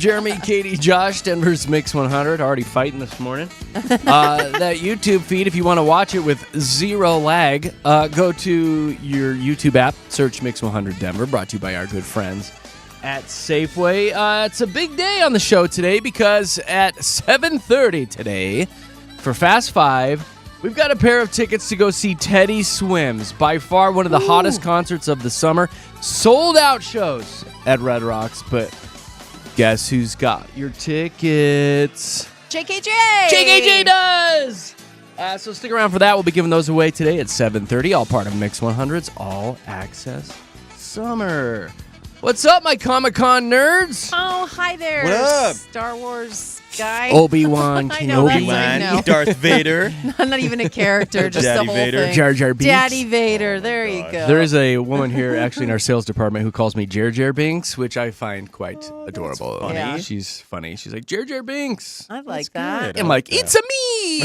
Jeremy, Katy, Josh, Denver's Mix 100. Already fighting this morning. That YouTube feed, if you want to watch it with zero lag, go to your YouTube app, search Mix 100 Denver, brought to you by our good friends at Safeway. It's a big day on the show today because at 7:30 today, for Fast 5, we've got a pair of tickets to go see Teddy Swims, by far one of the hottest concerts of the summer. Sold out shows at Red Rocks, but guess who's got your tickets? JKJ! JKJ does! So stick around for that. We'll be giving those away today at 7:30, all part of Mix 100's All Access Summer. What's up, my Comic-Con nerds? Oh, hi there. What up? Star Wars guy. Obi-Wan I know, Kenobi. I know. Darth Vader. Not even a character, just Daddy the whole Vader. thing. Jar Jar Binks. Daddy Vader. There you go. There is a woman here, actually in our sales department, who calls me Jar Jar Binks, which I find quite adorable. funny. Yeah. She's funny. She's like, Jar Jar Binks. I like that. good. I'm like, Yeah. it's a me.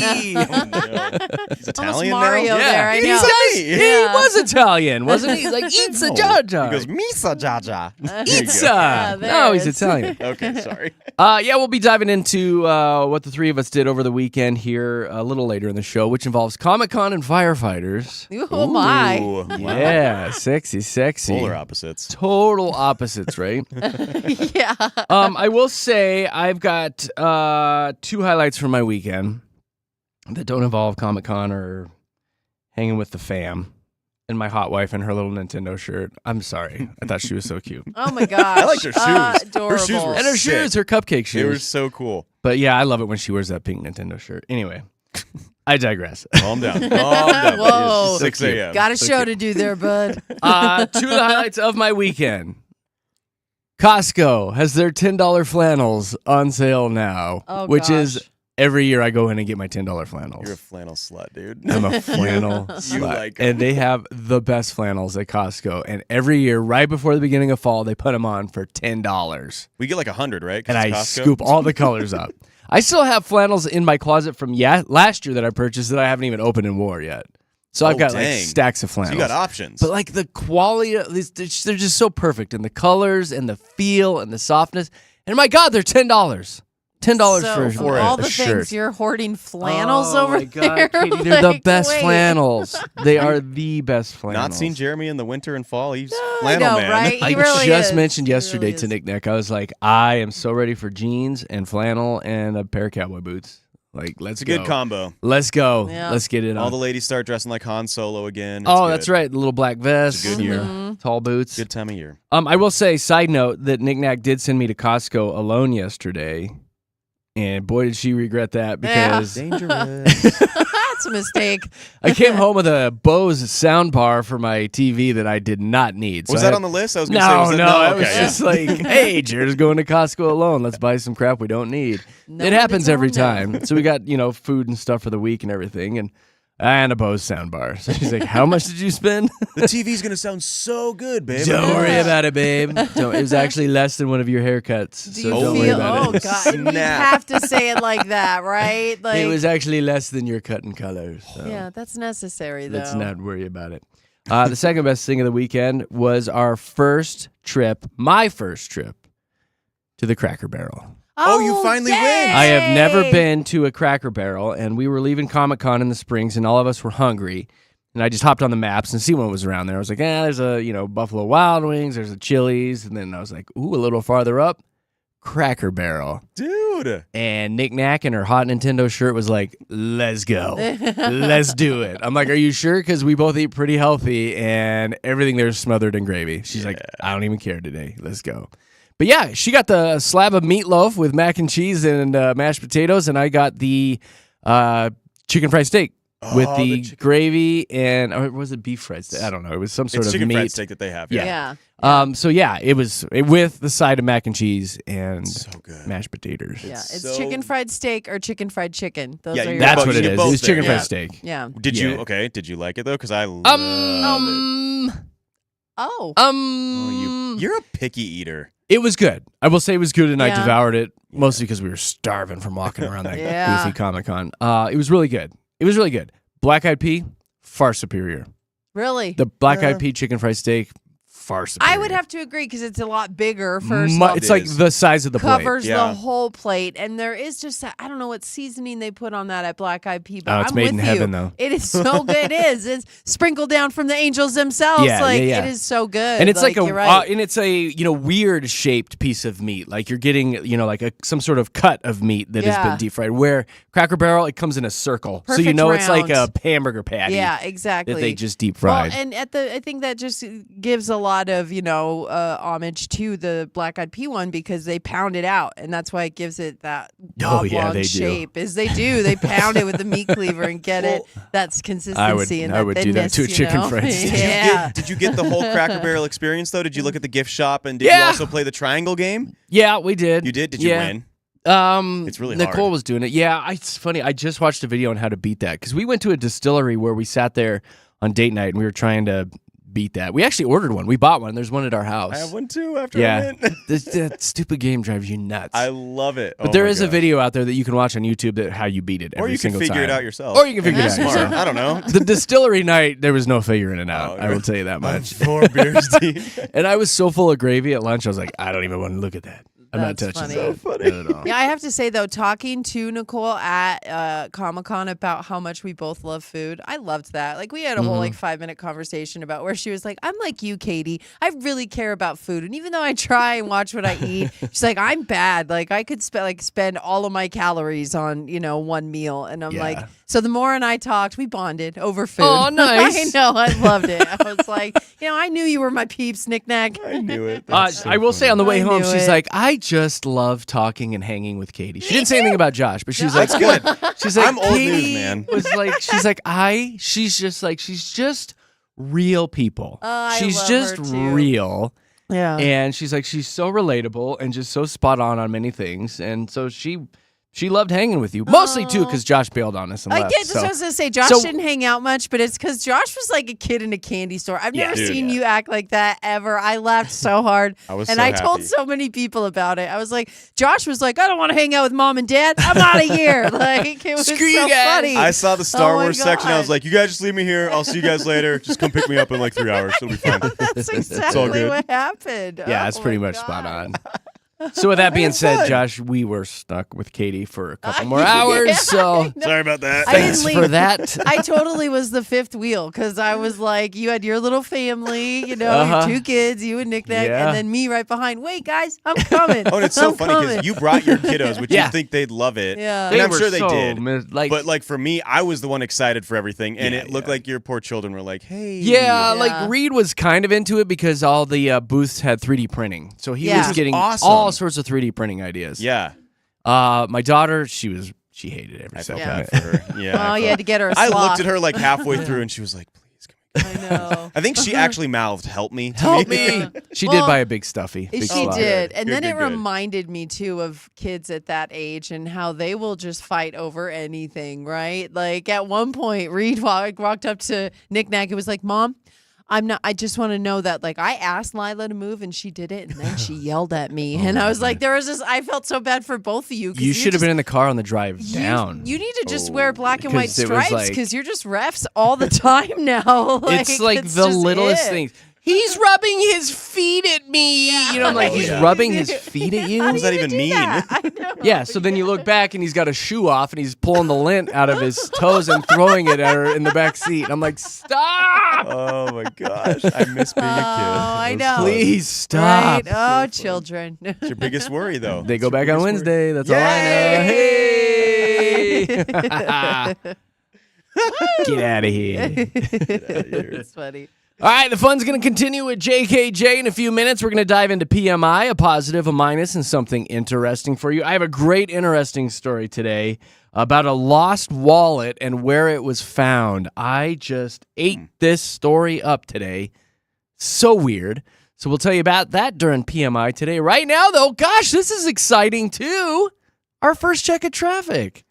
He's Italian Mario now? there, I he, know. does, he Yeah. was Italian, wasn't he? He's like, it's a Jar Jar. He goes, Misa Jaja. Pizza. there No, it he's is. Italian. Okay, sorry. Yeah, we'll be diving into what the three of us did over the weekend here a little later in the show, which involves Comic-Con and firefighters. Oh, my. Ooh, wow. Yeah, sexy. Polar opposites. Total opposites, right? Yeah. I will say I've got two highlights from my weekend that don't involve Comic-Con or hanging with the fam. And my hot wife in her little Nintendo shirt. I'm sorry. I thought she was so cute. Oh, my gosh. I liked her shoes. Adorable. Her shoes were And her sick. shoes, her cupcake They were shoes. so cool. But yeah, I love it when she wears that pink Nintendo shirt. Anyway, I digress. Calm down. Calm down. Whoa. It's 6 a.m. Got a show to do there, bud. Two of the highlights of my weekend. Costco has their $10 flannels on sale now, Oh, which gosh. is every year I go in and get my $10 flannels. You're a flannel slut, dude. I'm a flannel You slut. like 'em. And they have the best flannels at Costco. And every year, right before the beginning of fall, they put them on for $10. We get like 100, right? 'Cause And I it's Costco. scoop all the colors up. I still have flannels in my closet from last year that I purchased that I haven't even opened and wore yet. So I've Oh, got like dang. stacks of So flannels. you got options. But like the quality, they're just so perfect. And the colors and the feel and the softness. And my God, they're $10. $10 So, for from a all the shirt. things you're hoarding flannels Oh over my God, there. Katie, they're the Like, best wait. flannels. They are the best flannels. Not seen Jeremy in the winter and fall. He's I flannel know, man. right? I He really just is. mentioned He yesterday really to is. Nick Nick, I was like, I am so ready for jeans and flannel and a pair of cowboy boots. Like, let's It's a go. good combo. Let's go. Yeah. Let's get it All on. the ladies start dressing like Han Solo again. It's Oh, good. that's right. The little black vest. It's a good year. Tall boots. Good time of year. I will say, side note, that Nick Nack did send me to Costco alone yesterday. And boy, did she regret that because Dangerous. That's a mistake. I came home with a Bose sound bar for my TV that I did not need. So Was I that had- on the list? I was going to say, No, was that, no, it okay, was yeah. just like, hey, Jared's going to Costco alone. Let's buy some crap we don't need. No It one happens is every on now. time. So we got, food and stuff for the week and everything, and a Bose soundbar. So she's like, how much did you spend? The TV's going to sound so good, babe. Don't worry about it, babe. Don't, it was actually less than one of your haircuts. Do So you don't feel? worry about Oh it. God! You Snap. have to say it like that, right? Like, It was actually less than your cut and colors. So yeah, that's necessary though. let's not worry about it. The second best thing of the weekend was our my first trip to the Cracker Barrel. Oh, you finally win. I have never been to a Cracker Barrel, and we were leaving Comic-Con in the Springs, and all of us were hungry. And I just hopped on the maps and see what was around there. I was like, there's a, Buffalo Wild Wings, there's a Chili's, and then I was like, ooh, a little farther up, Cracker Barrel. Dude. And Nick Nack in her hot Nintendo shirt was like, let's go. Let's do it. I'm like, are you sure? Because we both eat pretty healthy, and everything there's smothered in gravy. She's like, I don't even care today. Let's go. But yeah, she got the slab of meatloaf with mac and cheese and mashed potatoes, and I got the chicken fried steak with Oh, the the chicken- gravy and or was it beef fried steak? I don't know. It was some sort It's of chicken meat. fried steak that they have. Yeah. Yeah. So yeah, it was with the side of mac and cheese and So good. mashed potatoes. Yeah. It's so- chicken fried steak or chicken fried chicken. Those Yeah, are you your get That's both- what you it get is. It both was chicken there. fried steak. Yeah. Did Yeah. Did you like it though? Because I love it. Oh. You're a picky eater. It was good. I will say it was good, and I Yeah. devoured it mostly because we were starving from walking around that Yeah. goofy Comic-Con. It was really good. It was really good. Black Eyed Pea, far superior. Really? The Black Eyed Pea chicken fried steak, far superior. I would have to agree because it's a lot bigger. First, It's like the size of the plate. covers Yeah. the whole plate, and there is just I don't know what seasoning they put on that at Black Eyed Pea, but Oh, it's I'm made with in you. heaven, though. It is so good. It is. It's sprinkled down from the angels themselves. Yeah, like yeah. it is so good. And it's like you're right. and it's a weird shaped piece of meat. Like you're getting like some sort of cut of meat that has been deep fried. Where Cracker Barrel, it comes in a circle, so Perfect it's like a round. hamburger patty. Yeah, exactly. That they just deep fried. Well, and I think that just gives a lot of homage to the Black Eyed Pea one because they pound it out, and that's why it gives it that oblong they do. shape. Is they pound it with the meat cleaver and get it that's consistency and I would do that thickness, to a chicken fried steak. Yeah. Did you get the whole Cracker Barrel experience though? Did you look at the gift shop and did you also play the triangle game? Yeah, we did. You did? Did you win? It's really Nicole hard. was doing it. Yeah, it's funny. I just watched a video on how to beat that because we went to a distillery where we sat there on date night and we were trying to beat that. We actually ordered one. We bought one. There's one at our house. I have one too after I win. That stupid game drives you nuts. I love it. But there is a video out there that you can watch on YouTube that how you beat it every Or you can single figure time. it out yourself. Or you can figure it out Smart. yourself. I don't know. The distillery night, there was no figuring it out. Oh, I will tell you that much. 4 beers deep. And I was so full of gravy at lunch, I was like, I don't even want to look at that. I'm not That's touching funny. that. So funny. Not at all. Yeah, I have to say though, talking to Nicole at Comic-Con about how much we both love food, I loved that. Like we had a whole 5-minute conversation about where she was like, "I'm like you, Katie. I really care about food, and even though I try and watch what I eat, she's like, I'm bad. Like I could spend all of my calories on one meal, and I'm like." So the more and I talked, we bonded over food. Oh, nice. I know, I loved it. I was like, I knew you were my peeps, knick-knack. I knew it. That's so I will say funny. on the way I home, knew she's it. like, I just love talking and hanging with Katie. She didn't say anything about Josh, but she was like, That's good. she's like, I'm old Katie news, man. was like, she's just real people. I She's love just her too. real. Yeah. And she's like, she's so relatable and just so spot on many things. And so she loved hanging with you. Mostly, too, because Josh bailed on us and I left. get this. so. I was going to say, Josh So- didn't hang out much, but it's because Josh was like a kid in a candy store. I've never dude, seen you act like that ever. I laughed so hard. I was and so I told happy. so many people about it. I was like, Josh was like, I don't want to hang out with mom and dad. I'm out of here. Like, it was Screw you so guys. funny. I saw the Star Oh my Wars section. I was God. like, you guys just leave me here. I'll see you guys later. Just come pick me up in like 3 hours. It'll be fine. That's all exactly good. what happened. Yeah, that's Oh pretty my much spot God. on. So with that being said, fun. Josh, we were stuck with Katie for a couple more hours. So Sorry about that. I didn't thanks leave. for that. I totally was the fifth wheel because I was like, you had your little family, your 2 kids, you and Nick, Yeah. and then me right behind. Wait, guys, I'm coming. Oh, and it's so I'm funny coming. because you brought your kiddos, which Yeah. you think they'd love it. Yeah. And They I'm were sure they so did. like, But for me, I was the one excited for everything, and Yeah, it looked yeah. like your poor children were like, "Hey, yeah, Yeah. like Reed was kind of into it because all the booths had 3D printing. So he Yeah. was Which was getting awesome. all sorts of 3D printing ideas. yeah." My daughter, she hated every I felt second Yeah. of it. bad for her. Yeah, Oh, you had to get her a I sloth. looked at her like halfway through, and she was like, "Please come." I know. I think she actually mouthed, "Help me." to Help me. me. She Well, did buy a big stuffy. Big She sloth. did. And Good, then it good, good. reminded me, too, of kids at that age and how they will just fight over anything, right? Like, at one point, Reed walked up to Nick Nack and was like, Mom, I just want to know that, like, I asked Lila to move and she did it, and then she yelled at me. And I was like, I felt so bad for both of you. 'Cause You should have just- been in the car on the drive you- down. You need to just wear black and white 'Cause it was stripes like- because you're just refs all the time now. It's like the just littlest it. things. He's rubbing his feet at me. You know, I'm like, Oh, he's yeah. rubbing his feet at you? What does that even do mean? that? I know. Yeah, so then you look back and he's got a shoe off and he's pulling the lint out of his toes and throwing it at her in the back seat. I'm like, stop! Oh my gosh, I miss being a kid. I It was know. fun. Please stop. Right? Oh, children. It's your biggest worry, though. They go It's your back on biggest Wednesday. worry. That's all I know. Hey! Get out of here. That's funny. All right, the fun's going to continue with JKJ in a few minutes. We're going to dive into PMI, a positive, a minus, and something interesting for you. I have a great, interesting story today about a lost wallet and where it was found. I just ate this story up today. So weird. So we'll tell you about that during PMI today. Right now, though, gosh, this is exciting, too. Our first check of traffic.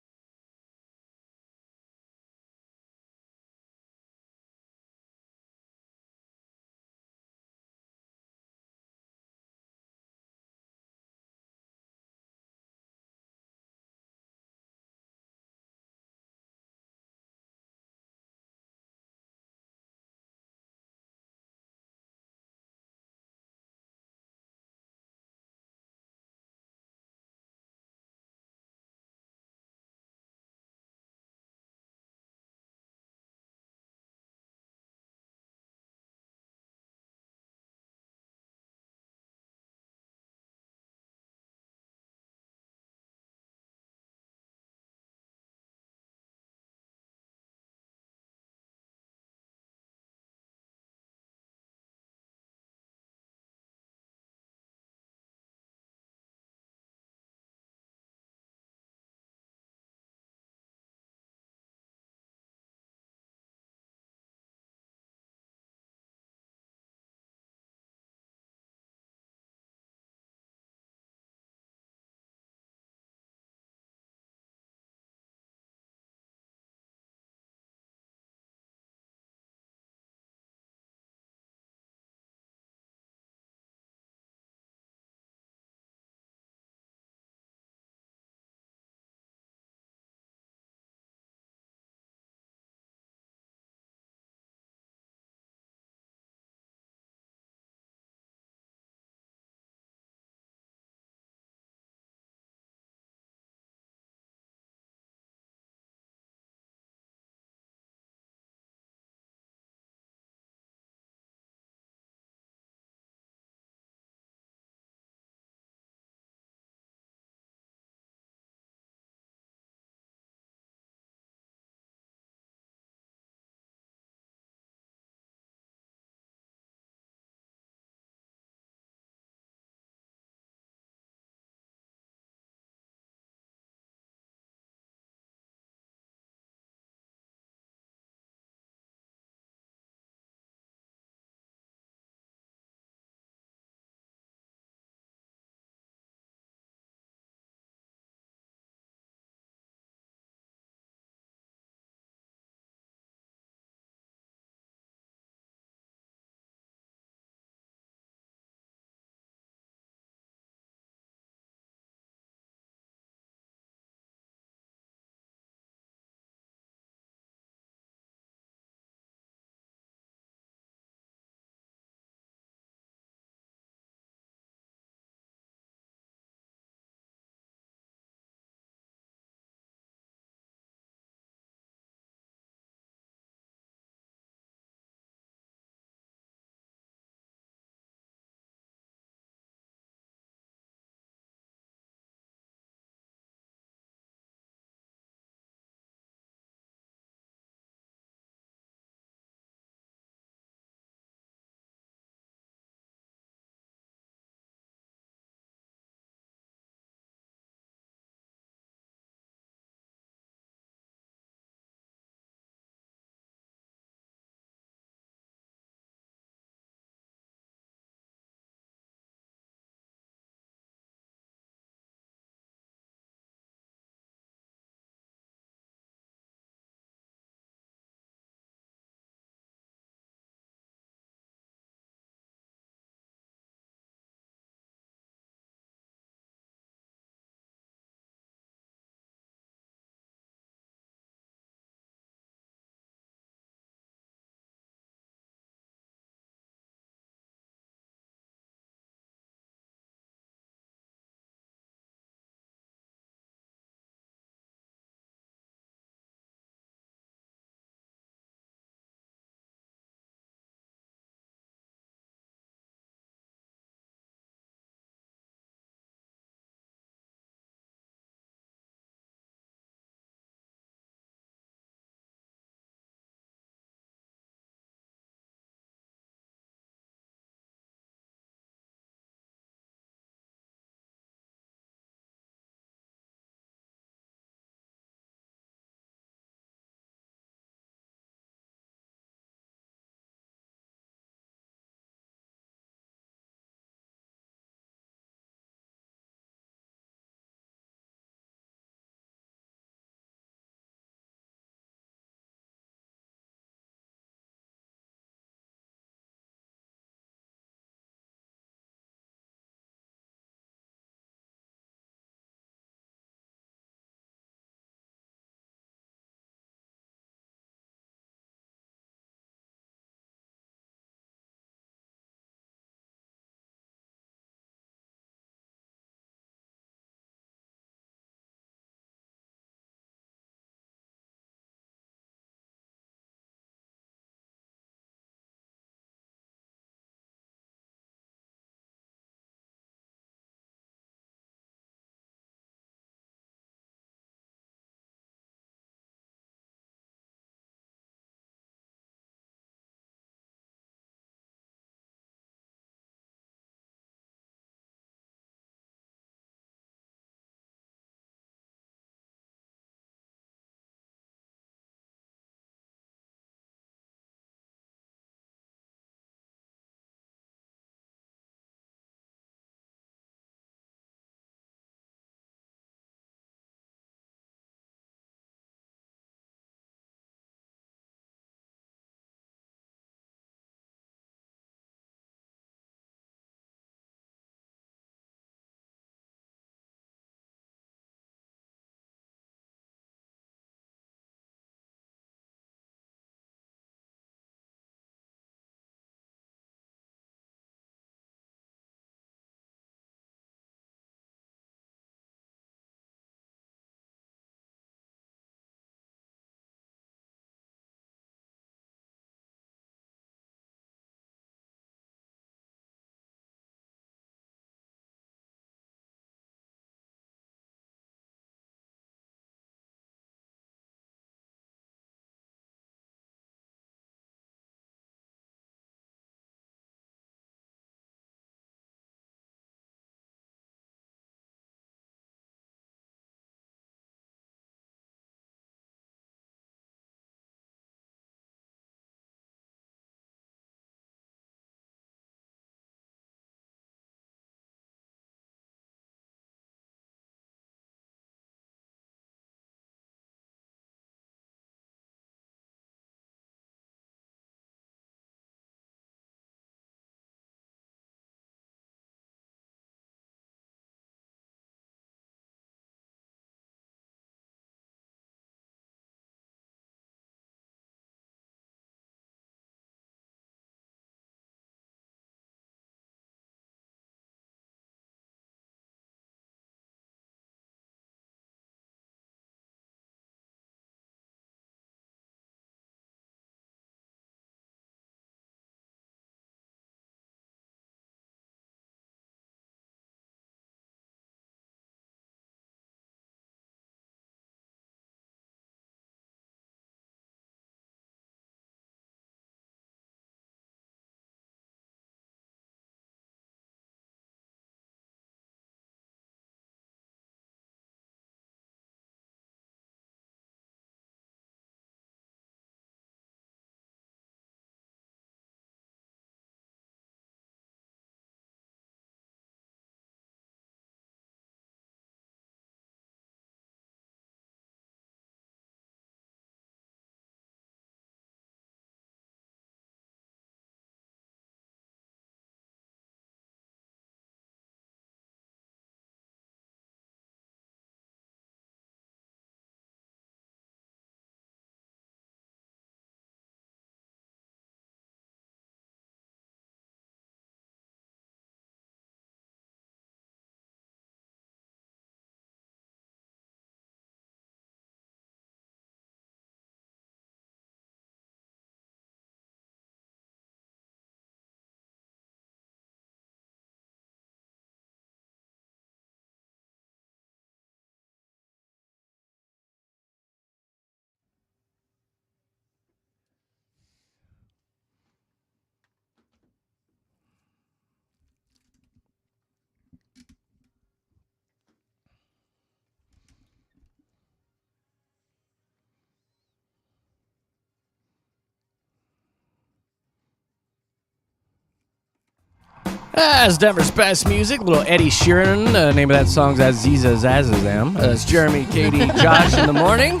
That's Denver's best music. Little Eddie Sheeran. Name of that song's Aziza Zazazam. It's Jeremy, Katy, Josh in the morning.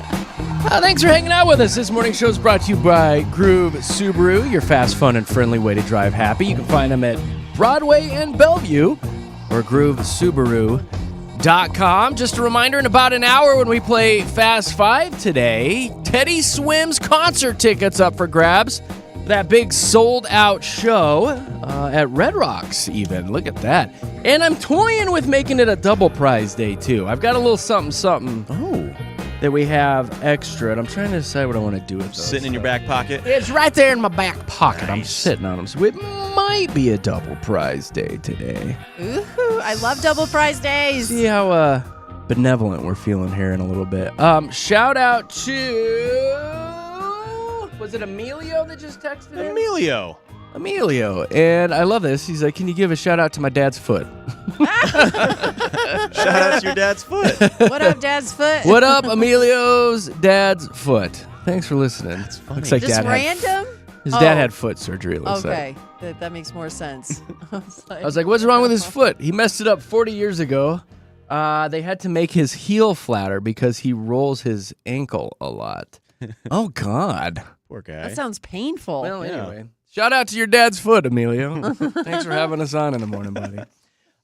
Thanks for hanging out with us. This morning show is brought to you by Groove Subaru, your fast, fun, and friendly way to drive happy. You can find them at Broadway and Bellevue or GrooveSubaru.com. Just a reminder, in about an hour when we play Fast Five today, Teddy Swims concert tickets up for grabs. That big sold-out show at Red Rocks even. Look at that. And I'm toying with making it a double prize day, too. I've got a little something that we have extra, and I'm trying to decide what I want to do with those. Sitting in your back pocket? It's right there in my back pocket. Nice. I'm sitting on them. So it might be a double prize day today. Ooh, I love double prize days. See how benevolent we're feeling here in a little bit. Shout out to... Was it Emilio that just texted in? Emilio. And I love this. He's like, can you give a shout out to my dad's foot? Shout out to your dad's foot. What up, dad's foot? What up, Emilio's dad's foot? Thanks for listening. That's funny. Looks like Just dad random? his dad had foot surgery, it looks Okay, like. that makes more sense. I I was like, what's wrong with his foot? He messed it up 40 years ago. They had to make his heel flatter because he rolls his ankle a lot. Oh, God. Poor guy. that sounds painful. Well, anyway. Shout out to your dad's foot, Emilio. Thanks for having us on in the morning, buddy.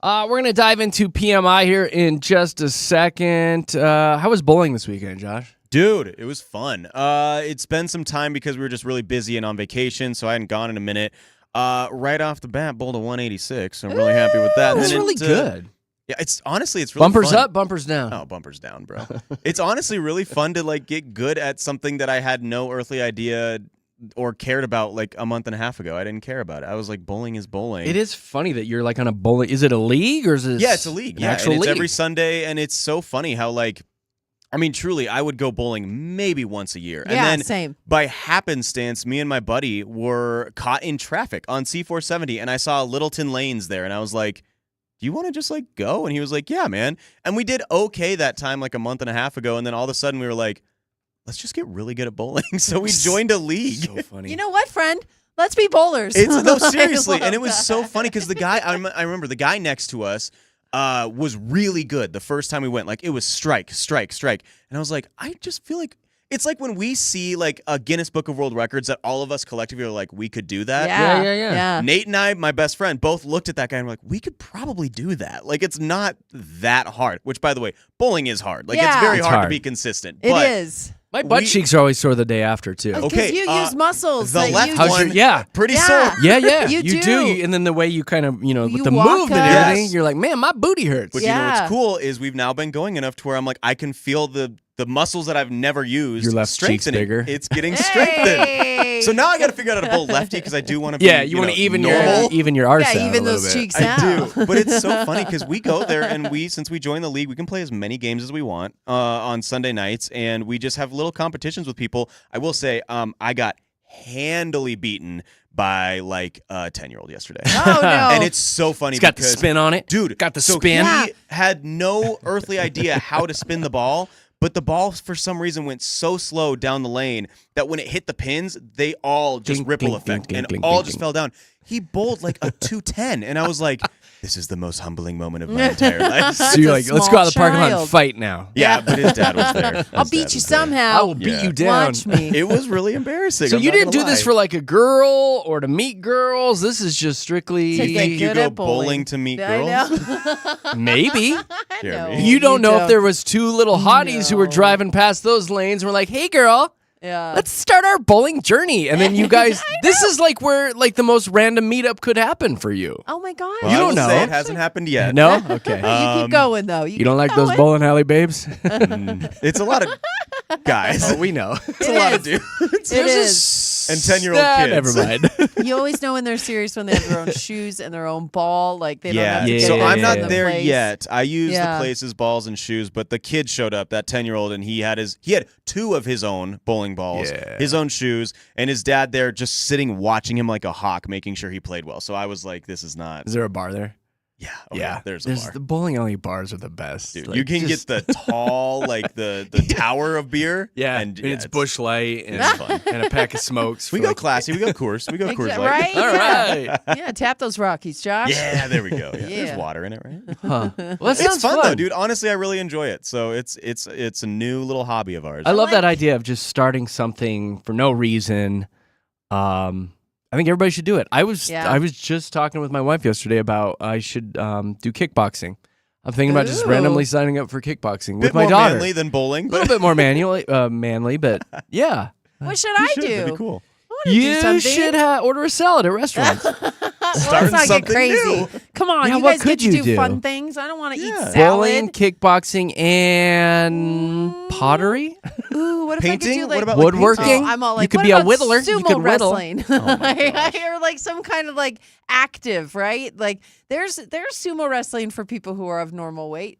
We're going to dive into PMI here in just a second. How was bowling this weekend, Josh? Dude, it was fun. It's been some time because we were just really busy and on vacation, so I hadn't gone in a minute. Right off the bat, bowled a 186. I'm really happy with that. That's really good. Yeah, it's really Bumpers fun. up, bumpers down. Oh, bumpers down, bro. It's honestly really fun to like get good at something that I had no earthly idea or cared about like a month and a half ago. I didn't care about it. I was like, bowling is bowling. It is funny that you're like on a bowling. Is it a league or is it? Yeah, it's a league. An Yeah, actual and it's league? every Sunday, and it's so funny how like, I mean, truly, I would go bowling maybe once a year, and Yeah, then same. by happenstance, me and my buddy were caught in traffic on C470, and I saw Littleton Lanes there, and I was like, do you want to just like go? And he was like, yeah, man. And we did okay that time, like a month and a half ago, and then all of a sudden we were like, let's just get really good at bowling. So we joined a league. So funny. You know what, friend? Let's be bowlers. No, seriously. I And it was love so that. funny because the guy, I remember the guy next to us was really good the first time we went. Like, it was strike. And I was like, I just feel like, it's like when we see like a Guinness Book of World Records that all of us collectively are like, we could do that. Yeah. Nate and I, my best friend, both looked at that guy and were like, we could probably do that. Like, it's not that hard. Which, by the way, bowling is hard. Like, Yeah. it's very It's hard to hard. be consistent. It but is. My butt cheeks are always sore the day after, too. Because Okay, you use muscles. the that left you How's one, your- yeah. pretty Yeah. sore. Yeah. You do. do. And then the way you kind of, You with the walk movement and up. everything, Yes. you're like, man, my booty hurts. But you know Yeah. what's cool is we've now been going enough to where I'm like, I can feel the muscles that I've never used. Your left cheek's strengthening. bigger. It's getting Hey. strengthened. So now I got to figure out how to bowl lefty because I do want to be. Yeah, you want to even normal. your arse out Yeah, a even little those bit. cheeks I out. do, but it's so funny because we go there and since we joined the league, we can play as many games as we want on Sunday nights, and we just have little competitions with people. I will say, I got handily beaten by like a 10-year-old yesterday. Oh, no. And it's so funny. It's got the because, spin on it. dude. Got the so spin. Yeah. He had no earthly idea how to spin the ball. But the ball, for some reason, went so slow down the lane that when it hit the pins, they all just Ding, ripple ding, effect ding, and ding, all ding, just ding. fell down. He bowled like a 210, and I was like, this is the most humbling moment of my entire life. So you're That's like, a let's go out of the small parking lot and child. fight now. Yeah, but his dad was there. I'll His beat dad you was there. somehow. I will beat Yeah. you down. Watch me. It was really embarrassing. So I'm you not didn't do gonna this lie. for like a girl or to meet girls. This is just strictly To You think get you good go at bowling. bowling to meet I girls? know. maybe. I Jeremy. know. You don't know if there don't. was two little hotties who were No. driving past those lanes and were like, "Hey, girl, Yeah. let's start our bowling journey." And then you guys, this is like where like the most random meetup could happen for you. Oh my gosh. Well, You I don't will know. say it hasn't happened yet. No, okay. You keep going though. You don't like keep those going. bowling alley babes? It's a lot of guys. Oh, we know. It's a lot of dudes. It is. And 10-year-old kids. Never mind. You always know when they're serious when they have their own shoes and their own ball. Like they don't Yeah. have to Yeah. get So it I'm from not the there place. yet. I use Yeah. the places, balls, and shoes, but the kid showed up, that 10-year-old, and he had two of his own bowling balls, Yeah. his own shoes, and his dad there just sitting watching him like a hawk, making sure he played well. So I was like, this is not. Is there a bar there? Yeah. There's a bar. The bowling alley bars are the best. Dude, Like, you can get the tall, like the tower of beer. Yeah, and it's Busch Light and, it's fun. and a pack of smokes. We for go like, classy. We go Coors. We go Coors Light. Right? All right. Yeah, tap those Rockies, Josh. Yeah, there we go. Yeah, Yeah. There's water in it, right? Huh. Well, that sounds It's fun though, dude. Honestly, I really enjoy it. So it's a new little hobby of ours. I love that idea of just starting something for no reason. I think everybody should do it. I was just talking with my wife yesterday about I should do kickboxing. I'm thinking about just randomly signing up for kickboxing with my more daughter. manly than bowling. A little bit more manly, but yeah. What should I do? That'd be cool. You should order a salad at restaurants. Let's not get something crazy. new. Come on, Yeah, you what guys get could to you do do? fun things. I don't want to eat salad. Bowling, kickboxing, and pottery. Ooh, what if I could Painting? do like What about like, Woodworking. painting? I'm all like, You could what be a about whittler. Sumo You could whittle. wrestling. Oh my gosh. Or like some kind of like active, right? Like there's sumo wrestling for people who are of normal weight.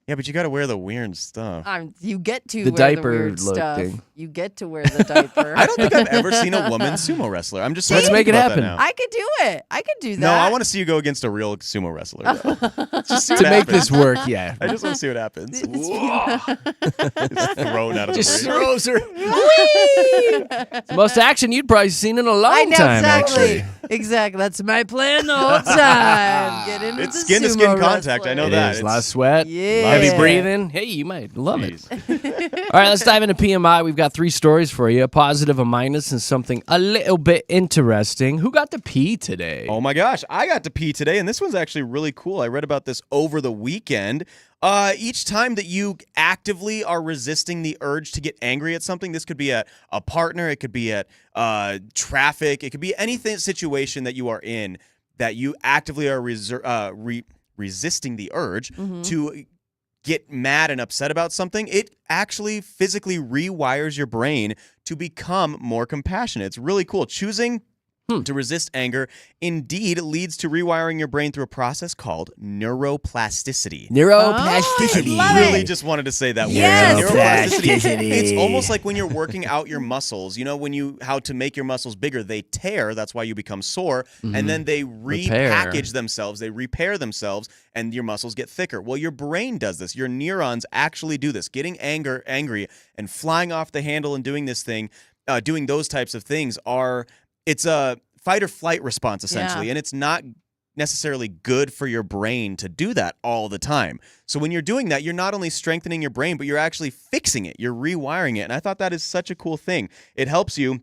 Yeah, but you got to wear the weird stuff. You get to The wear diaper the weird look stuff. thing. You get to wear the diaper. I don't think I've ever seen a woman sumo wrestler. I'm just Let's thinking make it about that happen. now. I could do it. I could do that. No, I want to see you go against a real sumo wrestler. though. Just see To what make happens. this work, yeah. I just want to see what happens. Just thrown out of Just the ring. throws her. It's the most action you'd probably seen in a long I know time, exactly. actually. Exactly. That's my plan the whole time. Get into It's the skin-to-skin sumo contact. I know It that. is. A lot of sweat, Yeah. heavy breathing. Hey, you might love it. Jeez. All right, let's dive into PMI. We've got 3 stories for you, a positive, a minus, and something a little bit interesting. Who got to pee today? Oh my gosh, I got to pee today, and this one's actually really cool. I read about this over the weekend. Each time that you actively are resisting the urge to get angry at something, this could be at a partner, it could be at traffic, it could be anything situation that you are in that you actively are resisting the urge to get mad and upset about something, it actually physically rewires your brain to become more compassionate. It's really cool. Choosing to resist anger indeed leads to rewiring your brain through a process called neuroplasticity. Neuroplasticity. love I really it. just wanted to say that Yes. word. Neuroplasticity. It's almost like when you're working out your muscles. You know, how to make your muscles bigger, they tear. That's why you become sore. And then they repackage themselves. They repair themselves, and your muscles get thicker. Well, your brain does this. Your neurons actually do this. Getting angry and flying off the handle and doing this thing, doing those types of things it's a fight or flight response, essentially. And it's not necessarily good for your brain to do that all the time. So when you're doing that, you're not only strengthening your brain, but you're actually fixing it. You're rewiring it. And I thought that is such a cool thing. It helps you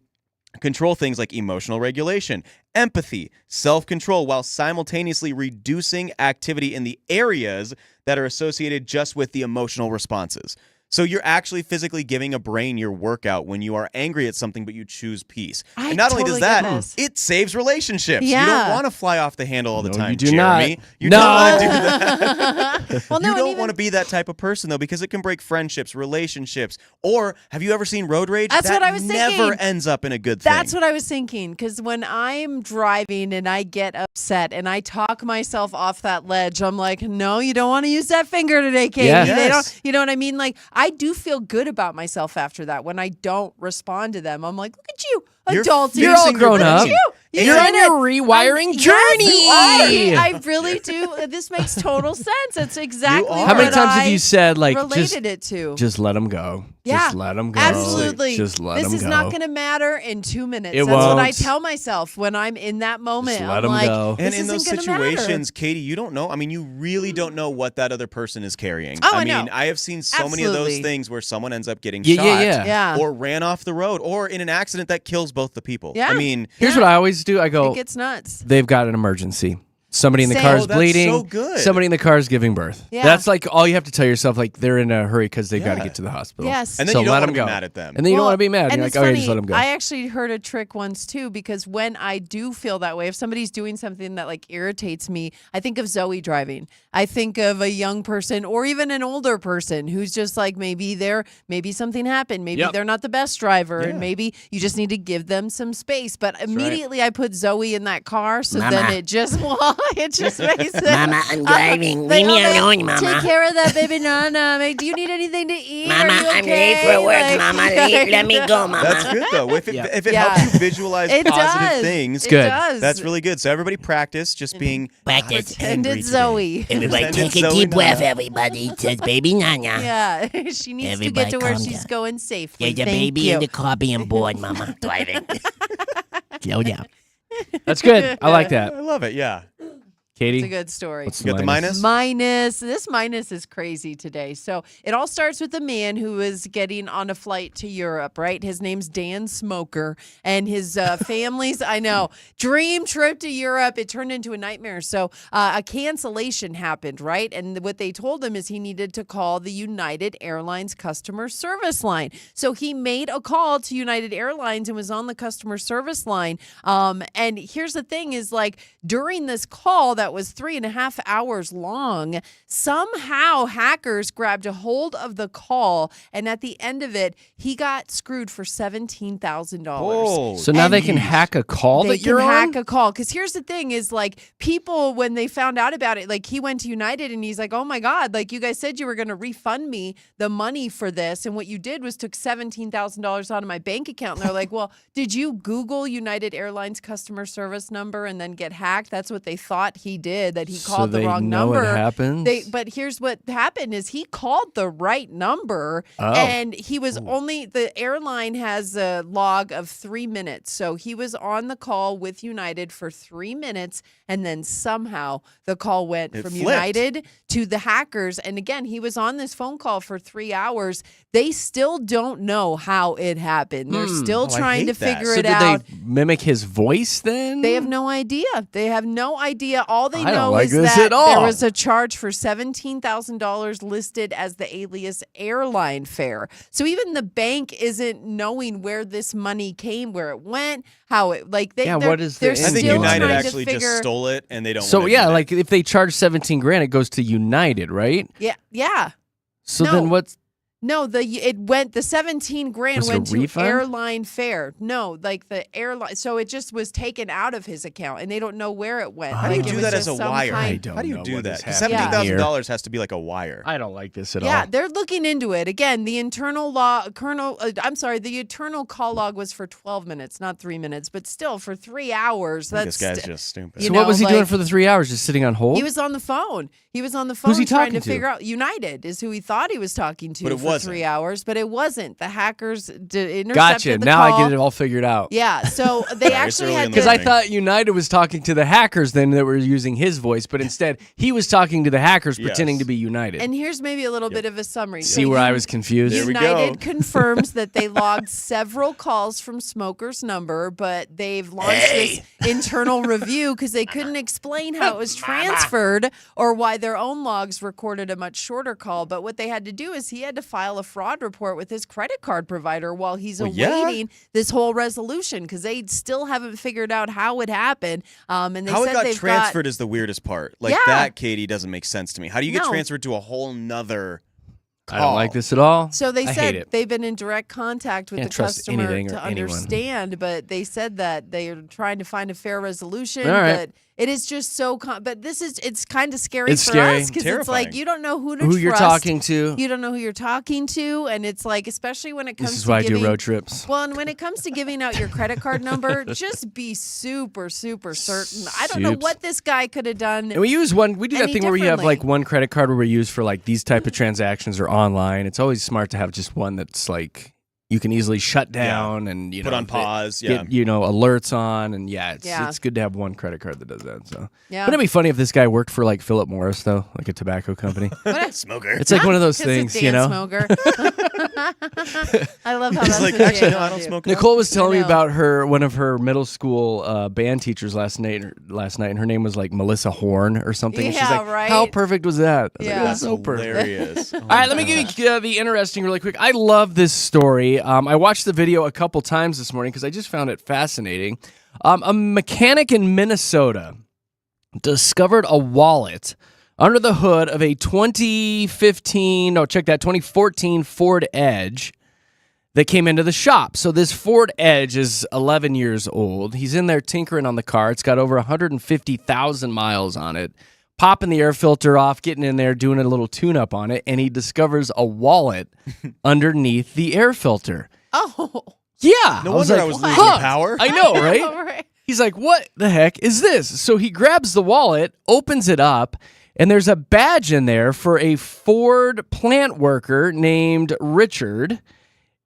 control things like emotional regulation, empathy, self-control, while simultaneously reducing activity in the areas that are associated just with the emotional responses. So you're actually physically giving a brain your workout when you are angry at something, but you choose peace. And not only does that, it saves relationships. Yeah. You don't want to fly off the handle all the time, you do Jeremy. not. You No. don't want to do that. Well, no, You and don't even- want to be that type of person, though, because it can break friendships, relationships. Or have you ever seen road rage? That's that what I was never thinking. ends up in a good thing. That's what I was thinking. Because when I'm driving and I get upset and I talk myself off that ledge, I'm like, no, you don't want to use that finger today, Katie. Yeah. They Yes. don't, you know what I mean? Like, I do feel good about myself after that. When I don't respond to them, I'm like, look at you, You're adulting. You're all Facing your grown up. brain. You're did on it. your rewiring Yes, journey. you are. I really do. This makes total sense. It's exactly are. How many what times have I you said, like, related it to. just let them go? Yeah, Just let them go. absolutely. Just let this them is go. not going to matter in 2 minutes. It That's what I won't. tell myself when I'm in that moment. Just let I'm 'em like, go. And this in those isn't gonna matter. situations, Katie, you don't know. I mean, you really don't know what that other person is carrying. Oh, I I mean, know. I have seen so many of those Absolutely. things where someone ends up getting Yeah, shot Yeah. or ran off the road or in an accident that kills both the people. Yeah. I mean, Here's Yeah. what I always do. I go, It gets nuts. they've got an emergency. Somebody in the Same. car is Oh, that's bleeding. so good. Somebody in the car is giving birth. Yeah. That's like all you have to tell yourself. Like they're in a hurry because they've got to Yeah. get to the hospital. Yes. and then So you don't let want them to be go. mad at them. And then you don't Well, want to be mad. And You're it's like, okay, funny, just let them go. I actually heard a trick once too, because when I do feel that way, if somebody's doing something that like irritates me, I think of Zoe driving. I think of a young person or even an older person who's just like maybe something happened. Maybe Yep. they're not the best driver, Yeah. and maybe you just need to give them some space. But immediately I put Zoe in that car, so then Mama. it just well, It just makes it. Mama, I'm driving. Leave me alone, Mama. Take care of that baby Nana. Do you need anything to eat? Mama, Are you I'm okay? late for work, Like, Mama. Let me go, Mama. That's good though. If it Yeah. helps you visualize It positive does. things, It good. does. that's really good. So everybody practice just being Practice. And angry it's today. Zoe. Everybody Pretend take it's a Zoe deep breath, Nana. everybody. It says baby Nana. Yeah, she needs Everybody to get to where calm she's down. going safely. There's a Thank baby you. in the car being born, Mama. Driving. Slow down. That's good. I like that. I love it. Yeah. Katie, It's a good story. what's You got the minus? This minus is crazy today. So it all starts with a man who was getting on a flight to Europe, right? His name's Dan Smoker, and his family's, I know, dream trip to Europe. It turned into a nightmare. So a cancellation happened, right? And what they told him is he needed to call the United Airlines customer service line. So he made a call to United Airlines and was on the customer service line. And here's the thing is like during this call that was 3.5 hours long, somehow hackers grabbed a hold of the call, and at the end of it, he got screwed for $17,000. Oh, So now And they can hack a call They that you're can hack on? a call. Because here's the thing is like people, when they found out about it, like he went to United and he's like, oh my God, like you guys said you were going to refund me the money for this. And what you did was took $17,000 out of my bank account. And they're like, well, did you Google United Airlines customer service number and then get hacked? That's what they thought he did, that he called the they wrong know number. it happens? But here's what happened is he called the right number Oh. and he was only, the airline has a log of 3 minutes. So he was on the call with United for 3 minutes and then somehow the call went It from flipped. United to the hackers. And again, he was on this phone call for 3 hours. They still don't know how it happened. They're still Oh, I trying to hate that. figure So it did out. they mimic his voice then? They have no idea. They have no idea. All they I don't know like is this that at all. there was a charge for $17,000 listed as the alias airline fare. So even the bank isn't knowing where this money came, where it went, how it like they. Yeah, they're, what is the they're I think still United trying actually to figure, just stole it and they don't So wanna yeah, admit it. like if they charge 17 grand, it goes to United, right? Yeah. So No. then what's No, the 17 grand Was it a went to refund? airline fare. No, like the airline. So it just was taken out of his account, and they don't know where it went. How do like you it do was that as just a some wire? kind- don't How do you know do what that? is Because happening $17,000 has to be like a wire. I don't like this at Yeah, all. they're looking into it. Again, the internal the internal call log was for 12 minutes, not 3 minutes, but still for 3 hours. I think That's this guy's just stupid. you So what know, was he doing like- for the 3 hours? Just sitting on hold? He was on the phone. He was on the phone Who's he trying talking to to? figure out. United is who he thought he was talking to But it for wasn't. 3 hours, but it wasn't. The hackers intercepted Gotcha. the Now call. I get it all figured out. Yeah, so they Sorry, it's actually early had in the Because to, I morning. thought United was talking to the hackers then that were using his voice, but instead he was talking to the hackers pretending Yes. to be United. and here's maybe a little bit of a summary. See where I was confused? There we go. United confirms that they logged several calls from Smoker's number, but they've launched this internal review because they couldn't explain how it was transferred or why their own logs recorded a much shorter call. But what they had to do is he had to file a fraud report with his credit card provider while he's Well, yeah. awaiting this whole resolution because they still haven't figured out how it happened. And they How said it got they've transferred is the weirdest part. Like Yeah. that, Katie, doesn't make sense to me. How do you get No. transferred to a whole nother I don't like this at all. So they I hate said it. they've been in direct contact with Can't the trust customer anything or to anyone. understand, but they said that they are trying to find a fair resolution. All right. But it is just so. But it's kind of scary It's for scary. us because it's Terrifying. like you don't know who to Who trust. you're talking to. You don't know who you're talking to, and it's like especially when it comes. This is to why I giving, do road trips. Well, and when it comes to giving out your credit card number, just be super certain. I don't know Soups. what this guy could have done. And we do that Any thing where we have like differently. one credit card where we use for like these type of transactions or online. It's always smart to have just one that's like you can easily shut down and put on pause? Yeah. get alerts on and Yeah. it's good to have one credit card that does that. So Yeah. wouldn't it be funny if this guy worked for like Philip Morris though, like a tobacco company? Smoker. It's like one of those 'Cause things, it's you Dan know. Smoker. I love how He's that's like, what actually, Dan no, I will don't do. smoke. Nicole was telling me know. about one of her middle school band teachers last night, and her name was like Melissa Horn or something. And she's Yeah, like, right? how perfect was that? I was like, Yeah. that's That's so perfect. hilarious. All right, let me give you the interesting really quick. I love this story. I watched the video a couple times this morning because I just found it fascinating. A mechanic in Minnesota discovered a wallet under the hood of a 2014 Ford Edge that came into the shop. So this Ford Edge is 11 years old. He's in there tinkering on the car. It's got over 150,000 miles on it. Popping the air filter off, getting in there, doing a little tune-up on it, and he discovers a wallet underneath the air filter. Oh. Yeah. No wonder I was losing power. I know, right? He's like, what the heck is this? So he grabs the wallet, opens it up, and there's a badge in there for a Ford plant worker named Richard.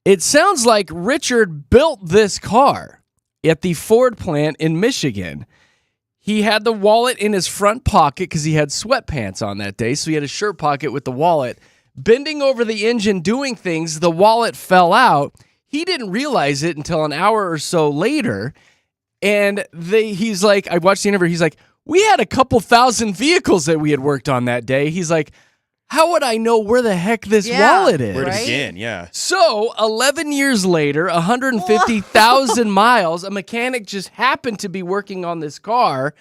It sounds like Richard built this car at the Ford plant in Michigan. He had the wallet in his front pocket because he had sweatpants on that day, so he had a shirt pocket with the wallet. Bending over the engine doing things, the wallet fell out. He didn't realize it until an hour or so later. And he's like, I watched the interview. He's like, we had a couple thousand vehicles that we had worked on that day. He's like, how would I know where the heck this wallet is? Where to begin, yeah. So 11 years later, 150,000 miles, a mechanic just happened to be working on this car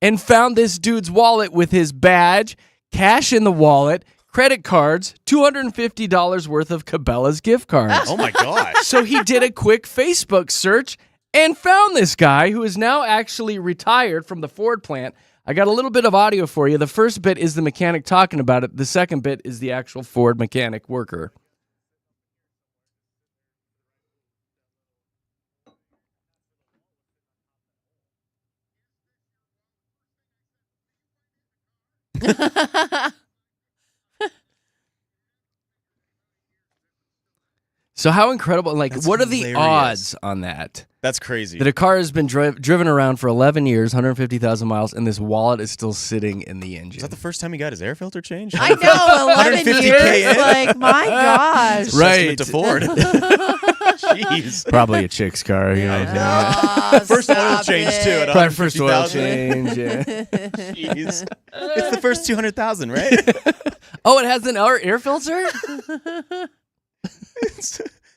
and found this dude's wallet with his badge, cash in the wallet, credit cards, $250 worth of Cabela's gift cards. Oh my gosh. So he did a quick Facebook search and found this guy who is now actually retired from the Ford plant. I got a little bit of audio for you. The first bit is the mechanic talking about it. The second bit is the actual Ford mechanic worker. So how incredible, like, That's what are the hilarious. odds on that? That's crazy. That a car has been driven around for 11 years, 150,000 miles, and this wallet is still sitting in the engine. Is that the first time he got his air filter changed? I know, 11 150K years. in? Like, my gosh. Right. Testament to Ford. Jeez. Probably a chick's car, you know. Oh, First oil stop change, it. too, at Probably first oil 150,000. change, yeah. Jeez. It's the first 200,000, right? Oh, it has an air filter?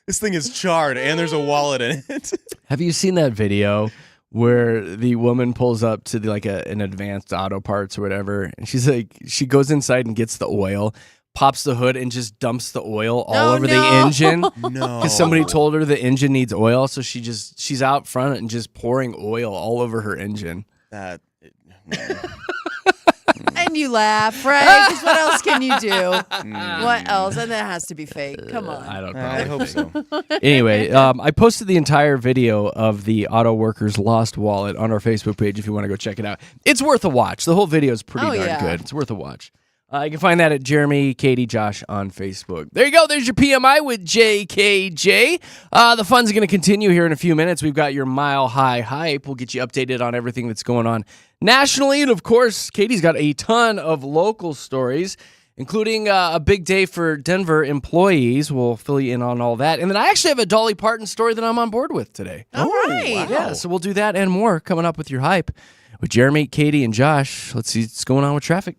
This thing is charred, and there's a wallet in it. Have you seen that video where the woman pulls up to an advanced auto parts or whatever, and she's like, she goes inside and gets the oil, pops the hood, and just dumps the oil all over the engine? No. Because somebody told her the engine needs oil, so she's out front and just pouring oil all over her engine. That. And you laugh, right? 'Cause what else can you do? What else? And that has to be fake. Come on. I don't know. I hope so. Anyway, I posted the entire video of the auto worker's lost wallet on our Facebook page if you want to go check it out. It's worth a watch. The whole video is pretty darn good. It's worth a watch. You can find that at Jeremy, Katy, Josh on Facebook. There you go. There's your PMI with JKJ. The fun's going to continue here in a few minutes. We've got your Mile High Hype. We'll get you updated on everything that's going on nationally. And, of course, Katie's got a ton of local stories, including a big day for Denver employees. We'll fill you in on all that. And then I actually have a Dolly Parton story that I'm on board with today. All right. wow. Yeah, so we'll do that and more coming up with your hype with Jeremy, Katy, and Josh. Let's see what's going on with traffic.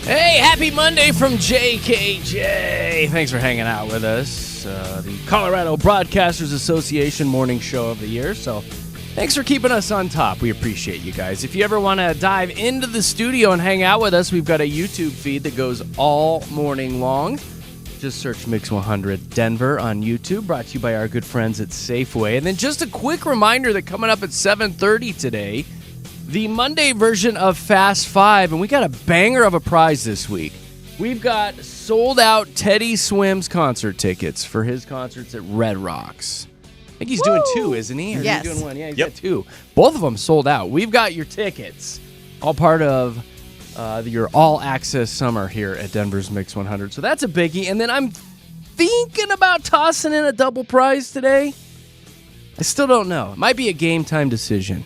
Hey, happy Monday from JKJ. Thanks for hanging out with us. The Colorado Broadcasters Association morning show of the year. So thanks for keeping us on top. We appreciate you guys. If you ever want to dive into the studio and hang out with us, we've got a YouTube feed that goes all morning long. Just search Mix 100 Denver on YouTube, brought to you by our good friends at Safeway. And then just a quick reminder that coming up at 7:30 today, the Monday version of Fast Five, and we got a banger of a prize this week. We've got sold-out Teddy Swims concert tickets for his concerts at Red Rocks. I think he's doing two, isn't he? Or Yes. He's doing one. Yeah, he's got two. Both of them sold out. We've got your tickets, all part of your all-access summer here at Denver's Mix 100. So that's a biggie. And then I'm thinking about tossing in a double prize today. I still don't know. It might be a game time decision.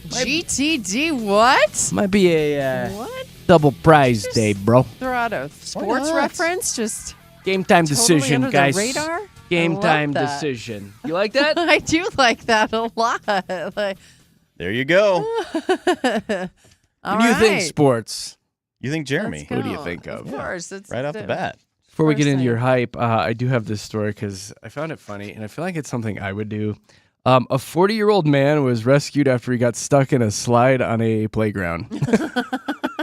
GTD, what? Might be a What? double prize day, bro. Throw out a sports not? reference? Just Game time totally decision, under guys. the radar? Game I love time that. decision. You like that? I do like that a lot. Like, There you go. all When you think right. sports, You think Jeremy? Let's Who do you go. think of? Of course. It's Right off the bat. before we get First into your thing. hype, I do have this story because I found it funny, and I feel like it's something I would do. A 40-year-old man was rescued after he got stuck in a slide on a playground.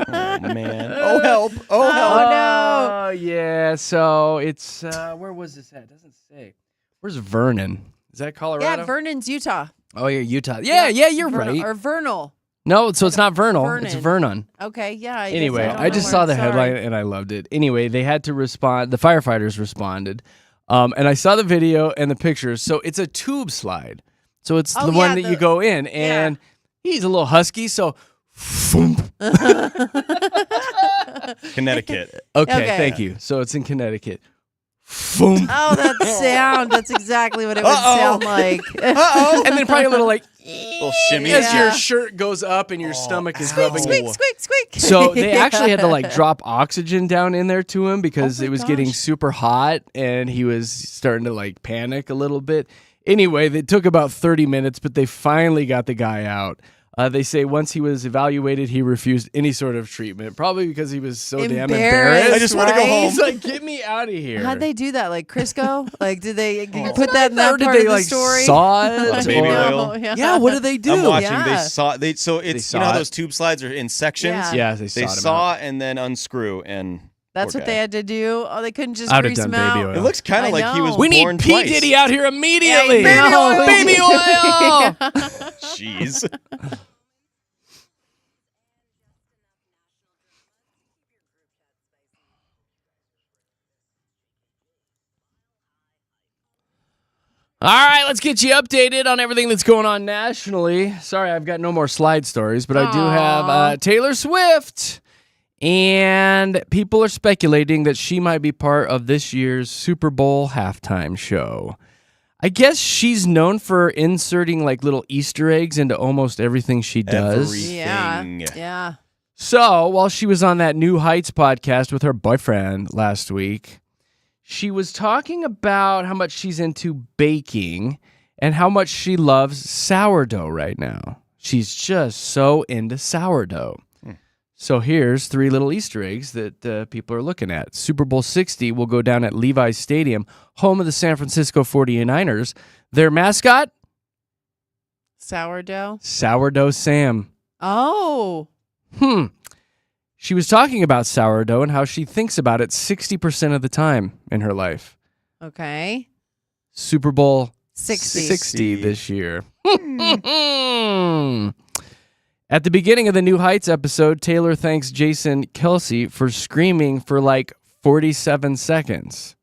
Oh, man. Oh, help. Oh, help. Oh, no. Oh, yeah. So it's, where was this at? It doesn't say. Where's Vernon? Is that Colorado? Yeah, Vernon's Utah. Oh, yeah, Utah. Yeah, you're Vernal, right. Or Vernal. No, so it's not Vernal. It's Vernon. Vernon. Okay, yeah. I guess Anyway, don't I know just where- saw the sorry. headline and I loved it. Anyway, they had to respond. The firefighters responded. And I saw the video and the pictures. So it's a tube slide. So it's Oh, the yeah, one that you go in. yeah. And he's a little husky. So, foomp. Connecticut. Okay, Okay. thank you. So it's in Connecticut. Foomp. Oh, that sound. That's exactly what it would Uh-oh. sound like. Uh-oh. And then probably a little like, Little shimmy. as Yeah. your shirt goes up and your stomach is Squeak, rubbing. Squeak, squeak, squeak. So they actually had to like drop oxygen down in there to him because Oh my it was getting gosh. super hot and he was starting to like panic a little bit. Anyway, it took about 30 minutes, but they finally got the guy out. They say once he was evaluated, he refused any sort of treatment, probably because he was so damn embarrassed. I just wanna go right? home. He's like, get me out of here. How'd they do that? Like Crisco? Like, did they Oh. put that in Or that did part they of the like story? saw Oh, it? baby or- oil. Yeah, what did they do? I'm watching. Yeah. So it's They you know saw how it. those tube slides are in sections. Yeah. Yeah, they They sawed him saw out. and then unscrew and. That's poor what guy. they had to do. Oh, they couldn't just I'd have grease done them baby out. oil. It looks kind I of like he was know. We need born P. twice. Diddy out here immediately. Yeah, I know. Baby oil. Jeez. All right, let's get you updated on everything that's going on nationally. Sorry, I've got no more slide stories, but I do have Aw. Taylor Swift. And people are speculating that she might be part of this year's Super Bowl halftime show. I guess she's known for inserting like little Easter eggs into almost everything she does. Everything. Yeah. So while she was on that New Heights podcast with her boyfriend last week, she was talking about how much she's into baking and how much she loves sourdough right now. She's just so into sourdough. So here's 3 little Easter eggs that people are looking at. Super Bowl 60 will go down at Levi's Stadium, home of the San Francisco 49ers. Their mascot? Sourdough. Sourdough Sam. Oh. She was talking about sourdough and how she thinks about it 60% of the time in her life. Okay. Super Bowl 60. 60 this year. At the beginning of the New Heights episode, Taylor thanks Jason Kelsey for screaming for like 47 seconds.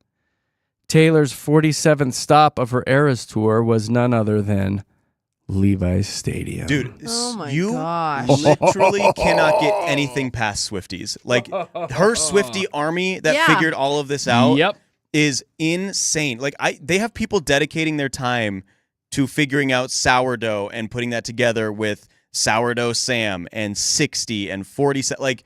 Taylor's 47th stop of her Eras tour was none other than Levi's Stadium. Dude, Oh my you gosh. literally cannot get anything past Swifties. Like her Swiftie army that Yeah. figured all of this out Yep. is insane. Like they have people dedicating their time to figuring out sourdough and putting that together with Sourdough Sam and 60 and 40. Like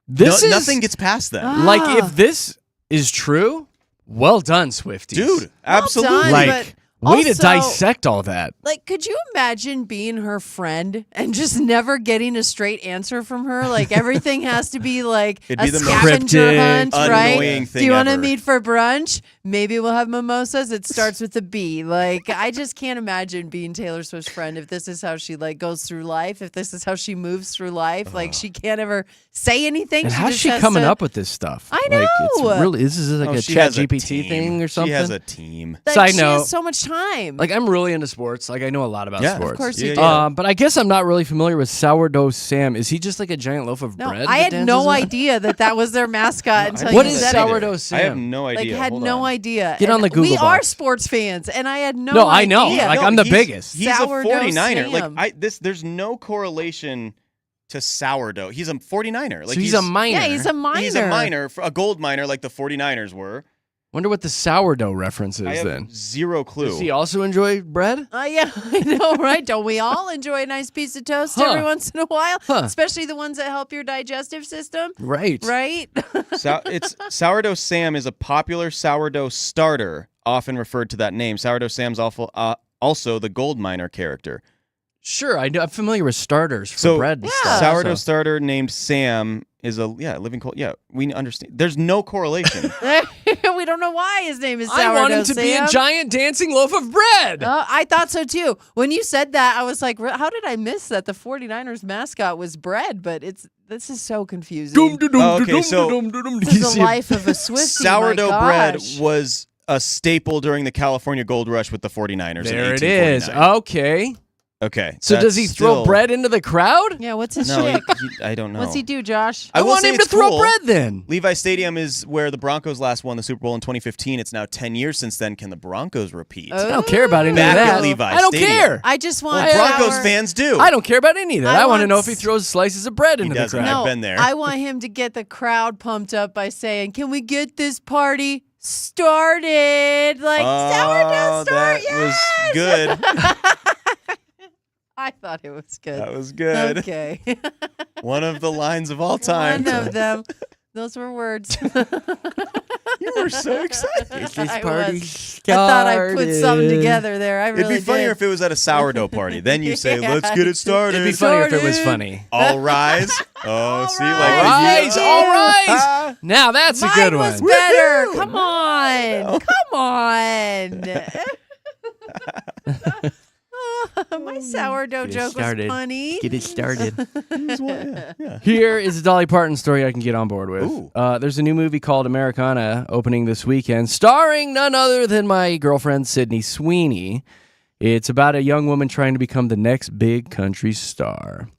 This is nothing gets past them. like if this is true, well done, Swifties. Dude, absolutely. done. Like but Way to Also- dissect all that. Like, could you imagine being her friend and just never getting a straight answer from her? Like, everything has to be like It'd a be the most scavenger cryptic, hunt, right? annoying Do thing you want to ever. meet for brunch? Maybe we'll have mimosas. It starts with a B. Like, I just can't imagine being Taylor Swift's friend if this is how she like goes through life. If this is how she moves through life, like she can't ever say anything. And how's just she has coming to- up with this stuff? I Like, it's know. really, this is like Oh, a she chat has a GPT team. thing or something. She has a team. Like, Side she note, has so much time. like I'm really into sports. Like I know a lot about Yeah, of sports. Of course Yeah, you do. yeah. But I guess I'm not really familiar with Sourdough Sam. Is he just like a giant loaf of No, bread? I that had dances no around? idea that was their mascot until What you is said sourdough it. Sam? I have no Like, idea. had Hold no on. idea. Get on And the Google We are box. sports fans, and I had no No, I know. idea. Like, I'm the he's- biggest. He's Sourdough a 49er. Sam. Like there's no correlation to sourdough. He's a 49er. Like So he's a minor. Yeah, he's a minor. He's a minor, a gold miner like the 49ers were. Wonder what the sourdough reference I is have then. zero clue. Does he also enjoy bread? Yeah, I know, right? Don't we all enjoy a nice piece of toast Huh. every once in a while? Huh. Especially the ones that help your digestive system, Right. right? It's Sourdough Sam is a popular sourdough starter, often referred to that name. Sourdough Sam's also the gold miner character. Sure, I'm familiar with starters for So bread and Yeah. stuff. sourdough so- starter named Sam is a living cold. Yeah, we understand. There's no correlation. We don't know why his name is I Sourdough want him to be a Sam. giant dancing loaf of bread. I thought so too. When you said that, I was like, how did I miss that the 49ers mascot was bread? But this is so confusing. Okay, so This is the life of a Swiftie. Sourdough my bread gosh. was a staple during the California Gold Rush with the 49ers There in it is. 1849. Okay. Okay. So does he that's throw still- bread into the crowd? Yeah, what's his No, shtick? I don't know. What's he do, Josh? I will want say him to it's throw cool. bread then. Levi Stadium is where the Broncos last won the Super Bowl in 2015. It's now 10 years since then. Can the Broncos repeat? I don't care about any Back of at that. Levi I don't Stadium. care. I just want Well, Broncos Sour- fans do. I don't care about any of that. I I want to want know if he s- throws slices of bread into the doesn't. crowd. I've No, been there. I want him to get the crowd pumped up by saying, "Can we get this party started?" Like sourdough start. That was good. I thought it was good. That was good. Okay. One of the lines of all time. One of them. Those were words. You were so excited. This I party was. I thought I put something started. together there. I really It'd be funnier did. if it was at a sourdough party. Then you say, Yeah. "Let's get it started." It'd be funnier if it was Started. funny. All rise. Oh, see, rise. like Rise, the- all rise. Now that's a Mine good was one. better. Woohoo. Come on. Come on. My sourdough Get it joke started. was funny. Get it started. Yeah. Here is a Dolly Parton story I can get on board with. Ooh. There's a new movie called Americana opening this weekend, starring none other than my girlfriend Sydney Sweeney. It's about a young woman trying to become the next big country star.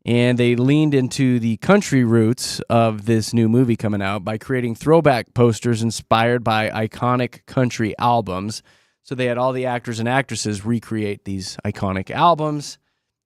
And they leaned into the country roots of this new movie coming out by creating throwback posters inspired by iconic country albums. So they had all the actors and actresses recreate these iconic albums.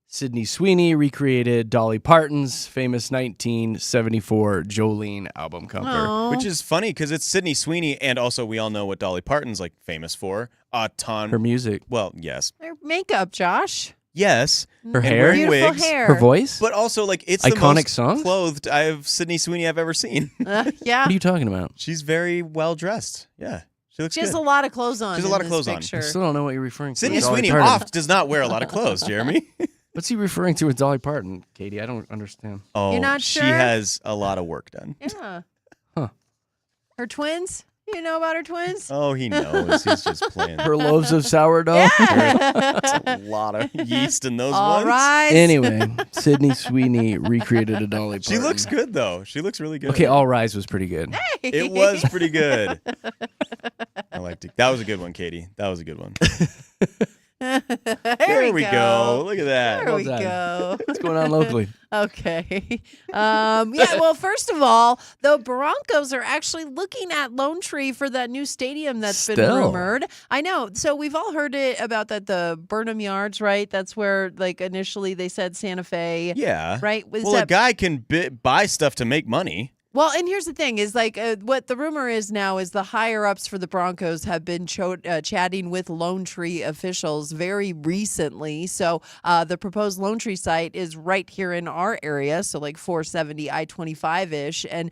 Sydney Sweeney recreated Dolly Parton's famous 1974 Jolene album cover. Aw. Which is funny because it's Sydney Sweeney, and also we all know what Dolly Parton's like famous for. A ton. Her music, Well, yes, Her makeup, Josh. yes. her And hair, wearing Beautiful wigs, hair. her voice. but also like it's the Iconic most songs? clothed Sydney Sweeney I've ever seen. Yeah. What are you talking about? She's very well dressed. Yeah, she looks She has good. a lot of clothes on. She has a in lot of this clothes on. picture. I still don't know what you're referring to. Sydney with Dolly Sweeney Parton. oft does not wear a lot of clothes, Jeremy. What's he referring to with Dolly Parton, Katie? I don't understand. Oh, You're not she sure? has a lot of work done. Yeah. Huh. Her twins? You know about her twins? Oh, he knows. He's just playing. Her loaves of sourdough. A lot of yeast in those All ones. right. Anyway, Sydney Sweeney recreated a Dolly Parton. She looks good though. She looks really good. Okay, All Rise was pretty good. It was pretty good. I liked it. That was a good one, Katie. That was a good one. There we go. Look at that. There we done. go. What's going on locally? Okay. Yeah, well, first of all, the Broncos are actually looking at Lone Tree for that new stadium that's been Still. rumored. I know. So we've all heard it about that, the Burnham Yards, right? That's where, like, initially they said Santa Fe. Yeah. Right? Was Well, a that guy can buy stuff to make money. Well, and here's the thing is like what the rumor is now is the higher ups for the Broncos have been chatting with Lone Tree officials very recently. So the proposed Lone Tree site is right here in our area. So like 470 I-25 ish. And,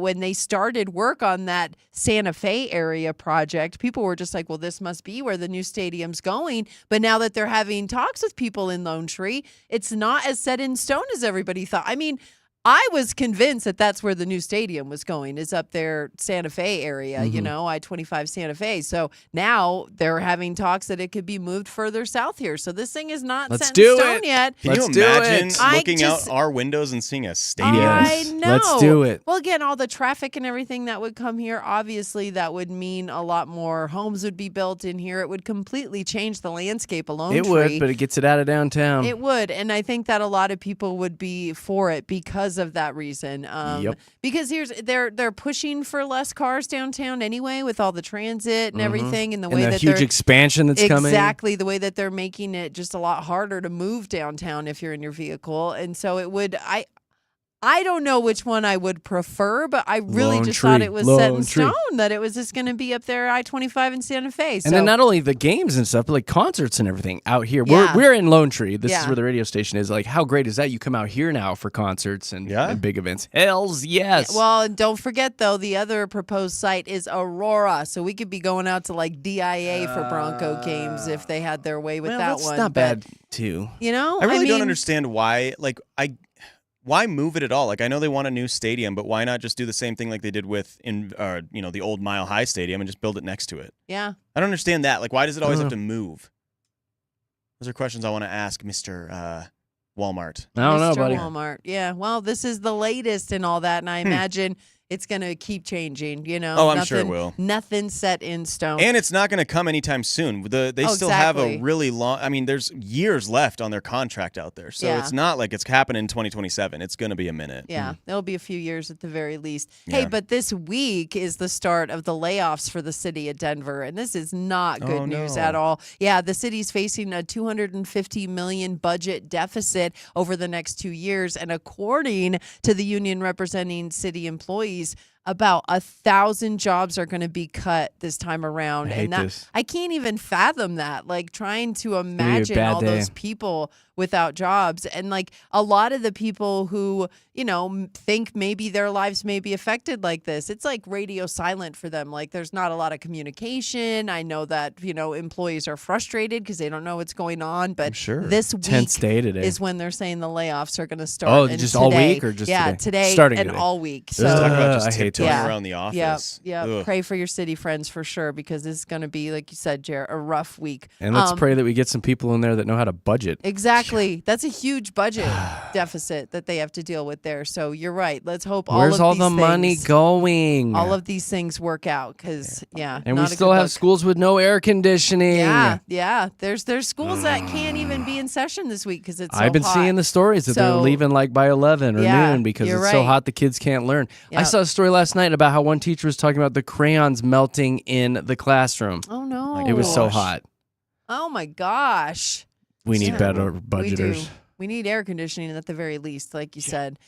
when they started work on that Santa Fe area project, people were just like, well, this must be where the new stadium's going. But now that they're having talks with people in Lone Tree, it's not as set in stone as everybody thought. I mean, I was convinced that that's where the new stadium was going, is up there, Santa Fe area, I-25 Santa Fe. So now they're having talks that it could be moved further south here. So this thing is not set in stone yet. Can you imagine looking out our windows and seeing a stadium? I know. Let's do it. Well, again, all the traffic and everything that would come here, obviously that would mean a lot more homes would be built in here. It would completely change the landscape alone. It would, but it gets it out of downtown. It would, and I think that a lot of people would be for it because of that reason. Because they're pushing for less cars downtown anyway, with all the transit and everything, and the way that huge expansion that's coming. Exactly, the way that they're making it just a lot harder to move downtown if you're in your vehicle, and so it would. I don't know which one I would prefer, but I really just thought it was set in stone that it was just going to be up there I-25 in Santa Fe. So. And then not only the games and stuff, but like concerts and everything out here. We're in Lone Tree. This is where the radio station is. Like, how great is that? You come out here now for concerts and big events. Hells yes. Yeah, well, and don't forget, though, the other proposed site is Aurora. So we could be going out to like DIA for Bronco games if they had their way with that that's one. Not bad, too. I really don't understand why. Why move it at all? Like, I know they want a new stadium, but why not just do the same thing like they did with the old Mile High Stadium and just build it next to it? Yeah. I don't understand that. Like, why does it always have to move? Those are questions I want to ask Mr. Walmart. I don't know, buddy. Walmart. Yeah. Well, this is the latest and all that, and I imagine it's going to keep changing, Oh, I'm sure it will. Nothing set in stone. And it's not going to come anytime soon. They still have a really long, there's years left on their contract out there. So it's not like it's happening in 2027. It's going to be a minute. Yeah, it'll be a few years at the very least. Yeah. Hey, but this week is the start of the layoffs for the city of Denver, and this is not good news at all. Yeah, the city's facing a $250 million budget deficit over the next 2 years, and according to the union representing city employees, about 1,000 jobs are going to be cut this time around. I can't even fathom that. Like, trying to imagine all those people without jobs. And like a lot of the people who, think maybe their lives may be affected like this, it's like radio silent for them. Like, there's not a lot of communication. I know that, employees are frustrated because they don't know what's going on. But this week tense day today is when they're saying the layoffs are going to start. Oh, just all week or just today? Starting and today. all week. So talk about just tiptoeing around the office. Yeah. Pray for your city friends for sure, because this is going to be, like you said, Jared, a rough week. And let's pray that we get some people in there that know how to budget. Exactly. That's a huge budget deficit that they have to deal with there. So you're right. Let's hope Where's all the money going? All of these things work out because, And we still have schools with no air conditioning. Yeah. There's schools that can't even be in session this week because it's so I've been hot. seeing the stories that they're leaving like by 11 or noon because it's so hot the kids can't learn. Yep. I saw a story last night about how one teacher was talking about the crayons melting in the classroom. Oh, no. It was so hot. Oh, my gosh. We need better budgeters. We need air conditioning at the very least, like you said.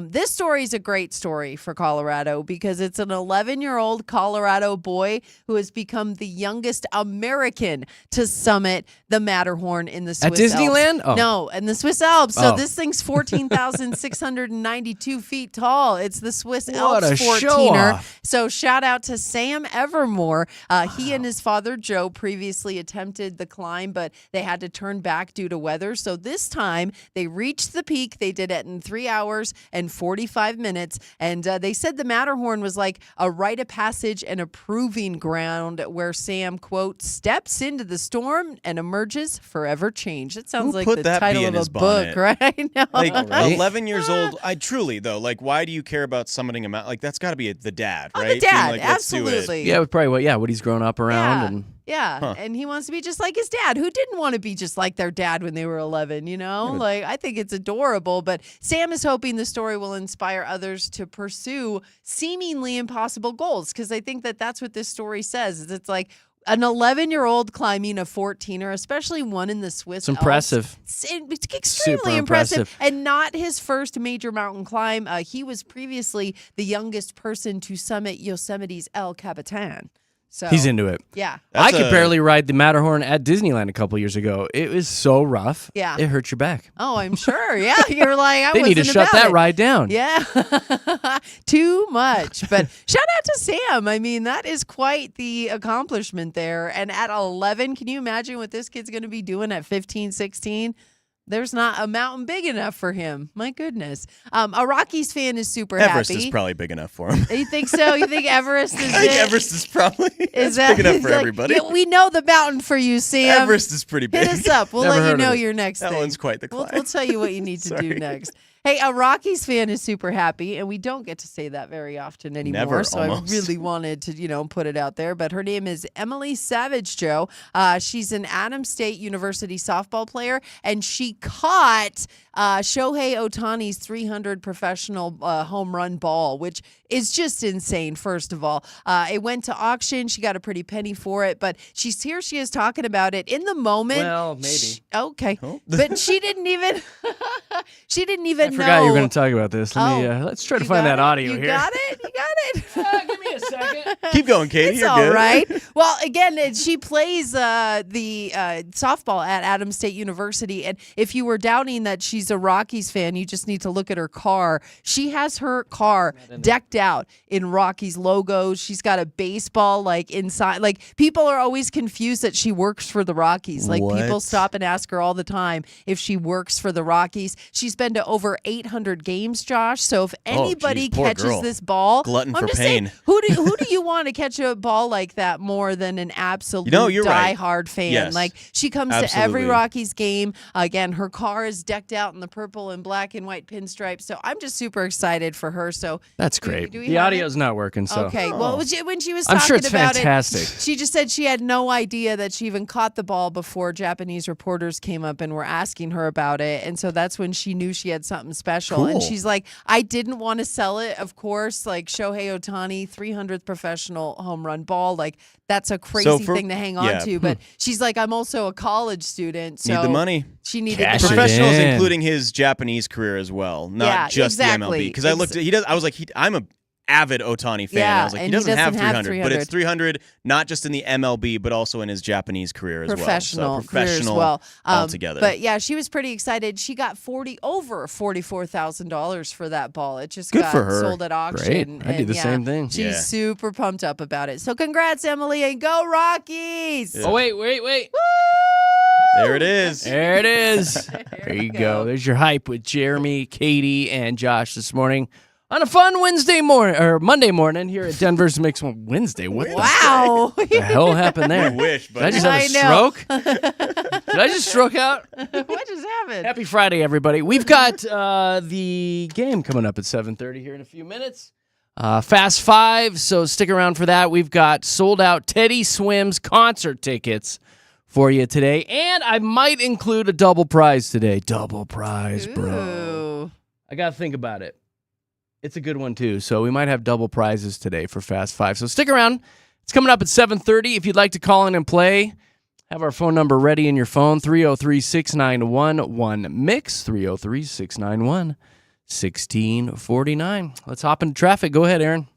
This story is a great story for Colorado because it's an 11-year-old Colorado boy who has become the youngest American to summit the Matterhorn in the Swiss At Disneyland? Alps. Oh. No, in the Swiss Alps. So this thing's 14,692 feet tall. It's the Swiss Alps 14er. So shout out to Sam Evermore. He and his father, Joe, previously attempted the climb, but they had to turn back due to weather. So this time they reached the peak. They did it in 3 hours and 45 minutes. And they said the Matterhorn was like a rite of passage and a proving ground where Sam, quote, steps into the storm and emerges forever changed. It sounds like the title of a book, right? No. Like 11 years old. I truly, though, like, why do you care about summiting a mountain? Like, that's got to be the dad, right? The dad, like, absolutely. Yeah, probably what he's grown up around. And he wants to be just like his dad. Who didn't want to be just like their dad when they were 11, Like, I think it's adorable. But Sam is hoping the story will inspire others to pursue seemingly impossible goals, because I think that that's what this story says. Is it's like, an 11-year-old climbing a 14er, especially one in the Swiss It's impressive. Alps, it's extremely Super impressive. impressive. And not his first major mountain climb. He was previously the youngest person to summit Yosemite's El Capitan. So He's into it. Yeah. I could barely ride the Matterhorn at Disneyland a couple years ago. It was so rough. Yeah. It hurt your back. Oh, I'm sure. Yeah. You're like, They need to shut that ride down. Yeah. Too much. But shout out to Sam. I mean, that is quite the accomplishment there. And at 11, can you imagine what this kid's going to be doing at 15, 16? There's not a mountain big enough for him. My goodness. A Rockies fan is super Everest happy. is probably big enough for him. You think so? You think Everest is I think it? Everest is probably Is big enough for like, everybody. yeah, we know the mountain for you, Sam. Everest is pretty big. Hit us up. We'll Never let you heard of know it. your next That thing. one's quite the climb. We'll tell you what you need to do Sorry. next. Hey, a Rockies fan is super happy, and we don't get to say that very often anymore. Never, so almost. I really wanted to, put it out there. But her name is Emily Savage, Joe. She's an Adams State University softball player, and she caught Shohei Ohtani's 300 professional home run ball, which is just insane. First of all, it went to auction. She got a pretty penny for it, but she is talking about it in the moment. Well, maybe. Okay, Oh. but she didn't even. She didn't even I know. forgot you were going to talk about this. Let's try to You find got that it? audio You here. got it? You got it? Give me a second. Keep going, Katie. It's You're all good. right. Well, again, she plays the softball at Adams State University. And if you were doubting that she's a Rockies fan, you just need to look at her car. She has her car decked out in Rockies logos. She's got a baseball like inside. Like people are always confused that she works for the Rockies. Like What? people stop and ask her all the time if she works for the Rockies. She's been to over 800 games, Josh. So if anybody geez, poor catches girl. this ball, Glutton I'm for just saying, pain. who do you want to catch a ball like that more than an absolute you're right. diehard fan? Yes. Like she comes to every Absolutely. Rockies game. Again, her car is decked out in the purple and black and white pinstripes. So I'm just super excited for her. So That's do- great. do we The have audio's not working, so. Okay. Well, when she was I'm talking sure it's about fantastic. it, she just said she had no idea that she even caught the ball before Japanese reporters came up and were asking her about it. And so that's when she knew she had something special. And Cool. she's like, I didn't want to sell it, of course. Like Shohei Ohtani, 300th professional home run ball. Like that's a crazy thing to hang on yeah. to. But she's like, I'm also a college student. So Need the money. She needed Cash the it money. Professionals, in. including his Japanese career as well, not Yeah, just exactly. the MLB. Because I looked, I was like, I'm a avid Otani fan. Yeah, I was like, he and he doesn't have doesn't have 300, but it's 300 not just in the MLB, but also in his Japanese career as Professional well. So career as professional well. altogether. But yeah, she was pretty excited. She got over $44,000 for that ball. It just Good got for her. sold at auction. Great. I did and the same thing. She's Yeah. super pumped up about it. So congrats, Emily, and go Rockies! Yeah. Oh, wait. There it is. There it is. There you go. There's your hype with Jeremy, Katie, and Josh this morning on a fun Wednesday morning or Monday morning here at Denver's Mix One Wednesday. What Wow. the hell happened there? I wish, Did I but just have a I know. stroke? Did I just stroke out? What just happened? Happy Friday, everybody. We've got the game coming up at 7:30 here in a few minutes. Fast Five, so stick around for that. We've got sold out Teddy Swims concert tickets for you today, and I might include a double prize today. Double prize, bro. Ooh. I got to think about it. It's a good one, too, so we might have double prizes today for Fast Five. So stick around. It's coming up at 7:30. If you'd like to call in and play, have our phone number ready in your phone, 303-691-1MIX, 303-691-1649. Let's hop into traffic. Go ahead, Aaron.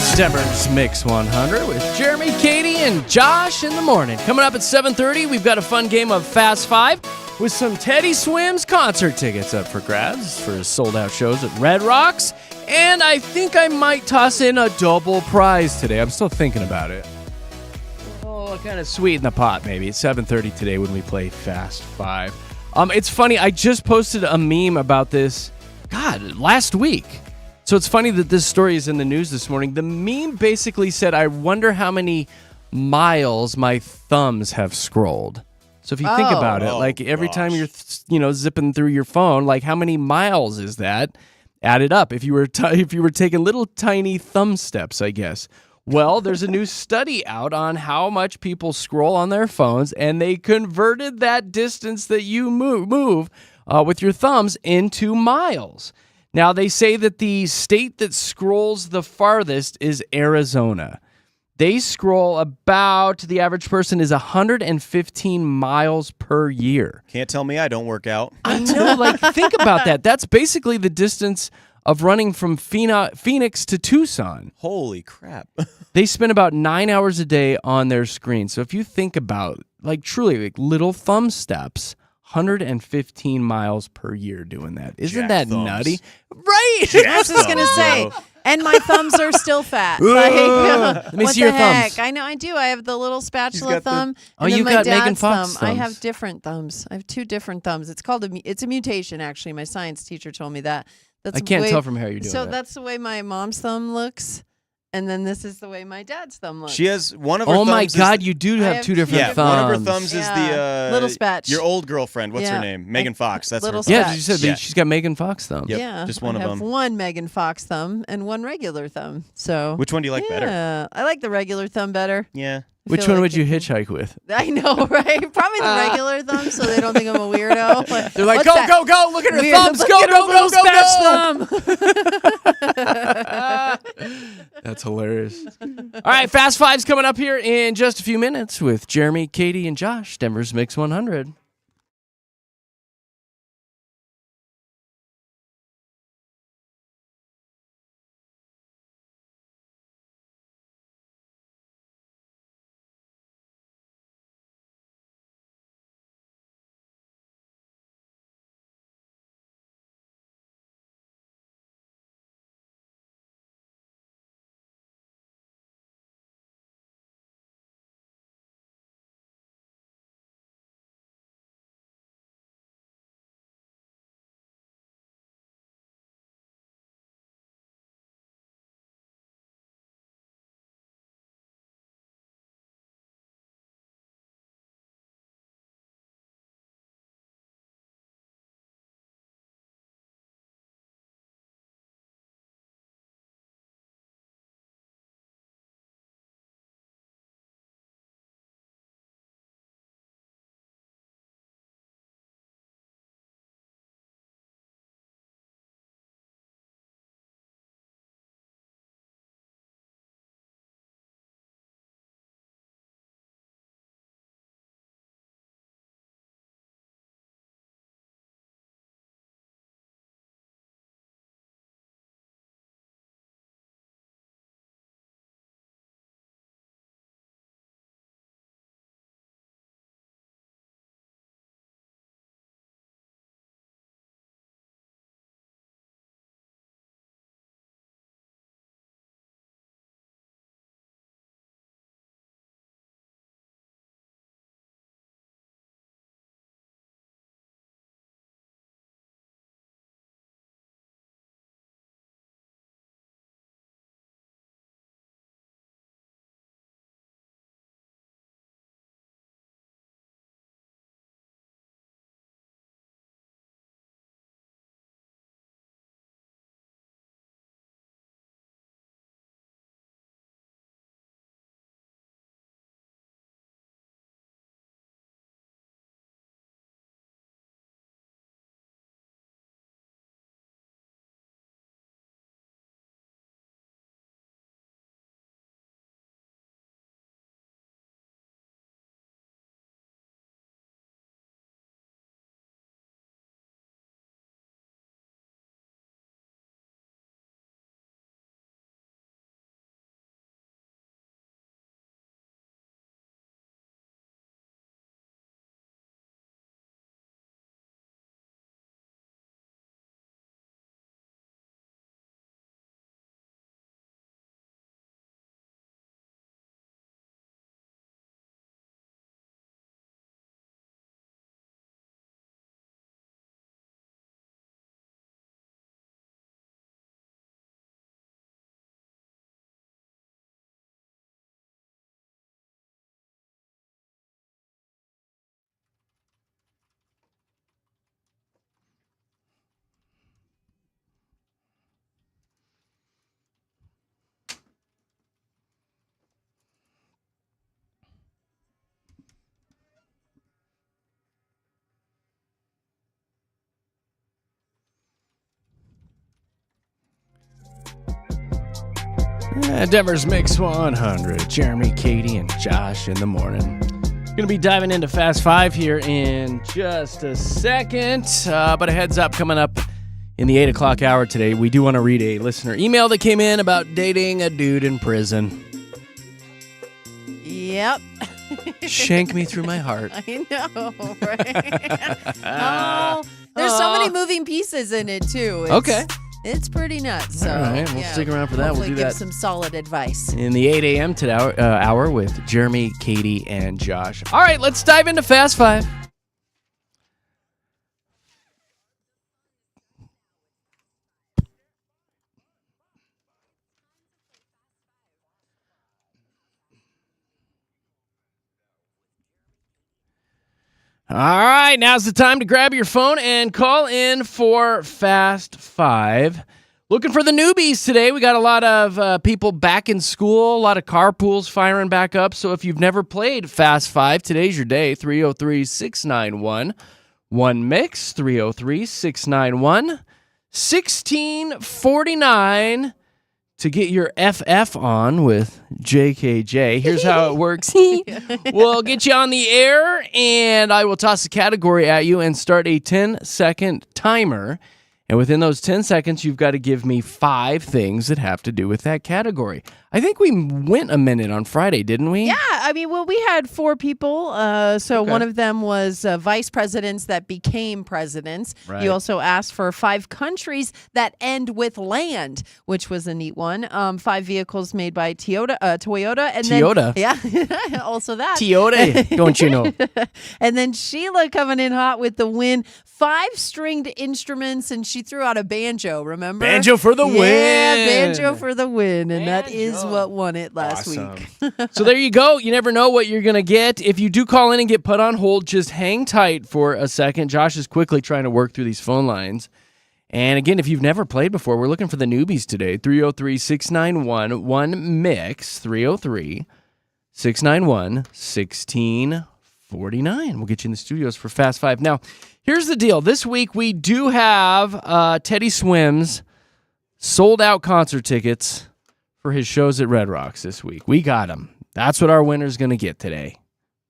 It's Denver's Mix 100 with Jeremy, Katy, and Josh in the morning. Coming up at 7:30, we've got a fun game of Fast Five with some Teddy Swims concert tickets up for grabs for his sold-out shows at Red Rocks. And I think I might toss in a double prize today. I'm still thinking about it. Oh, kind of sweet in the pot, maybe. It's 7:30 today when we play Fast Five. It's funny. I just posted a meme about this, last week. So it's funny that this story is in the news this morning. The meme basically said, I wonder how many miles my thumbs have scrolled. So if you think about it, like every time you're, zipping through your phone, like how many miles is that? Add it up. If you were taking little tiny thumb steps, I guess. Well, there's a new study out on how much people scroll on their phones, and they converted that distance that you move with your thumbs into miles. Now, they say that the state that scrolls the farthest is Arizona. They scroll the average person is 115 miles per year. Can't tell me I don't work out. I know, think about that. That's basically the distance of running from Phoenix to Tucson. Holy crap. They spend about 9 hours a day on their screen. So if you think about, truly, little thumb steps, 115 miles per year doing that. Isn't that nutty? Right. I was just going to say, and my thumbs are still fat. Let me see your thumbs. I know I do. I have the little spatula thumb. Oh, and you then got my Megan dad's Fox thumb. I thumbs. have different thumbs. I have two different thumbs. It's a mutation, actually. My science teacher told me that. I can't tell from how you're doing So that. that's the way my mom's thumb looks. And then this is the way my dad's thumb looks. She has one of her Oh thumbs. my God, you do have two different Yeah, thumbs. one of her thumbs is the Little spatch. your old girlfriend. What's her Yeah. name? Megan Fox. That's Little her. spatch. Yeah, you said Yeah. she's got Megan Fox thumb. Yep, Yeah, just one I of have them. one Megan Fox thumb and one regular thumb. So Which one do you like better? Yeah, I like the regular thumb better. Yeah. I Which feel one like would you it- hitchhike with? I know, right? Probably the regular thumb, so they don't think I'm a weirdo. They're like, What's go, that? go, go! Look at her Weird. thumbs! Look Go, at her go, little go, go, spatch go! thumb. That's hilarious. All right, Fast Five's coming up here in just a few minutes with Jeremy, Katy, and Josh. Denver's Mix 100. Denver's Mix 100. Jeremy, Katy, and Josh in the morning. Going to be diving into Fast Five here in just a second. But a heads up, coming up in the 8 o'clock hour today, we do want to read a listener email that came in about dating a dude in prison. Yep. Shank me through my heart. I know, right? Oh, there's so many moving pieces in it, too. Okay. It's pretty nuts. So, all right, we'll stick around for that. We'll do give that. Some solid advice. In the 8 a.m. hour with Jeremy, Katy, and Josh. All right, let's dive into Fast Five. All right, now's the time to grab your phone and call in for Fast Five. Looking for the newbies today. We got a lot of people back in school, a lot of carpools firing back up. So if you've never played Fast Five, today's your day. 303-691-1MIX, 303-691-1649 to get your FF on with JKJ. Here's how it works. We'll get you on the air, and I will toss a category at you and start a 10-second timer. And within those 10 seconds, you've got to give me 5 things that have to do with that category. I think we went a minute on Friday, didn't we? Yeah, I mean, well, we had 4 people. So one of them was vice presidents that became presidents. Right. You also asked for 5 countries that end with land, which was a neat one. 5 vehicles made by Toyota. And Toyota? Then, yeah, also that. Toyota, don't you know? And then Sheila coming in hot with the win. 5 stringed instruments, and she threw out a banjo, remember? Banjo for the win. Yeah, banjo for the win. And that is what won it last week. So there you go. You never know what you're going to get. If you do call in and get put on hold, just hang tight for a second. Josh is quickly trying to work through these phone lines. And again, if you've never played before, we're looking for the newbies today. 303-691-1MIX, 303-691-1649. We'll get you in the studios for Fast Five. Now, here's the deal. This week, we do have Teddy Swims sold-out concert tickets for his shows at Red Rocks this week. We got them. That's what our winner's going to get today.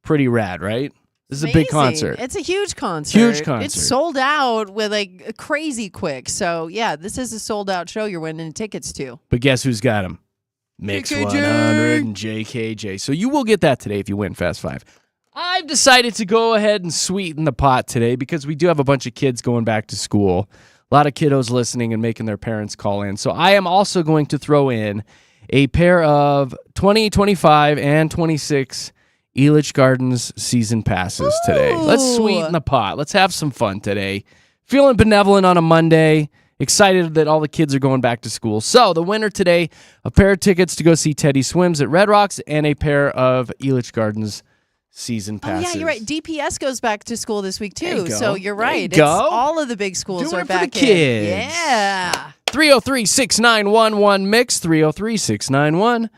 Pretty rad, right? This is a big concert. It's a huge concert. Huge concert. It's sold out with like crazy quick. So, yeah, this is a sold-out show you're winning tickets to. But guess who's got them? Mix JKJ. 100 and JKJ. So you will get that today if you win Fast Five. I've decided to go ahead and sweeten the pot today because we do have a bunch of kids going back to school. A lot of kiddos listening and making their parents call in. So I am also going to throw in a pair of 20, 25, and 26 Elitch Gardens season passes today. Let's sweeten the pot. Let's have some fun today. Feeling benevolent on a Monday. Excited that all the kids are going back to school. So the winner today, a pair of tickets to go see Teddy Swims at Red Rocks and a pair of Elitch Gardens season passes. Oh, yeah, you're right. DPS goes back to school this week, There too. you go. So you're There right. you It's go. all of the big schools Doing are it for back the kids. in. Yeah. 303-691-1MIX,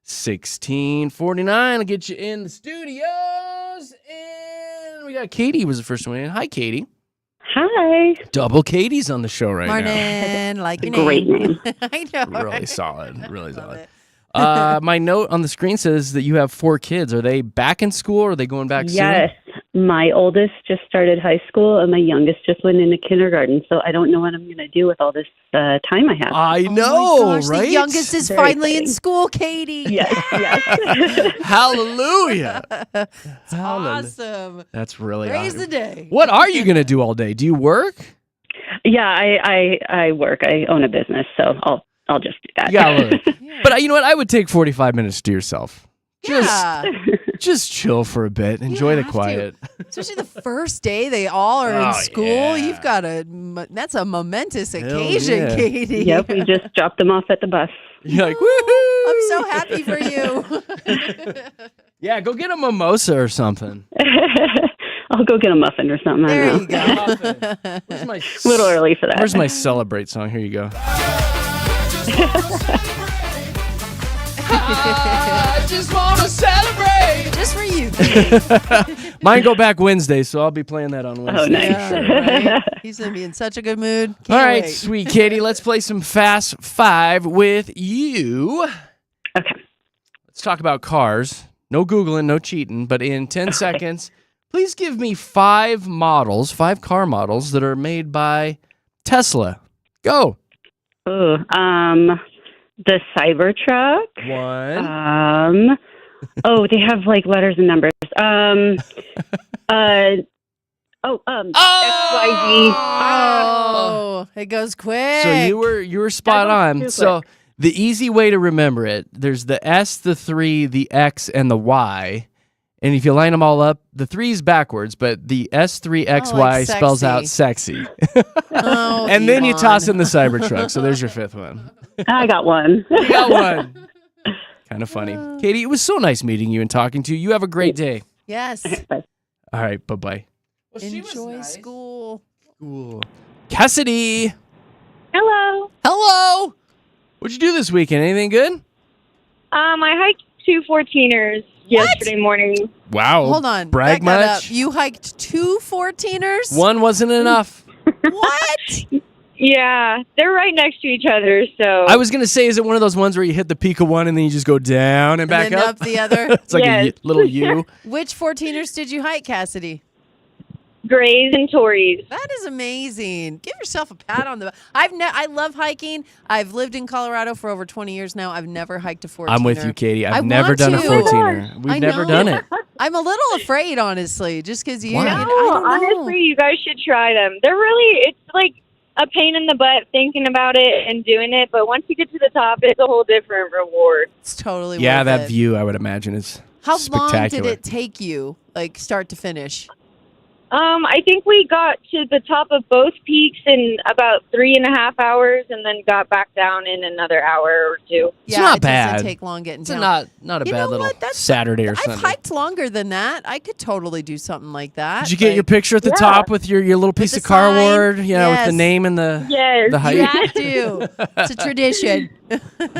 303-691-1649. I'll get you in the studios. And we got Katy was the first one in. Hi, Katy. Hi. Double Katie's on the show right Morning. Like your Great name. I know. now. Really right? solid. Really Love solid. it. My note on the screen says that you have 4 kids. Are they back in school or are they going back Yes. My oldest just started high school and my youngest just went into kindergarten. So I don't know what I'm going to do with all this time I have. soon? I Oh know, my gosh, right? The youngest is Very finally in exciting. school, Katy. Yes, yes. Hallelujah. Awesome. That's really Praise awesome. the day. What are you going to do all day? Do you work? Yeah, I work. I own a business, so I'll just do that. You gotta work. But you know what? I would take 45 minutes to yourself. Yeah. Just chill for a bit. Enjoy the have to. quiet. Especially the first day they all are Oh, in school. yeah. You've got that's a momentous Hell occasion, yeah. Katy. Yep, we just dropped them off at the bus. You're like, woohoo! I'm so happy for you. Yeah, go get a mimosa or something. I'll go get a muffin or something. There I you don't know. go. Where's my A little early for that. Where's my celebrate song? Here you go. I just want to celebrate. Just for you. Mine go back Wednesday, so I'll be playing that on Wednesday. Oh, nice. Yeah, right? He's going to be in such a good mood. Can't All right, wait. sweet Katy, let's play some Fast Five with you. Okay. Let's talk about cars. No Googling, no cheating, but in 10 seconds, please give me 5 car models that are made by Tesla. Go. Ooh, the Cybertruck. 1. They have like letters and numbers. XYZ. Oh, it goes quick. So you were spot That on. goes too So the easy way to remember it, there's the S, the 3, the X, and the Y. And if you line them all up, the 3 is backwards, but the S3XY like spells sexy. out sexy. Oh, And then you Elon. toss in the Cybertruck. So there's your 5th one. I got one. You got one. Kind of funny. Katie, it was so nice meeting you and talking to you. You have a great day. Yes. All right, bye-bye. Enjoy school. Cool. Cassidy. Hello. Hello. What'd you do this weekend? Anything good? I hiked 2 14ers yesterday morning. Wow. Hold on. Brag back that much? up. You hiked 2 14ers? One wasn't enough. What? Yeah, they're right next to each other, so I was going to say, is it one of those ones where you hit the peak of one and then you just go down and back and then up? up the other. It's like Yes. little U. Which 14ers did you hike, Cassidy? Grays and Tories. That is amazing. Give yourself a pat on the back. I love hiking. I've lived in Colorado for over 20 years now. I've never hiked a 14er. I'm with you, Katie. I I've never want done a to. 14er. We've I never know. done it. I'm a little afraid, honestly, just because you. Why? I No, don't know. honestly, you guys should try them. They're really, it's like a pain in the butt thinking about it and doing it, but once you get to the top, it's a whole different reward. It's totally Yeah, worth that it. view, I would imagine, is How spectacular. long did it take you, like start to finish? I think we got to the top of both peaks in about 3.5 hours, and then got back down in another hour or 2. It's Yeah, not it bad. doesn't take long getting It's down. not a You bad know little what? That's- Saturday or I've Sunday. hiked longer than that. I could totally do something like that. Did you get your Like, picture at the Yeah. top with your little piece the of cardboard, sign? with the Yes. name and the Yes. the height? You have to. It's a tradition.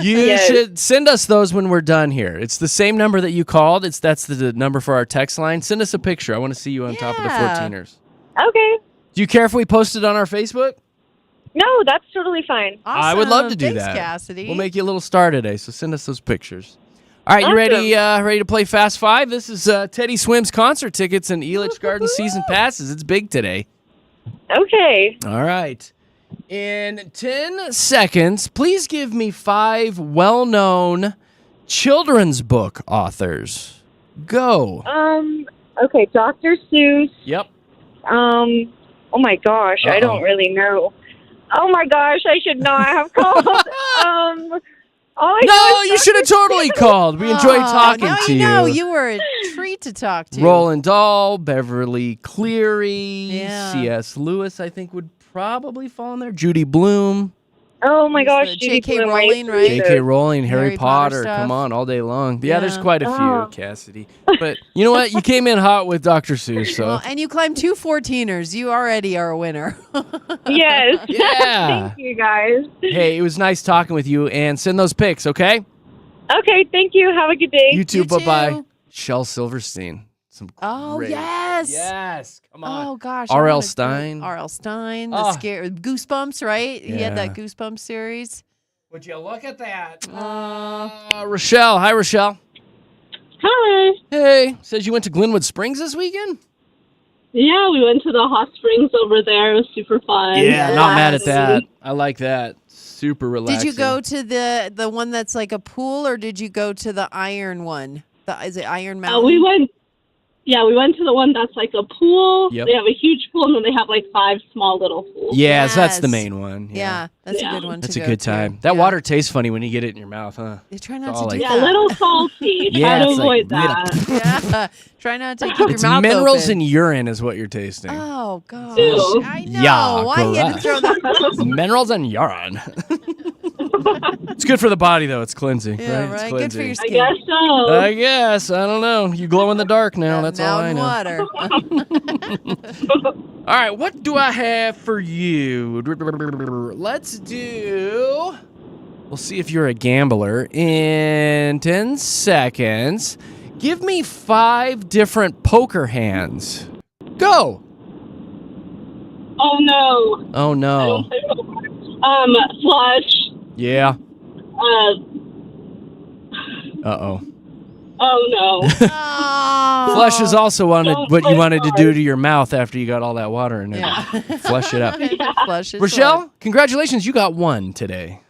You Yes. should send us those when we're done here. It's the same number that you called. That's the number for our text line. Send us a picture. I want to see you on top of the Yeah. 14ers. Okay. Do you care if we post it on our Facebook? No, that's totally fine. Awesome. I would love to do Thanks, that. Cassidy. We'll make you a little star today, so send us those pictures. All right, you Awesome. ready to play Fast Five? This is Teddy Swim's concert tickets and Elitch Garden season passes. It's big today. Okay. All right. In 10 seconds, please give me 5 well-known children's book authors. Go. Okay, Dr. Seuss. Yep. Oh my gosh, I don't really know. Oh my gosh, I should not have called. all I know No, is you should have Dr. totally called. We enjoyed talking now to you know you. you were a treat to talk to. Roland Dahl, Beverly Cleary, Yeah. C.S. Lewis, I think would probably fall in there. Judy Bloom, Oh my He's gosh, the Judy J.K. Blume, Rowling, right? J.K. Rowling, Harry Harry Potter Potter. stuff. Come on, all day long. Yeah, there's Yeah. quite a few, Oh. Cassidy. But you know what? You came in hot with Dr. Seuss, so Well, and you climbed 2 14ers. You already are a winner. Yes. yeah. Thank you guys. Hey, it was nice talking with you, and send those pics, okay? Okay, thank you. Have a good day. You too. You Bye-bye. too. Shel Silverstein. Some Oh, great- yes. Yes. Come on. Oh gosh, R.L. I wanna- Stein. R.L. Stein, the Oh. scare Goosebumps, right? He had that Yeah. Goosebumps series. Would you look at that? Rochelle. Hi, Rochelle. Hi. Hey. Says you went to Glenwood Springs this weekend? Yeah, we went to the hot springs over there. It was super fun. Not mad at Yes. that. I like that. Super relaxing. Did you go to the one that's like a pool, or did you go to the iron one? Is it Iron Mountain? We went to the one that's like a pool. Yep. They have a huge pool, and then they have like 5 small little pools. Yes, that's the Yes. main one. Yeah, that's a Yeah. good one. That's to a go good to. time. That Yeah. water tastes funny when you get it in your mouth, huh? They try It's not all to like- do Yeah, a that. little salty. Yeah, Try to it's like avoid little- that. Yeah, try not to keep your It's mouth minerals open. and urine is what you're tasting. Oh gosh, Ew. I know. Yeah, Why you had to correct. throw that? Minerals and urine. It's good for the body, though. It's cleansing. Yeah, It's right. Good for cleansing. your I skin. guess so. I guess. I don't know. You glow in the dark now. That's all I Mountain know. water. All right, what do I have for you? Let's do. We'll see if you're a gambler in 10 seconds. Give me 5 different poker hands. Go. Oh no. Oh, no. Flush. Yeah. Uh-oh. Oh, no. Flush is also what you play wanted to hard. do to your mouth after you got all that water in there. Yeah. Flush it up. Flush is Rochelle, congratulations. You got one today.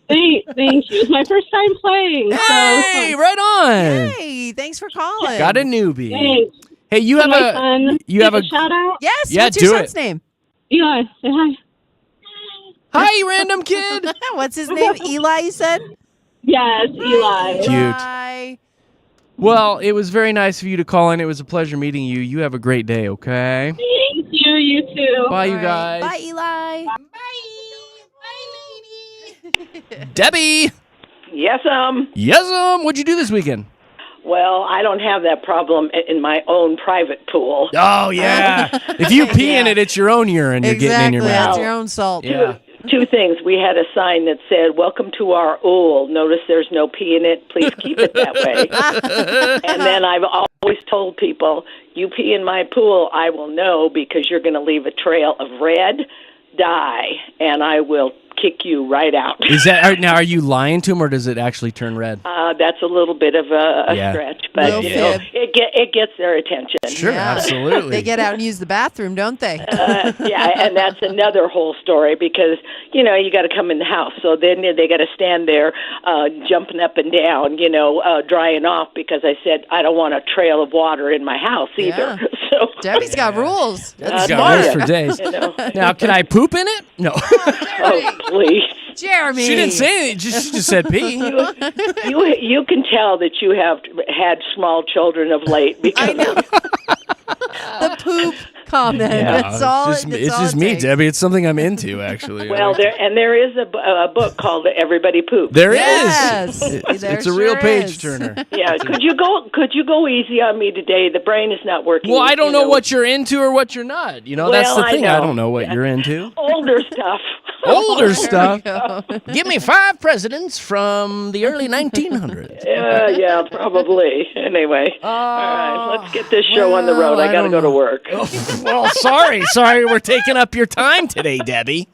Thank you. It's my first time playing. Hey, right on. Hey, thanks for calling. Got a newbie. Thanks. Hey, you have My a son, you have a shout out. Yes, Yeah, what's your do son's it. name? Eli, say hi. hi, random kid. What's his name? Eli, you said? Yes, Eli. Cute. Eli. Well, it was very nice of you to call in. It was a pleasure meeting you. You have a great day, okay? Thank you. You too. Bye, you All right. guys. Bye, Eli. Debbie. Yes, Yes, what'd you do this weekend? well, I don't have that problem in my own private pool. Oh, yeah. If you pee in it, it's your own urine you're getting in your Exactly. mouth. That's your own salt. Yeah. Two things. We had a sign that said, "Welcome to our ool. Notice there's no pee in it. Please keep it that way." And then I've always told people, you pee in my pool, I will know because you're going to leave a trail of red dye, and I will kick you right out. Is that now? Are you lying to him, or does it actually turn red? That's a little bit of a Yeah. stretch, but Little you know, fib. it gets their attention. Sure, Yeah. absolutely. They get out and use the bathroom, don't they? Yeah, and that's another whole story because, you know, you got to come in the house. So then they got to stand there jumping up and down, you know, drying off because I said I don't want a trail of water in my house either. Yeah. So Debbie's got rules. That's smart. got rules for days. you know, Now, can I poop in it? No. oh please. Jeremy. She didn't say anything. She just said pee. You can tell that you have had small children of late because I know. The poop comment. That's all. it's that's all just it me, takes. Debbie. It's something I'm into, actually. well, there is a book called Everybody Poops. There is. Yes. It's a real page turner. Yeah, could you go easy on me today? The brain is not working. Well, I don't you know what you're into or what you're not. You know, that's Well, the I thing. I know. don't know what Yeah. you're into. older stuff. Older stuff. Go. Give me 5 presidents from the early 1900s. Yeah, probably. Anyway, all right, let's get this show on the road. well, I got to I go don't to work. Well, sorry, we're taking up your time today, Debbie.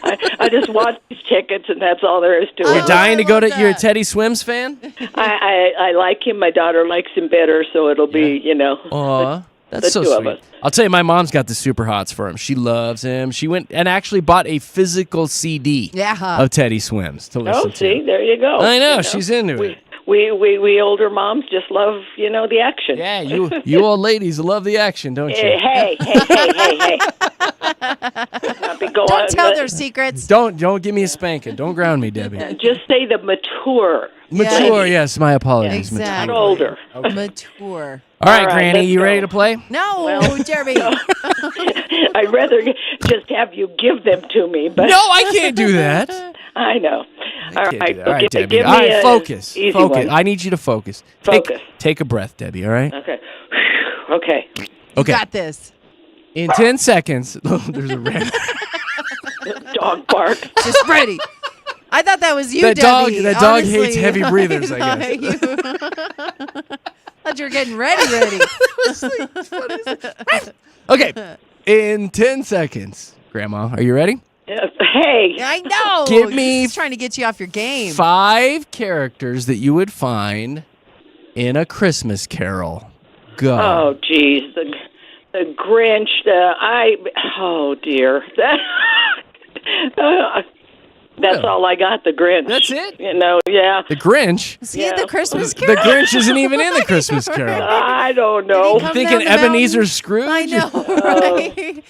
I just want these tickets, and that's all there is to You're it. dying to go to. love You're a that. Teddy Swims fan? I like him. My daughter likes him better, so it'll be, you know. Aw, that's the so two of sweet. us. I'll tell you, my mom's got the super hots for him. She loves him. She went and actually bought a physical CD Yeah. of Teddy Swims to listen Oh, see, to. there you go. I know, You she's into it. We older moms just love, you know, the action. Yeah, you old ladies love the action, don't you? Hey. Not be going- Don't tell their secrets. Don't give me a spanking. Don't ground me, Debbie. Just say the mature, Mature, yes. My apologies. Exactly. not older. Mature. All right, All right, Granny, let's you ready go. to play? No, Well, Jeremy. I'd rather just have you give them to me, but No, I can't do that. I know. All Can't right, do that. All right, give Debbie. me All right, a focus. easy Focus. one. I need you to focus. Focus. Take a breath, Debbie, all right? Okay. Okay. Okay. Got this. In 10 seconds, there's a rat. Dog bark. Just ready. I thought that was you, That dog- Debbie. that dog honestly. hates heavy breathers, I guess. You. Thought you were getting ready. Okay. In 10 seconds, Grandma, are you ready? Hey. I know. Give me He's trying to get you off your game. 5 characters that you would find in A Christmas Carol. Go. Oh, geez. The Grinch. Oh, dear. That's Really? all I got, the Grinch. That's it? You know, yeah. The Grinch? Is he in Yeah. the Christmas The Carol? Grinch isn't even in The Christmas Carol. I don't Did he know. come Thinking down the Ebenezer mountain? Scrooge? I know, right?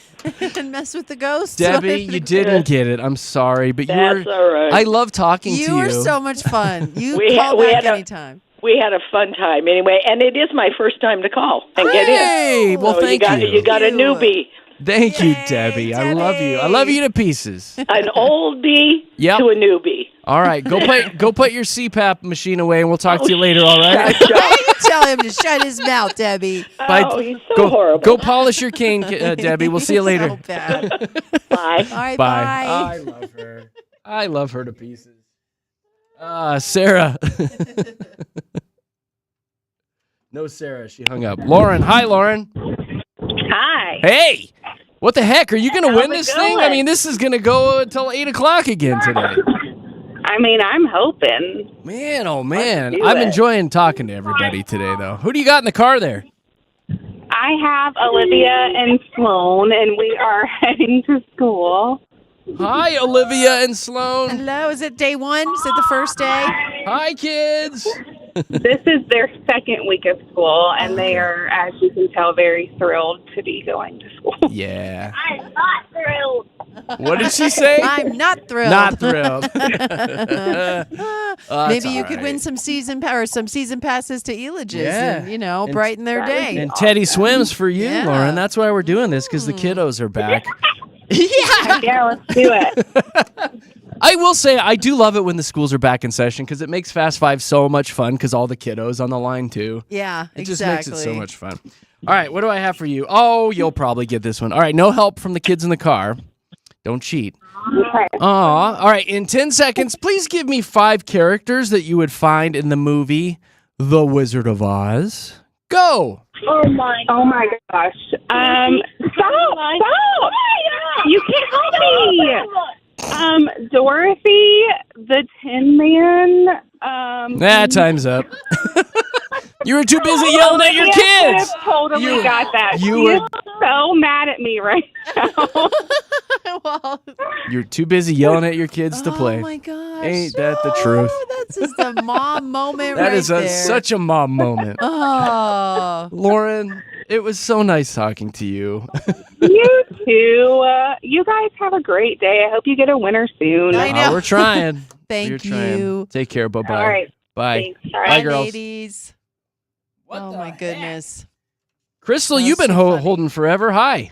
And mess with the ghosts. Debbie, you didn't get it. I'm sorry, but you That's were. all right. I love talking to You you. were so much fun. You We call we back had a- anytime. We had a fun time anyway, and it is my first time to call and get in. Hey, well, So thank you got a Thank you. newbie, Thank you, Yay, Debbie. I love you. I love you to pieces. an oldie Yep. to a newbie. All right, go put your CPAP machine away, and we'll talk to you later. All right? You tell him to shut his mouth, Debbie. Bye. Oh, he's so go, horrible. Go polish your cane, Debbie. We'll see you later. So bad. Bye. All right, Bye. bye. I love her. I love her to pieces. Sarah. No, Sarah. She hung up. Lauren. Hi, Lauren. Hi. Hey. What the heck? Are you going to win How's it this thing? I going? mean, this is going to go until 8 o'clock again today. I mean, I'm hoping. Man, oh man. do I'm it. enjoying talking to everybody today, though. Who do you got in the car there? I have Olivia and Sloan, and we are heading to school. Hi, Olivia and Sloan. Hello, is it day one? Is it the first day? Hi, kids. This is their second week of school, and they are, as you can tell, very thrilled to be going to school. Yeah. I'm not thrilled. What did she say? I'm not thrilled. Not thrilled. Maybe you could win some season passes to Elages Yeah. and, And- brighten their day. And Teddy Swims for you, Yeah. Lauren. That's why we're doing this, because the kiddos are back. Yeah, let's do it. I will say, I do love it when the schools are back in session, because it makes Fast Five so much fun, because all the kiddos on the line, too. Yeah, It exactly. just makes it so much fun. All right, what do I have for you? Oh, you'll probably get this one. All right, no help from the kids in the car. Don't cheat. Okay. Aw. All right, in 10 seconds, please give me 5 characters that you would find in the movie The Wizard of Oz. Go. Oh my gosh. Stop! You can't help me. Dorothy, the Tin Man. Time's up. You were too busy yelling at your kids. I totally got that. you She is were- so mad at me right now. Well, You're too busy yelling at your kids to play. Oh my gosh. Ain't that the truth? That's just a mom moment That right is there. such a mom moment. Oh. Lauren, it was so nice talking to you. You too. You guys have a great day. I hope you get a winner soon. I know. We're trying. Thank We're trying. you. Take care. Bye-bye. All right. Bye. Thanks. All Bye, right. girls. Ladies. Oh my goodness. Crystal, That's you've been so funny. holding forever. Hi.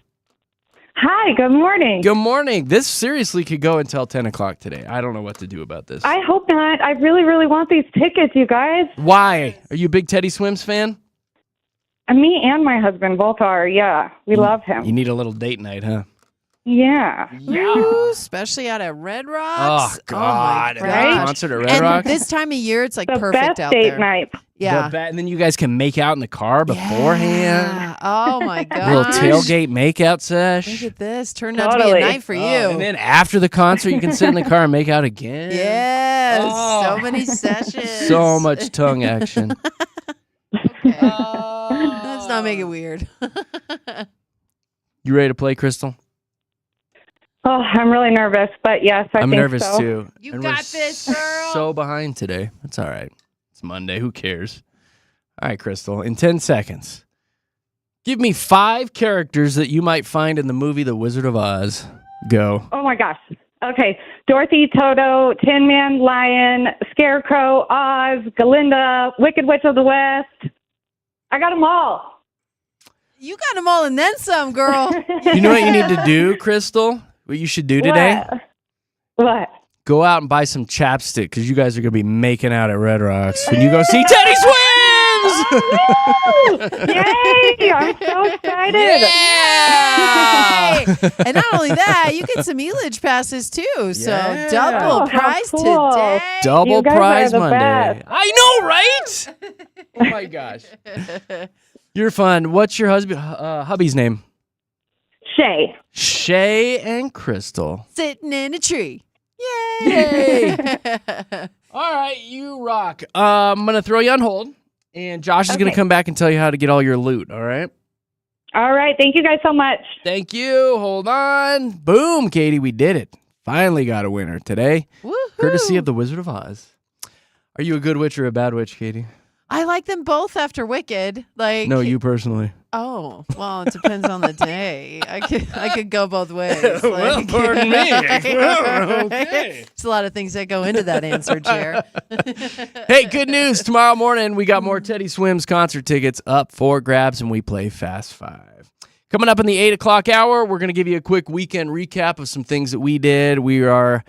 Hi, good morning. Good morning. This seriously could go until 10 o'clock today. I don't know what to do about this. I hope not. I really, really want these tickets, you guys. Why? Are you a big Teddy Swims fan? Me and my husband both are. Yeah, we love him. You need a little date night, huh? Yeah. Ooh, especially out at Red Oh, Rocks. God. my At that gosh. concert at Red And Rocks? this time of year, it's like The perfect best out date there. night. Yeah. And then you guys can make out in the car beforehand. Yeah. Oh my A gosh. little tailgate makeout sesh. Look at this. Turned out to be Totally. a night for you. And then after the concert, you can sit in the car and make out again. Yes. Oh. So many sessions. So much tongue action. Let's not make it weird. You ready to play, Crystal? Oh, I'm really nervous, but yes, I I'm think nervous so. too. You And got we're this, girl. So behind today. That's all right. It's Monday. Who cares? All right, Crystal. In 10 seconds, give me 5 characters that you might find in the movie The Wizard of Oz. Go. Oh my gosh. Okay, Dorothy, Toto, Tin Man, Lion, Scarecrow, Oz, Galinda, Wicked Witch of the West. I got them all. You got them all and then some, girl. You know what you need to do, Crystal? What you should do today? What? Go out and buy some chapstick, because you guys are going to be making out at Red Rocks when you go see Teddy Swims! Yay! I'm so excited. Yeah! Yay! And not only that, you get some Elage passes too. So Yeah. double Oh, how prize cool. today. Double You guys prize are the Monday. best. I know, right? Oh my gosh. You're fun. What's your hubby's name? Shay. Shay and Crystal. Sitting in a tree. Yay! Yay! All right, you rock. I'm going to throw you on hold, and Josh is going to Okay. come back and tell you how to get all your loot, all right? All right. Thank you guys so much. Thank you. Hold on. Boom, Katie, we did it. Finally got a winner today, Woohoo. courtesy of the Wizard of Oz. Are you a good witch or a bad witch, Katie? I like them both after Wicked. Like No, you personally. Oh, well, it depends on the day. I could go both ways. Well, Like- pardon me. Well, okay. There's a lot of things that go into that answer, Chair. Hey, good news. Tomorrow morning, we got more Teddy Swims concert tickets up for grabs, and we play Fast Five. Coming up in the 8 o'clock hour, we're going to give you a quick weekend recap of some things that we did. We are,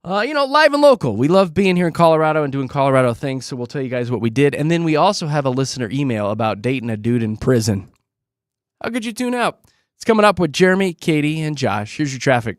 live and local. We love being here in Colorado and doing Colorado things, so we'll tell you guys what we did. And then we also have a listener email about dating a dude in prison. How could you tune out? It's coming up with Jeremy, Katy, and Josh. Here's your traffic.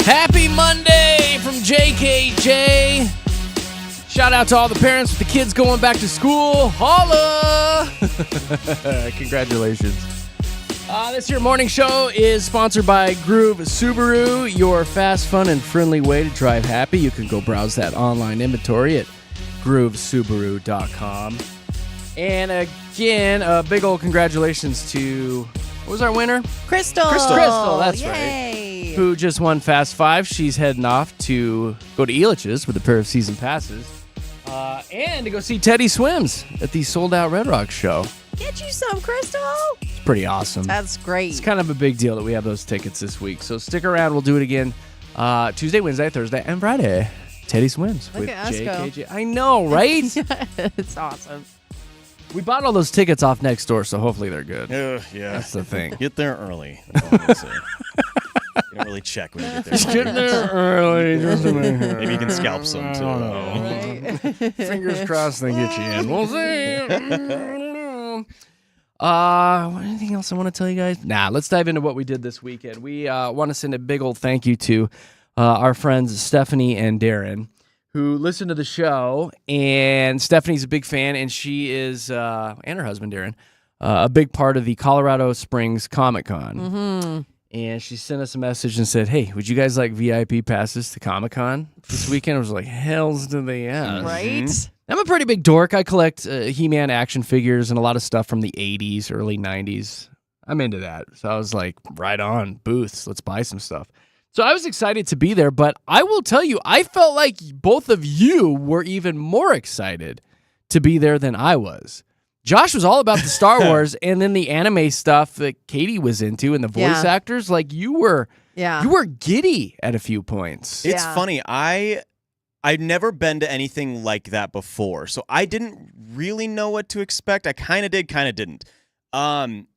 Happy Monday from JKJ. Shout out to all the parents with the kids going back to school. Holla! Congratulations. This year morning show is sponsored by Groove Subaru, your fast, fun, and friendly way to drive happy. You can go browse that online inventory at groovesubaru.com. And again, a big old congratulations to, what was our winner? Crystal. Crystal, that's Yay. right. Who just won Fast 5. She's heading off to go to Elitch's with a pair of season passes. And to go see Teddy Swims at the sold-out Red Rocks show. Get you some, Crystal. It's pretty awesome. That's great. It's kind of a big deal that we have those tickets this week. So stick around. We'll do it again Tuesday, Wednesday, Thursday, and Friday. Teddy Swims with JKJ. I know, right? It's awesome. We bought all those tickets off next door, so hopefully they're good. Yeah. That's the thing. Get there early. That's all I'm gonna say. You don't really check when you get there. Just get there early. Just to make sure. Maybe you can scalp some too. Fingers crossed they get you in. We'll see. Anything else I want to tell you guys? Nah, let's dive into what we did this weekend. We want to send a big old thank you to our friends Stephanie and Darren, who listen to the show. And Stephanie's a big fan, and she is, and her husband Darren, a big part of the Colorado Springs Comic-Con. Mm-hmm. And she sent us a message and said, hey, would you guys like VIP passes to Comic-Con this weekend? I was like, hells to the yes. Right? I'm a pretty big dork. I collect He-Man action figures and a lot of stuff from the 80s, early 90s. I'm into that. So I was like, right on, booths. Let's buy some stuff. So I was excited to be there, but I will tell you, I felt like both of you were even more excited to be there than I was. Josh was all about the Star Wars and then the anime stuff that Katy was into and the voice actors. Like you were giddy at a few points. It's funny. I've never been to anything like that before, so I didn't really know what to expect. I kind of did, kind of didn't. And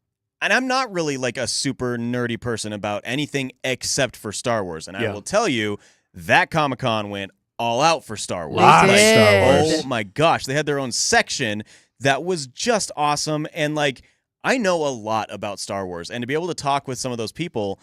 I'm not really like a super nerdy person about anything except for Star Wars. And I will tell you, that Comic-Con went all out for Star Wars. Lot of Star Wars. Oh my gosh, they had their own section that was just awesome. And like, I know a lot about Star Wars, and to be able to talk with some of those people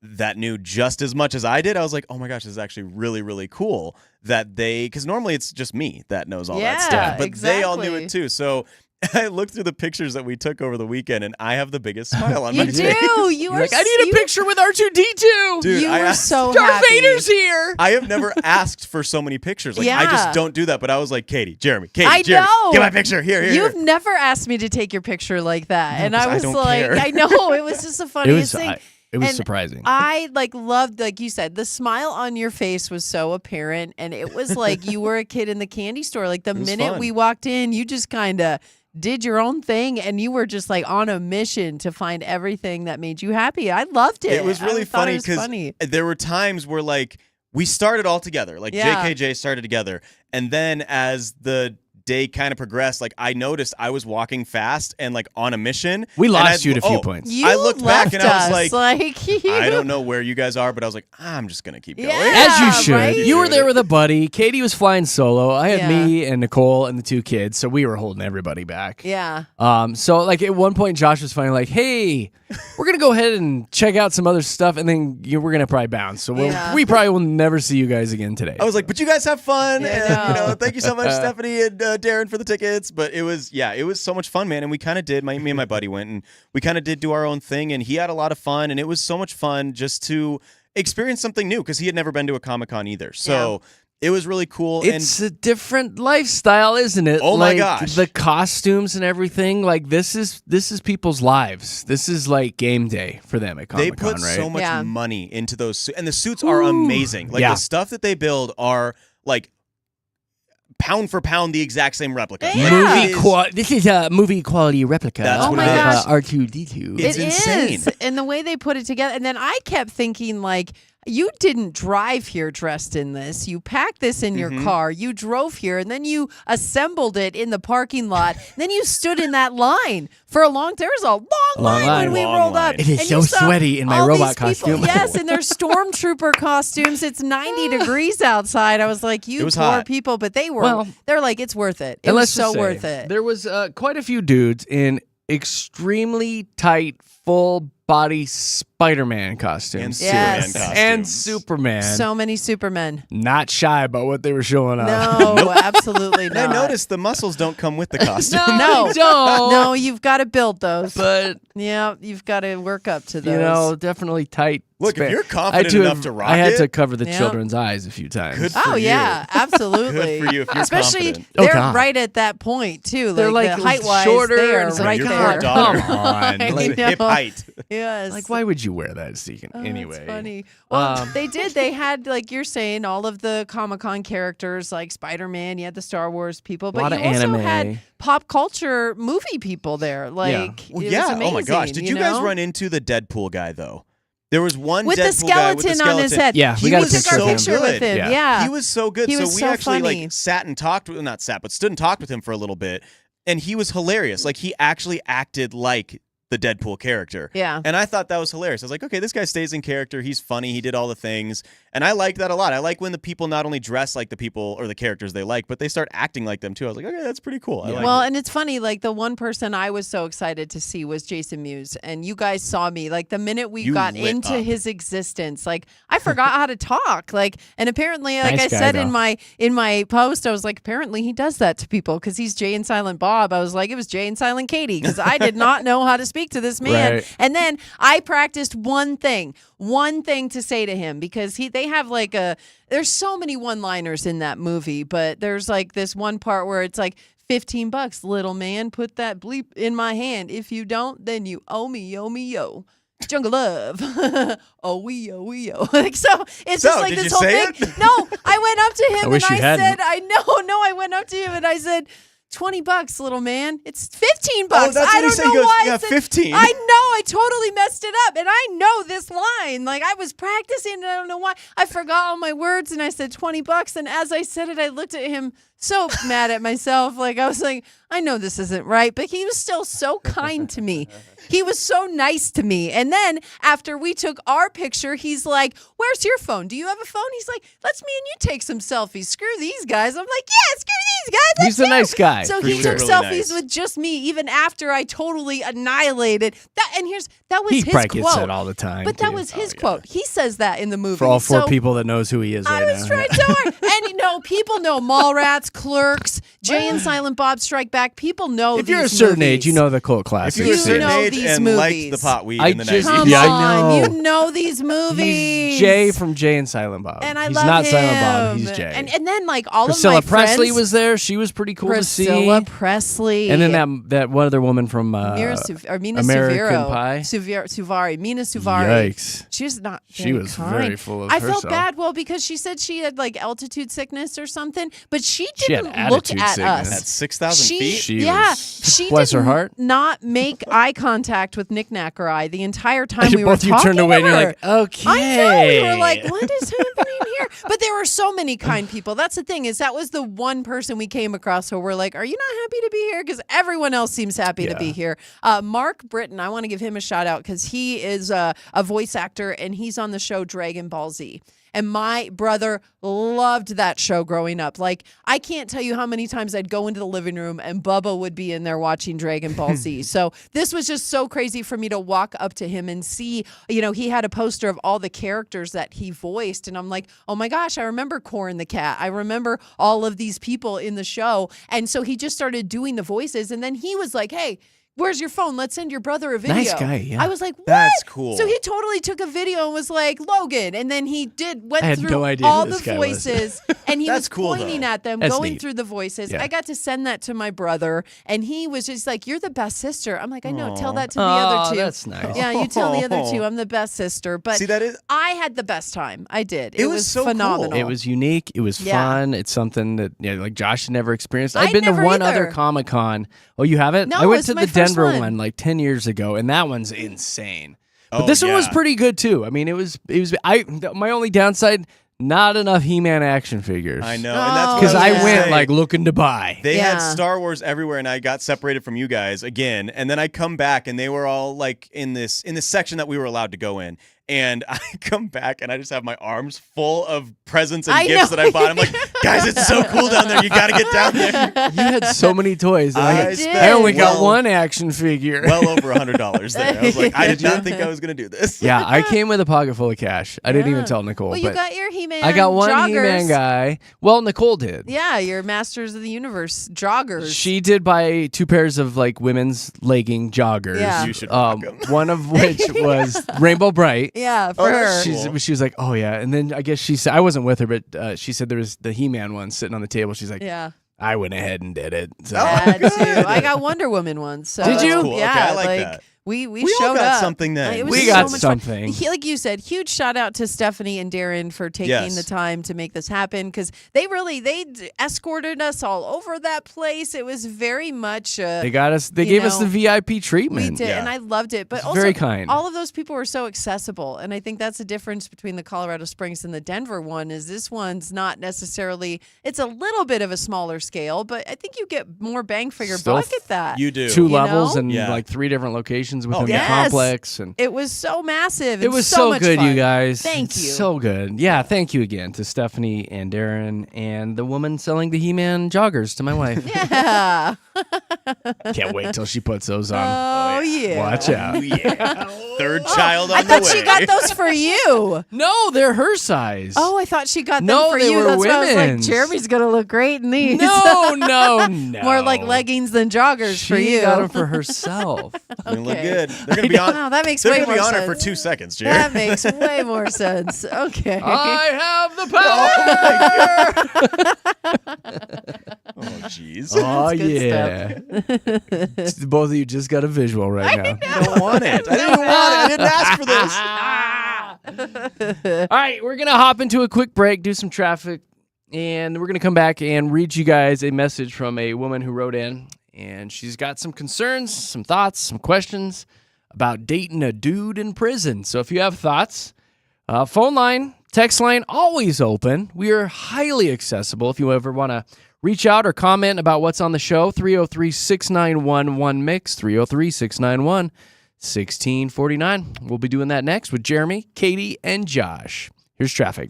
that knew just as much as I did, I was like, oh my gosh, this is actually really, really cool that because normally it's just me that knows all that stuff, but they all knew it too. So I looked through the pictures that we took over the weekend, and I have the biggest smile on my face. You are like, I need a picture with R2-D2. Dude, you were so Darth happy. Vader's here. I have never asked for so many pictures. Like, I just don't do that. But I was like, Jeremy, I Jeremy, know. get my picture. Here. You've never asked me to take your picture like that. And I was don't like, care. I know. It was just the funniest thing. It was And surprising. I loved, like you said, the smile on your face was so apparent. And it was like you were a kid in the candy store. Like the minute fun. we walked in, you just kind of did your own thing, and you were just like on a mission to find everything that made you happy. I loved it. It was really funny because there were times where like we started all together, like JKJ started together, and then as the day kind of progressed, like I noticed I was walking fast and like on a mission. We lost you at a few points. You I looked back and I was like you... I don't know where you guys are, but I was like, I'm just gonna keep going. As you should. Right? You were there with a buddy. Katy was flying solo. I had me and Nicole and the two kids, so we were holding everybody back. Yeah. So like at one point, Josh was finally like, "Hey, we're gonna go ahead and check out some other stuff, and then we're gonna probably bounce. So we probably will never see you guys again today." I was like, "But you guys have fun, Yeah, and thank you so much, Stephanie and Darren, for the tickets." But it was so much fun, man. And we kind of did. Me and my buddy went, and we kind of did do our own thing, and he had a lot of fun, and it was so much fun just to experience something new because he had never been to a Comic-Con either. So it was really cool. It's a different lifestyle, isn't it? Oh my gosh. The costumes and everything. Like this is people's lives. This is like game day for them at Comic-Con, they put right? so much money into those suits, and the suits are amazing. Like the stuff that they build are like pound for pound the exact same replica. Yeah. This is a movie quality replica That's what it is. R2-D2. It's insane. Is. And the way they put it together. And then I kept thinking, like, you didn't drive here dressed in this. You packed this in your car. You drove here, and then you assembled it in the parking lot. Then you stood in that line for a long. There was a long line when we rolled up. It is and so you saw sweaty in my all robot these people- costume. Yes, in their stormtrooper costumes. It's 90 degrees outside. I was like, you It was poor hot. people, but they were. Well, they're like, it's worth it. It And was let's just so say, worth it. There was quite a few dudes in extremely tight, full body Spider-Man costumes. Yes. And Superman. So many Supermen. Not shy about what they were showing off. No, absolutely not. I noticed the muscles don't come with the costume. No, don't. No, you've got to build those. But yeah, you've got to work up to those. you know, definitely tight. Look, if you're I confident had enough to rock I had it, to cover the Yeah. children's eyes a few times. Good for Oh you. yeah, absolutely. Good for you if you're Especially confident. Oh, they're God. right at that point too. They're like like height-wise, shorter, they are and it's like, right your there. poor daughter. Come on. I Like, hip know. height. Yes. like, why would you wear that, Deacon? Oh, Anyway. that's funny. Well, Um, they did. They had, like you're saying, all of the Comic-Con characters, like Spider-Man. You had the Star Wars people, but lot you of also anime. had pop culture movie people there. Like, Well, it yeah. was amazing, Oh my gosh. Did you guys know? run into the Deadpool guy though? There was one with the Deadpool guy with the skeleton on his skeleton. head? Yeah, we He got a was took our so picture with good. him. Yeah. Yeah, He was so good. He So was we so actually funny. like sat and talked with not sat, but stood and talked with him for a little bit. And he was hilarious. Like he actually acted like the Deadpool character. Yeah. And I thought that was hilarious. I was like, okay, this guy stays in character. He's funny. He did all the things. And I like that a lot. I like when the people not only dress like the people or the characters they like, but they start acting like them too. I was like, okay, that's pretty cool. I like Well, it. and it's funny, like the one person I was so excited to see was Jason Mewes. And you guys saw me, like the minute we You got lit into up. his existence, like I forgot how to talk. Like, and apparently, like Nice I guy, said though. in my post, I was like, apparently he does that to people because he's Jay and Silent Bob. I was like, it was Jay and Silent Katie because I did not know how to speak to this man. Right. And then I practiced one thing to say to him because they have like there's so many one-liners in that movie, but there's like this one part where it's like, $15, little man, put that bleep in my hand. If you don't, then you owe me, yo. Jungle love. Oh, we, yo. Like, so it's So, just like did this you whole say thing. it? No, I went up to him I and wish you I hadn't. said, I went up to him and I said, $20, little man. It's $15. Oh, that's what I he don't said. know He goes, why. yeah, I said, 15. I know. I totally messed it up. And I know this line. Like, I was practicing and I don't know why. I forgot all my words and I said $20. And as I said it, I looked at him so mad at myself. Like, I was like, I know this isn't right. But he was still so kind to me. He was so nice to me. And then after we took our picture, he's like, where's your phone? Do you have a phone? He's like, let's me and you take some selfies. Screw these guys. I'm like, yeah, screw these guys. Let's He's a go." nice guy. So for he sure. took Really selfies nice. with just me, even after I totally annihilated that. And that was He his probably quote. gets that all the time. But that too. was his quote. He says that in the movie. For all four So people that knows who he is I right was now. trying so hard. And people know Mallrats, Clerks, Jay and Silent Bob Strike Back. People know If you're a these certain movies. age, you know the cult classics. If you were a You certain know age these and movies. liked the pot weed I in the just- 90s. Come Yeah, I on, know. you know these movies. He's Jay from Jay and Silent Bob. And I he's love not him. Silent Bob. He's Jay. And then like all Priscilla of my Presley friends, was there. She was pretty cool Priscilla to see. Presley. And then that one other woman from Mina American Suviro. Pie. Suvari. Mina Suvari. Yikes. She was not. She very was kind. very full of I felt herself. bad, because she said she had like altitude sickness or something, but she She had didn't look attitude at sickness. At us. 6,000 feet? She yeah, was- she bless her did heart. not make eye contact with Nick Knack or I the entire time we were Both you talking turned away to and you're her. like, okay. I know. We were like, what is happening here? But there were so many kind people. That's the thing, is that was the one person we came across who were like, are you not happy to be here? Because everyone else seems happy to be here. Mark Britton, I want to give him a shout out because he is a voice actor and he's on the show Dragon Ball Z. And my brother loved that show growing up. Like, I can't tell you how many times I'd go into the living room and Bubba would be in there watching Dragon Ball Z. So this was just so crazy for me to walk up to him and see, he had a poster of all the characters that he voiced. And I'm like, oh my gosh, I remember Corin the cat. I remember all of these people in the show. And so he just started doing the voices. And then he was like, hey, where's your phone? Let's send your brother a video. Nice guy, yeah. I was like, what? That's cool. So he totally took a video and was like, Logan. And then he went I had through no idea all who the this guy was. voices and he That's was cool, pointing though. at them, That's going neat. through the voices. Yeah. I got to send that to my brother and he was just like, you're the best sister. I'm like, I know. Tell that to the Aw, other two. that's nice. Yeah, you tell the other two I'm the best sister. But See, that is. I had the best time. I did. It was so cool. phenomenal. It was unique. It was Yeah. fun. It's something that like Josh had never experienced. I'd I've been to never one either. other Comic-Con. Oh, you haven't? No, I went it's to my the first Denver one. like 10 years ago, and that one's insane. But Oh, this one was yeah. pretty good too. I mean, it was. My only downside, not enough He-Man action figures. I know. Oh, And that's what Because was I gonna went say. like looking to buy. They had Yeah. Star Wars everywhere, and I got separated from you guys again. And then I come back, and they were all like in this section that we were allowed to go in. And I come back and I just have my arms full of presents and I gifts know. that I bought. I'm like, guys, it's so cool down there. You got to get down there. You had so many toys. And I I spent only got well- one action figure. Well over $100 there. I was like, I did not think I was going to do this. Yeah, I came with a pocket full of cash. I didn't even Yeah. tell Nicole. Well, you but got your He-Man I got one joggers. He-Man guy. Well, Nicole did. Yeah, your Masters of the Universe joggers. She did buy 2 pairs of like women's legging joggers. Yeah. You should rock 'em. One of which was Rainbow Bright. Yeah, for that's her. cool. She was like, oh yeah, and then I guess she said I wasn't with her, but she said there was the He-Man one sitting on the table. She's like, Yeah. I went ahead and did it. So. Had to. I got Wonder Woman once. So Did you? Cool. Yeah, Okay, I like that. We We showed all got up. something then. It was We so got much something. Fun. Like you said, huge shout out to Stephanie and Darren for taking Yes. the time to make this happen because they escorted us all over that place. It was very much. They got us. They you gave us know, the VIP We treatment. did, Yeah. and I loved it. But It's also, very kind. all of those people were so accessible, and I think that's the difference between the Colorado Springs and the Denver one. Is this one's not necessarily? It's a little bit of a smaller scale, but I think you get more bang for your Still buck at that. You do. 2 You levels know? and Yeah. like 3 different locations within yes. the complex, and It was so massive. it and was so so much good, fun. you guys. Thank It's you. So good. Yeah, thank you again to Stephanie and Darren and the woman selling the He-Man joggers to my wife. Yeah. Can't wait till she puts those on. Oh yeah. Watch out. Third child on I the thought way. she got those for you. No, they're her size. Oh, I thought she got them No, for they you. were That's why I was like, women's. Jeremy's gonna look great in these. no, no. More like leggings than joggers She for you. got them for herself. They're gonna look Okay. good. They're gonna be on. Wow, that makes They're way gonna be more on sense. it for 2 seconds, Jerry. That makes way more sense. Okay. I have the power. Oh, jeez. Oh That's good yeah. Both of you just got a visual right now. I don't want it. I didn't want it. I didn't ask for this. All right, we're going to hop into a quick break, do some traffic, and we're going to come back and read you guys a message from a woman who wrote in, and she's got some concerns, some thoughts, some questions about dating a dude in prison. So if you have thoughts, phone line, text line, always open. We are highly accessible if you ever want to reach out or comment about what's on the show. 303-691-1MIX, 303-691-1649. We'll be doing that next with Jeremy, Katy, and Josh. Here's traffic.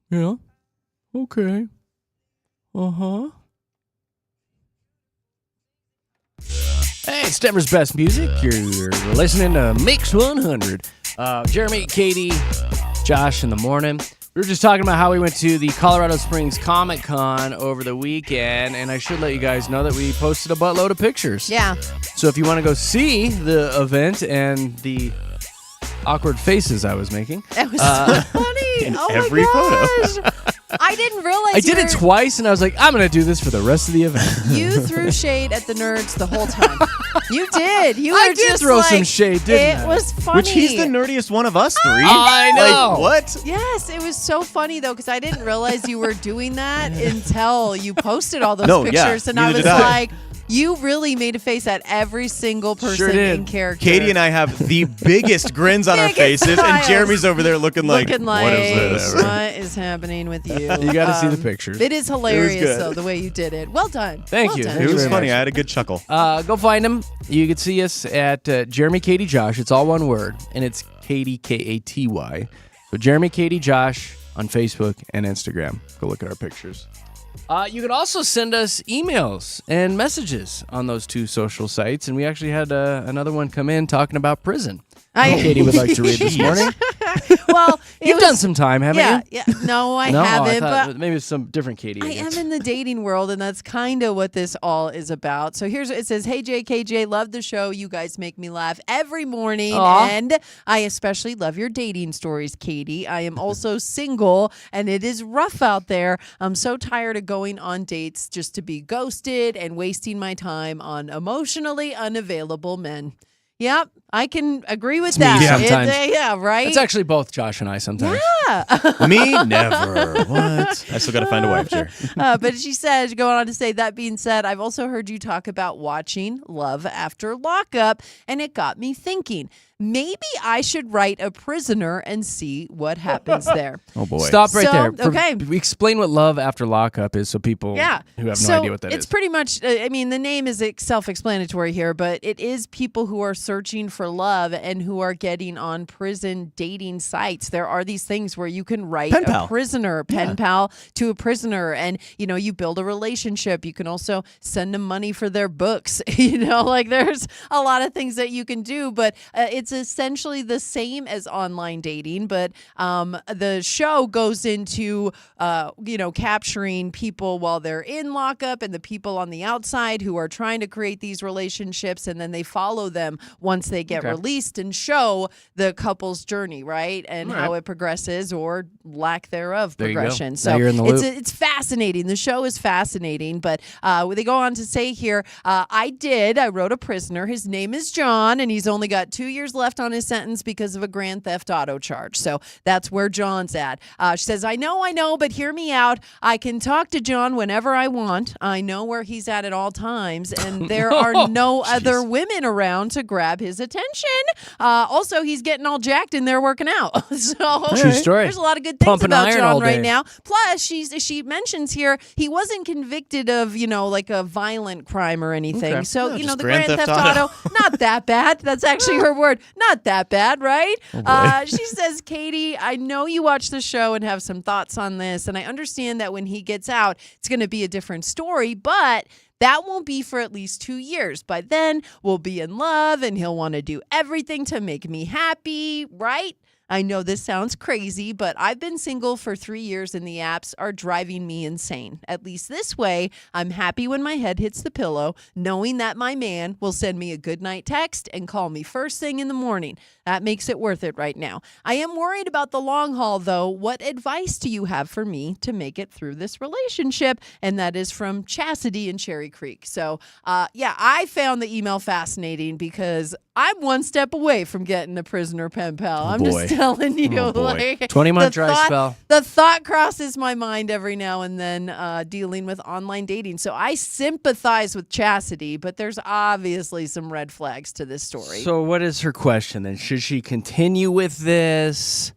Yeah. Okay. Uh-huh. Hey, it's Denver's best music. You're listening to Mix 100. Jeremy, Katie, Josh in the morning. We were just talking about how we went to the Colorado Springs Comic-Con over the weekend, and I should let you guys know that we posted a buttload of pictures. Yeah. So if you want to go see the event and the awkward faces I was making. That was so funny. In oh every my gosh. I didn't realize I did it twice, and I was like, I'm going to do this for the rest of the event. You threw shade at the nerds the whole time. You did. You were I did just throw like, some shade, didn't I? It was funny. Which he's the nerdiest one of us three. I know. Like, what? Yes, it was so funny though because I didn't realize you were doing that until you posted all those No, yeah, pictures, and I neither was did I. like, you really made a face at every single person Sure did. in character. Katie and I have the biggest grins on our Biggest faces, and smiles. Jeremy's over there looking like, what is this? What is happening with you? You got to see the pictures. It is hilarious good. though the way you did it. Well done. Thank Well you. done. Thank It you was very funny. much. I had a good chuckle. Go find him. You can see us at Jeremy, Katie, Josh. It's all one word, and it's Katie, Katy. So Jeremy, Katie, Josh on Facebook and Instagram. Go look at our pictures. You can also send us emails and messages on those two social sites, and we actually had another one come in talking about prison. Katie would like to read this morning. Well, You've done some time, haven't yeah, you? yeah. No, I No, haven't. thought But maybe it's some different Katie. I again. am in the dating world, and that's kind of what this all is about. So here's what it says. Hey, JKJ, love the show. You guys make me laugh every morning. Aw. And I especially love your dating stories, Katie. I am also single, and it is rough out there. I'm so tired of going on dates just to be ghosted and wasting my time on emotionally unavailable men. Yep, I can agree with It's me that. sometimes. Yeah, right? It's actually both Josh and I sometimes. Me? Never. What? I still got to find a wife, Jer. But she says, going on to say, that being said, I've also heard you talk about watching Love After Lockup, and it got me thinking, maybe I should write a prisoner and see what happens there. Oh, boy. Stop right So, there. okay. Explain what Love After Lockup is so people Yeah. who have no So idea what that is. it's pretty much, I mean, the name is self-explanatory here, but it is people who are searching for love and who are getting on prison dating sites. There are these things where you can write Pen a pal. prisoner, pen pal to a prisoner, and, you know, you build a relationship. You can also send them money for their books. You know, like there's a lot of things that you can do, but it's essentially the same as online dating, but the show goes into, capturing people while they're in lockup and the people on the outside who are trying to create these relationships, and then they follow them once they get released and show the couple's journey, right? And how it progresses or lack thereof There you go. progression. Now So you're in the loop. it's fascinating. The show is fascinating, but they go on to say here, I wrote a prisoner. His name is John, and he's only got 2 years left on his sentence because of a grand theft auto charge. So that's where John's at. She says, I know, but hear me out. I can talk to John whenever I want. I know where he's at all times, and there are no other women around to grab his attention. Also, he's getting all jacked in there working out. So True story. there's a lot of good things Pumping about iron John all right day. now. Plus, she mentions here he wasn't convicted of, like a violent crime or anything. Okay. So, No, the just Grand Grand Theft Theft Auto, not that bad. That's actually her word. Not that bad, right? boy. She says, Katie, I know you watch the show and have some thoughts on this, and I understand that when he gets out, it's going to be a different story, but that won't be for at least 2 years. By then, we'll be in love, and he'll want to do everything to make me happy, right? I know this sounds crazy, but I've been single for 3 years and the apps are driving me insane. At least this way, I'm happy when my head hits the pillow, knowing that my man will send me a goodnight text and call me first thing in the morning. That makes it worth it right now. I am worried about the long haul, though. What advice do you have for me to make it through this relationship? And that is from Chastity in Cherry Creek. So, I found the email fascinating because I'm one step away from getting a prisoner pen pal. I'm boy. just telling you, Oh, boy. like 20-month the dry thought- spell. The thought crosses my mind every now and then, dealing with online dating. So I sympathize with Chastity, but there's obviously some red flags to this story. So what is her question then? Should she continue with this?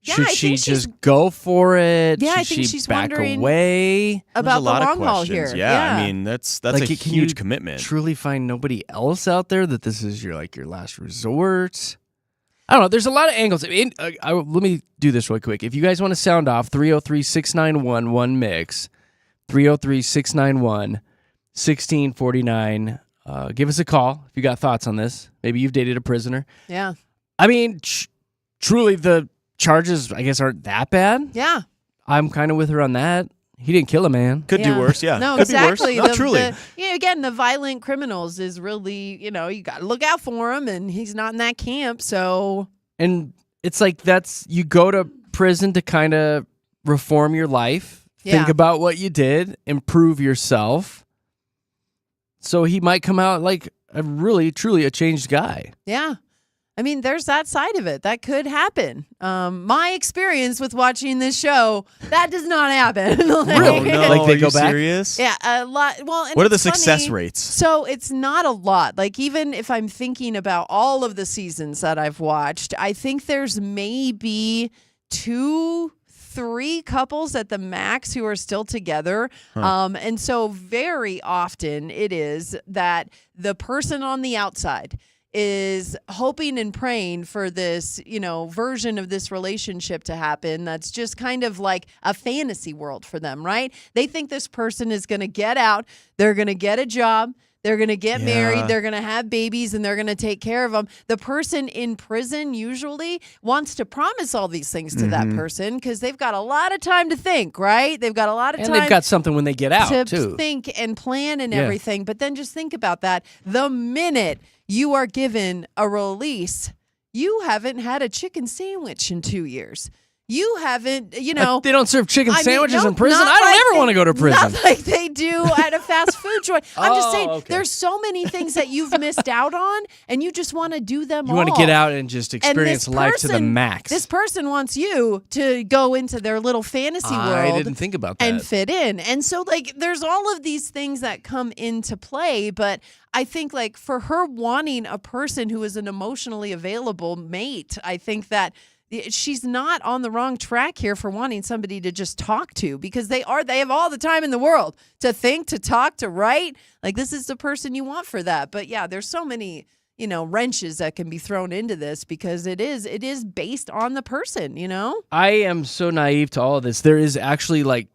Yeah, Should I she think she's- just go for it? Yeah, Should I think she she's back wondering away? There's about a the lot long of haul questions. here. Yeah, I mean, that's Like, a can huge you commitment. Truly find nobody else out there that this is your last resort? I don't know. There's a lot of angles. Let me do this real quick. If you guys want to sound off, 303-691-1MIX, 303-691-1649. Give us a call if you got thoughts on this. Maybe you've dated a prisoner. Yeah. I mean, truly, the charges, I guess, aren't that bad. Yeah. I'm kind of with her on that. He didn't kill a man. Could do worse, yeah. No, Could exactly. be worse. No, truly. Again, the violent criminals is really, you got to look out for him, and he's not in that camp, so. And it's like you go to prison to kind of reform your life, think about what you did, improve yourself. So he might come out like a really, truly a changed guy. Yeah. I mean, there's that side of it. That could happen. My experience with watching this show, that does not happen. Really? No, like they are go you back? serious? Yeah, a lot. Well, and what are the it's success funny. rates? So it's not a lot. Like, even if I'm thinking about all of the seasons that I've watched, I think there's maybe 2-3 couples at the max who are still together. And so very often it is that the person on the outside is hoping and praying for this, version of this relationship to happen. That's just kind of like a fantasy world for them, right? They think this person is going to get out, they're going to get a job, they're going to get married, they're going to have babies, and they're going to take care of them. The person in prison usually wants to promise all these things to that person because they've got a lot of time to think, right? They've got a lot of time. And they've got something when they get out, to too. think and plan and everything. But then just think about that. The minute you are given a release, you haven't had a chicken sandwich in 2 years. You haven't, They don't serve chicken sandwiches in prison. not I don't like ever want to go to prison. Not like they do at a fast food joint. I'm just saying, okay. there's so many things that you've missed out on, and you just want to do them all. You want to get out and just And experience this life to the person- max. This person wants you to go into their little fantasy world. I didn't think about that. And fit in. And so, there's all of these things that come into play, but I think, for her wanting a person who is an emotionally available mate, I think that she's not on the wrong track here for wanting somebody to just talk to, because they have all the time in the world to think, to talk, to write. This is the person you want for that. But yeah, there's so many, wrenches that can be thrown into this because it is based on the person, I am so naive to all of this. There is actually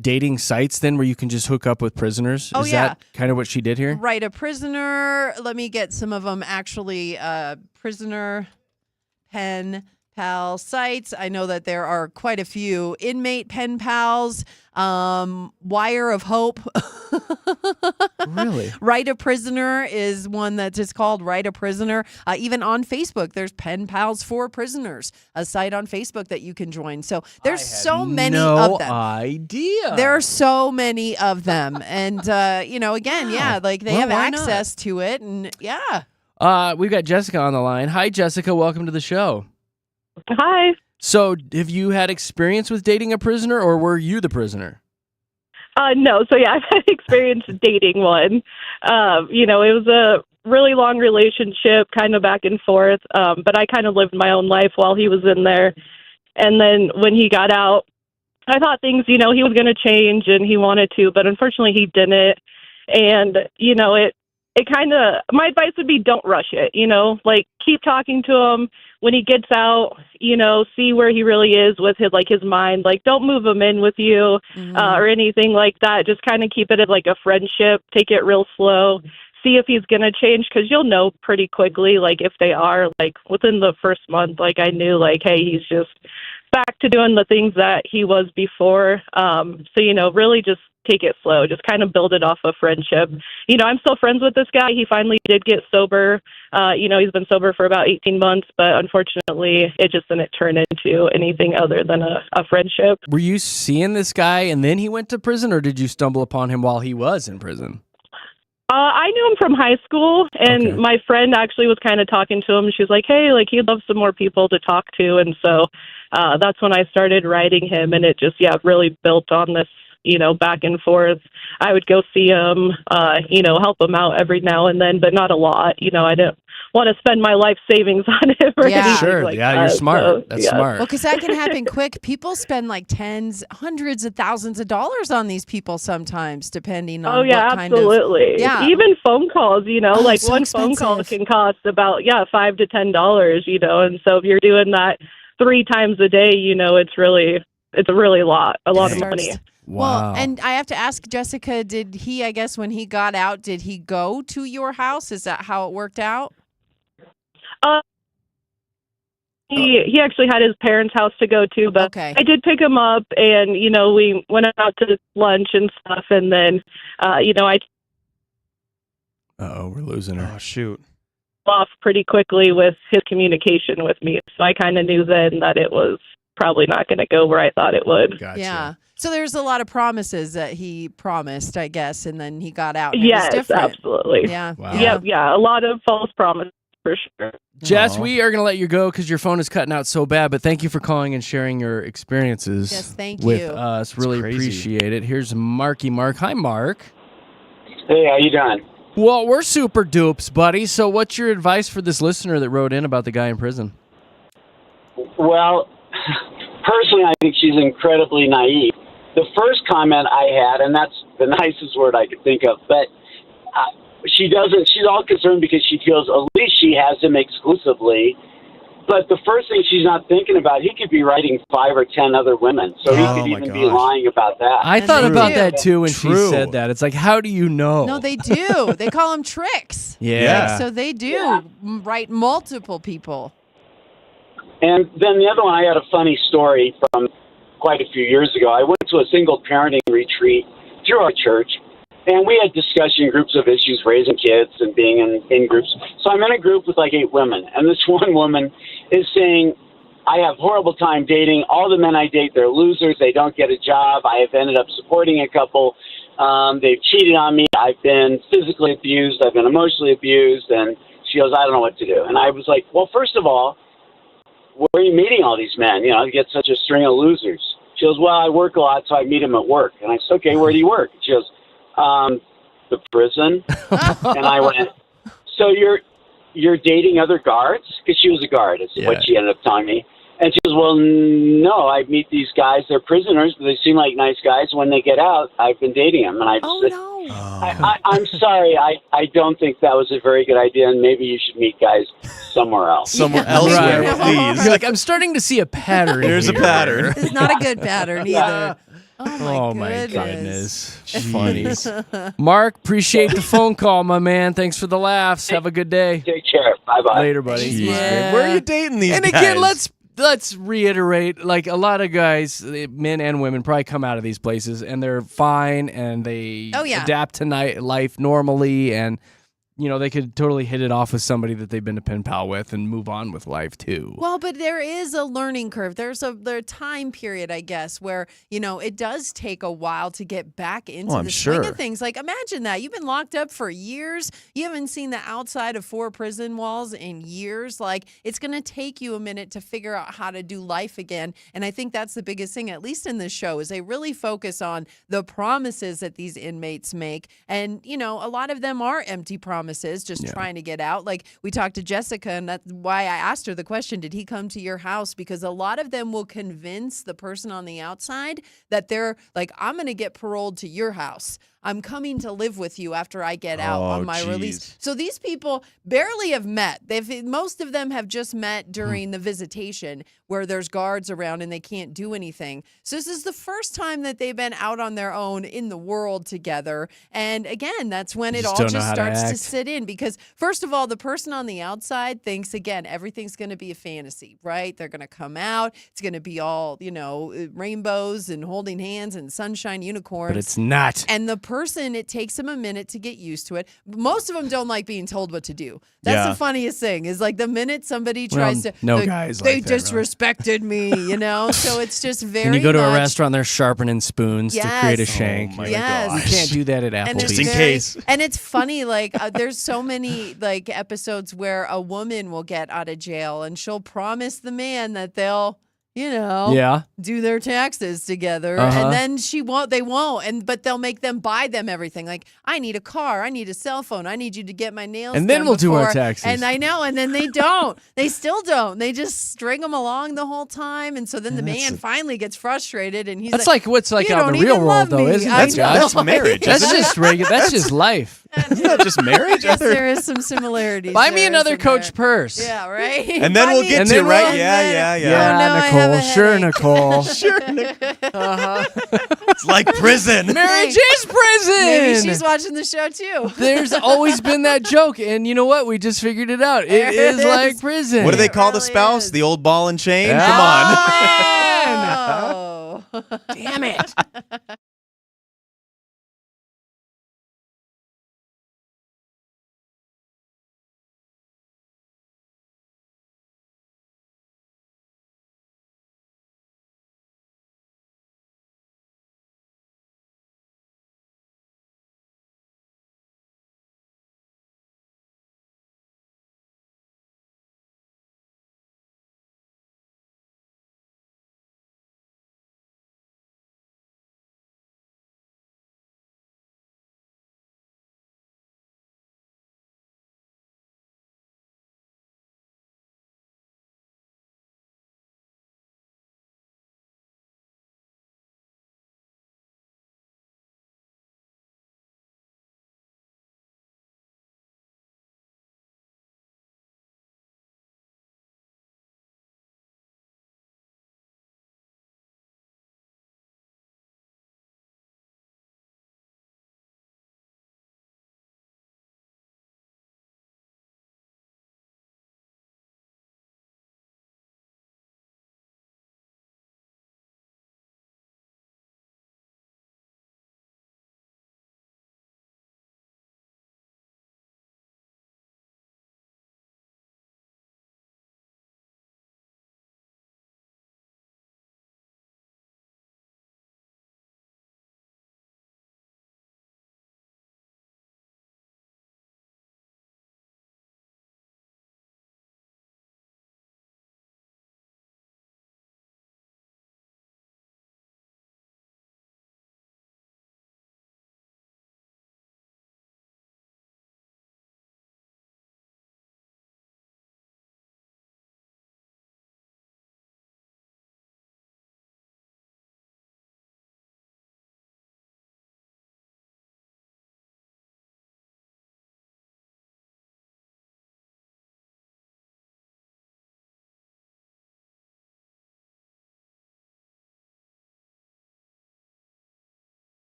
dating sites then where you can just hook up with prisoners. Oh, is yeah. that kind of what she did here? Right. A prisoner. Let me get some of them actually. Prisoner pen pal sites. I know that there are quite a few. Inmate pen pals, Wire of Hope. Really? Write a Prisoner is one that's just called Write a Prisoner. Even on Facebook, there's Pen Pals for Prisoners, a site on Facebook that you can join. So there's so many of them. No idea. There are so many of them. And, again, they have why access to it. And yeah. We've got Jessica on the line. Hi, Jessica. Welcome to the show. Hi. So have you had experience with dating a prisoner, or were you the prisoner? No. So, I've had experience dating one. It was a really long relationship, kind of back and forth. But I kind of lived my own life while he was in there. And then when he got out, I thought things, he was going to change and he wanted to, but unfortunately he didn't. And, it kind of, my advice would be don't rush it, keep talking to him. When he gets out, see where he really is with his mind. Don't move him in with you or anything like that. Just kind of keep it as a friendship. Take it real slow. See if he's going to change, because you'll know pretty quickly, if they are, within the first month, I knew, hey, he's just back to doing the things that he was before. So, really just take it slow. Just kind of build it off of friendship. I'm still friends with this guy. He finally did get sober. He's been sober for about 18 months, but unfortunately it just didn't turn into anything other than a friendship. Were you seeing this guy and then he went to prison, or did you stumble upon him while he was in prison? I knew him from high school, and my friend actually was kind of talking to him. She was like, hey, he'd love some more people to talk to. And so that's when I started writing him, and it just, really built on this, back and forth. I would go see him, help him out every now and then, but not a lot. I didn't want to spend my life savings on it or Yeah. anything Sure. like Yeah, that. you're smart. So, That's yeah. smart. Well, because that can happen quick. People spend like tens, hundreds of thousands of dollars on these people sometimes, depending on Oh yeah, what kind of. absolutely. Yeah. Even phone calls, like so one phone call expensive. can cost about $5 to $10, and so if you're doing that 3 times a day, it's a lot of money. Wow. Well, and I have to ask Jessica, did he, I guess when he got out, did he go to your house? Is that how it worked out? He actually had his parents' house to go to, but Okay. I did pick him up, and we went out to lunch and stuff, and then I Uh-oh, we're losing her. Oh, shoot. off pretty quickly with his communication with me, so I kind of knew then that it was probably not going to go where I thought it would. Gotcha. Yeah. So there's a lot of promises that he promised, I guess, and then he got out. And it Yes, was different. absolutely. Yeah. Wow. Yeah, a lot of false promises for sure. Jess, Aw. we are going to let you go because your phone is cutting out so bad, but thank you for calling and sharing your experiences Yes, thank with you. us. Really crazy. appreciate it. Here's Marky Mark. Hi, Mark. Hey, how you doing? Well, we're super dupes, buddy. So what's your advice for this listener that wrote in about the guy in prison? Well, personally, I think she's incredibly naive. The first comment I had, and that's the nicest word I could think of, but she's all concerned because she feels at least she has him exclusively. But the first thing she's not thinking about, he could be writing 5 or 10 other women. So he Oh, could my even be gosh. lying about that. I And thought they about do. that too when she True. said that. It's like, how do you know? No, they do. They call them tricks. Yeah. So they do Yeah. write multiple people. And then the other one, I had a funny story from quite a few years ago. I went to a single parenting retreat through our church, and we had discussion groups of issues, raising kids and being in groups. So I'm in a group with like 8 women, and this one woman is saying, I have horrible time dating. All the men I date, they're losers. They don't get a job. I have ended up supporting a couple. They've cheated on me. I've been physically abused. I've been emotionally abused. And she goes, I don't know what to do. And I was like, well, first of all, where are you meeting all these men? You get such a string of losers. She goes, well, I work a lot, so I meet them at work. And I said, okay, where do you work? She goes, the prison. And I went, so you're dating other guards? Because she was a guard, is Yeah. what she ended up telling me. And she goes, well, no, I meet these guys. They're prisoners, but they seem like nice guys. When they get out, I've been dating them. And I just said, no. I'm sorry. I don't think that was a very good idea, and maybe you should meet guys somewhere else. Somewhere Yeah. elsewhere, Right. please. You're like, I'm starting to see a pattern. There's a here. pattern. It's not a good pattern either. Oh my goodness. Funnies. Mark, appreciate the phone call, my man. Thanks for the laughs. Have a good day. Take care. Bye-bye. Later, buddy. Thanks, Jeez, Yeah. man. Where are you dating these And guys? again, let's reiterate, like a lot of guys, men and women, probably come out of these places and they're fine and they Oh, yeah. adapt to life normally, and they could totally hit it off with somebody that they've been a pen pal with and move on with life too. Well, but there is a learning curve. There's a time period, I guess, where, it does take a while to get back into I'm the swing sure. of things. Like, imagine that. You've been locked up for years. You haven't seen the outside of 4 prison walls in years. Like, it's going to take you a minute to figure out how to do life again. And I think that's the biggest thing, at least in this show, is they really focus on the promises that these inmates make. And, a lot of them are empty promises, just trying to get out. Like, we talked to Jessica, and that's why I asked her the question, did he come to your house? Because a lot of them will convince the person on the outside that they're like, I'm going to get paroled to your house. I'm coming to live with you after I get out on my release. So these people barely have met. Most of them have just met during the visitation where there's guards around and they can't do anything. So this is the first time that they've been out on their own in the world together. And again, that's when it Just all don't know just how to starts to act. sit in, because first of all, the person on the outside thinks, again, everything's going to be a fantasy, right? They're going to come out. It's going to be all, rainbows and holding hands and sunshine unicorns. But it's not. And the person, it takes them a minute to get used to it. Most of them don't like being told what to do. That's the funniest thing, is like the minute somebody tries to, no like, guys they like that, disrespected me, So it's just very When you go to a much- restaurant, they're sharpening spoons to create a Yes. shank. Oh my Yes. You can't do that at And Applebee's. it's Just in very- case. And it's funny, like there's so many like episodes where a woman will get out of jail and she'll promise the man that they'll, Yeah. do their taxes together. Uh-huh. And then they won't. But they'll make them buy them everything. Like, I need a car. I need a cell phone. I need you to get my nails And then done we'll do our before-" taxes. And I know. And then they don't. They still don't. They just string them along the whole time. And so then the man finally gets frustrated and he's That's like what's like "You out in don't the real even world, love though, me." isn't I it, know. Josh? That's marriage. That's isn't it? just regular. That's just life. Isn't that just marriage? Yes, there is some similarities. Buy me there, another isn't Coach there? purse. Yeah, right. And then Buy we'll me- get And to then right. we'll- Yeah. Oh, no, I have Nicole. a Sure, headache. Nicole. Sure. It's like prison. Marriage is prison. Maybe she's watching the show too. There's always been that joke, and you know what? We just figured it out. There It it is like is. prison. What do they call the really spouse? is. The old ball and chain? Yeah. Come on. Oh, man. Oh. Damn it.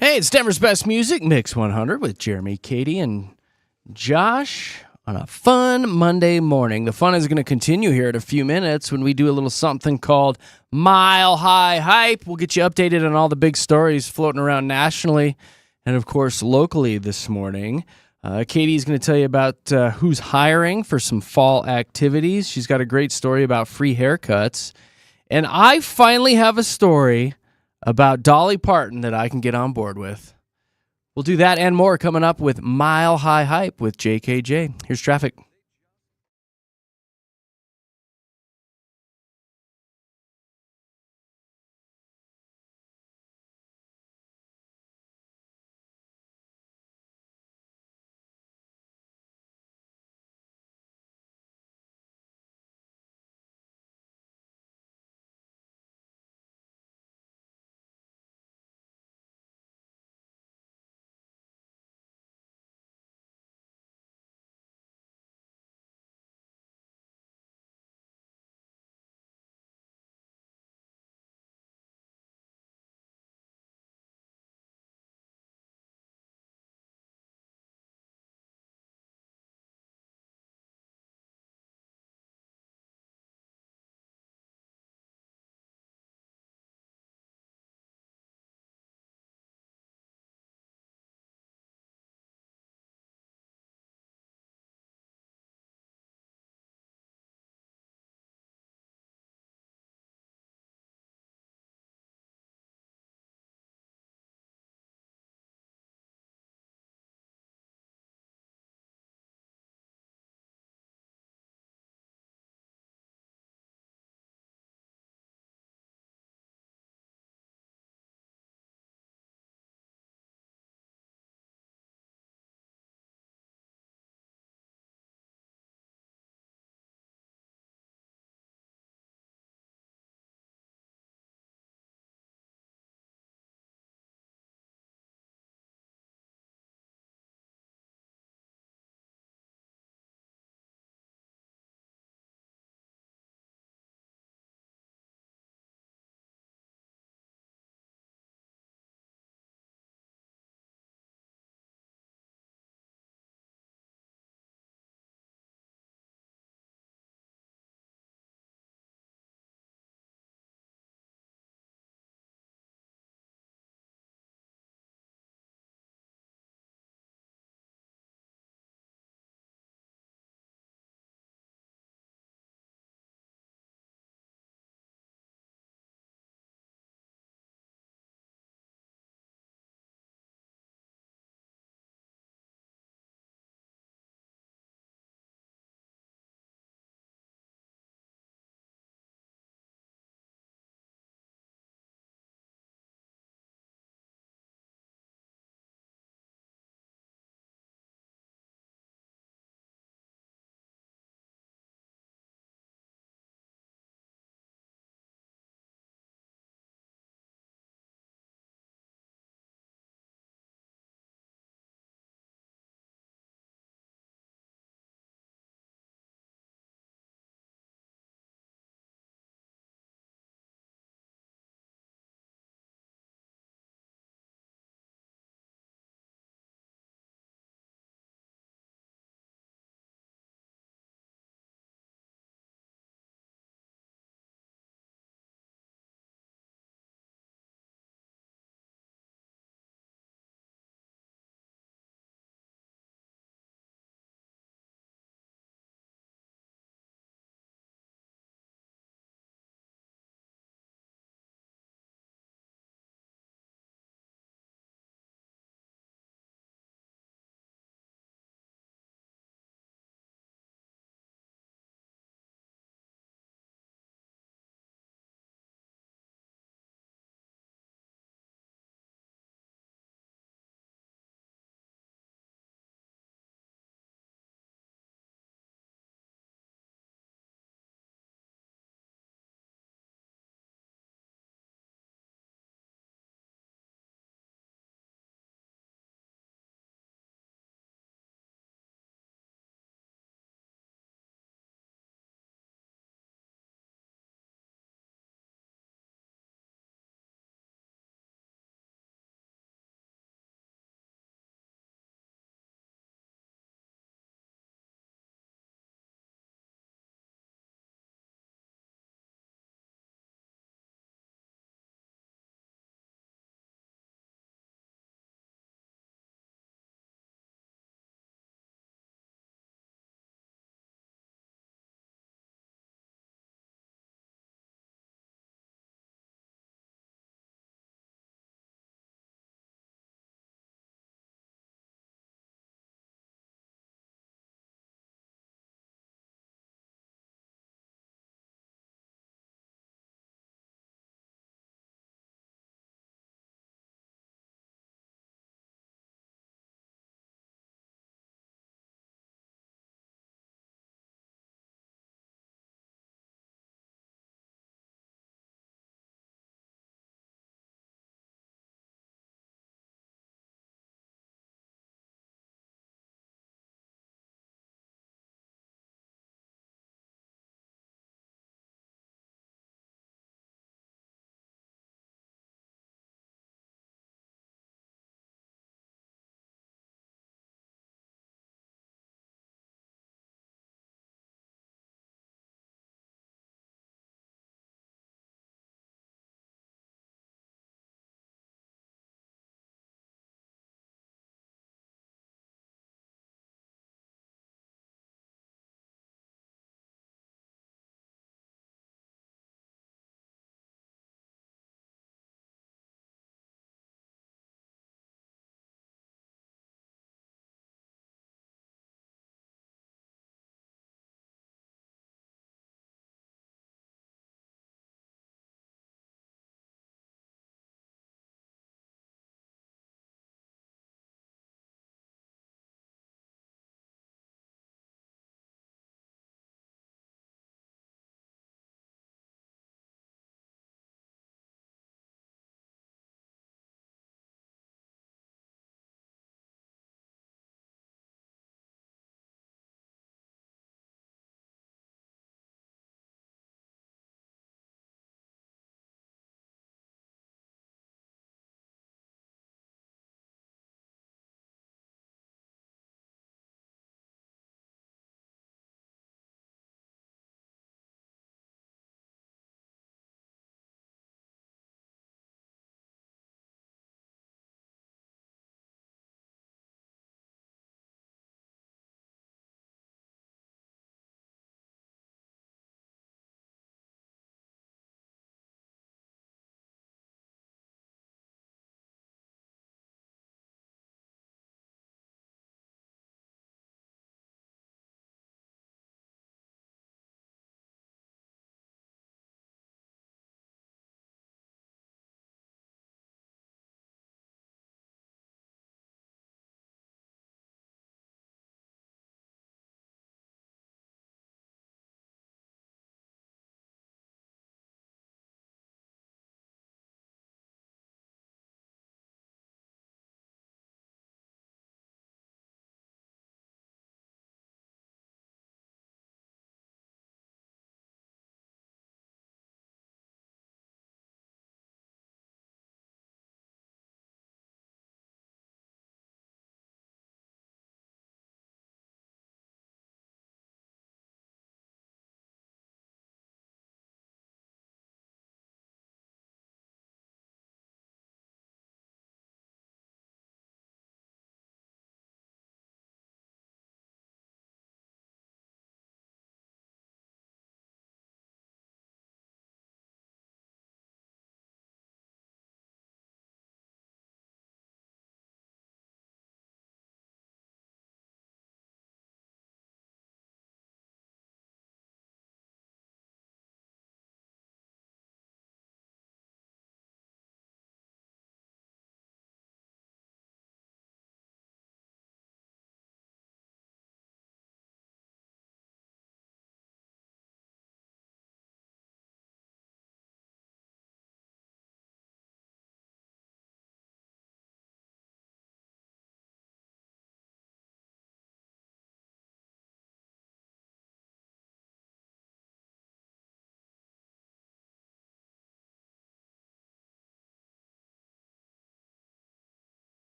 Hey, it's Denver's Best Music, Mix 100 with Jeremy, Katy, and Josh on a fun Monday morning. The fun is going to continue here in a few minutes when we do a little something called Mile High Hype. We'll get you updated on all the big stories floating around nationally and, of course, locally this morning. Katie's going to tell you about who's hiring for some fall activities. She's got a great story about free haircuts. And I finally have a story about Dolly Parton that I can get on board with. We'll do that and more coming up with Mile High Hype with JKJ. Here's traffic.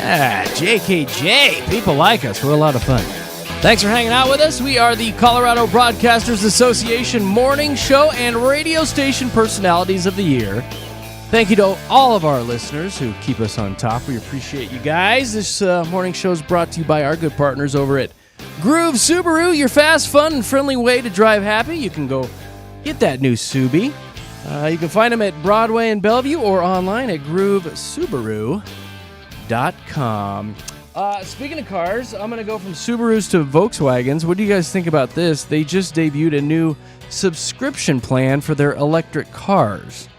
Yeah, JKJ. People like us. We're a lot of fun. Thanks for hanging out with us. We are the Colorado Broadcasters Association Morning Show and Radio Station Personalities of the Year. Thank you to all of our listeners who keep us on top. We appreciate you guys. This morning show is brought to you by our good partners over at Groove Subaru, your fast, fun, and friendly way to drive happy. You can go get that new Subi. You can find them at Broadway and Bellevue or online at groovesubaru.com. Speaking of cars, I'm going to go from Subarus to Volkswagens. What do you guys think about this? They just debuted a new subscription plan for their electric cars.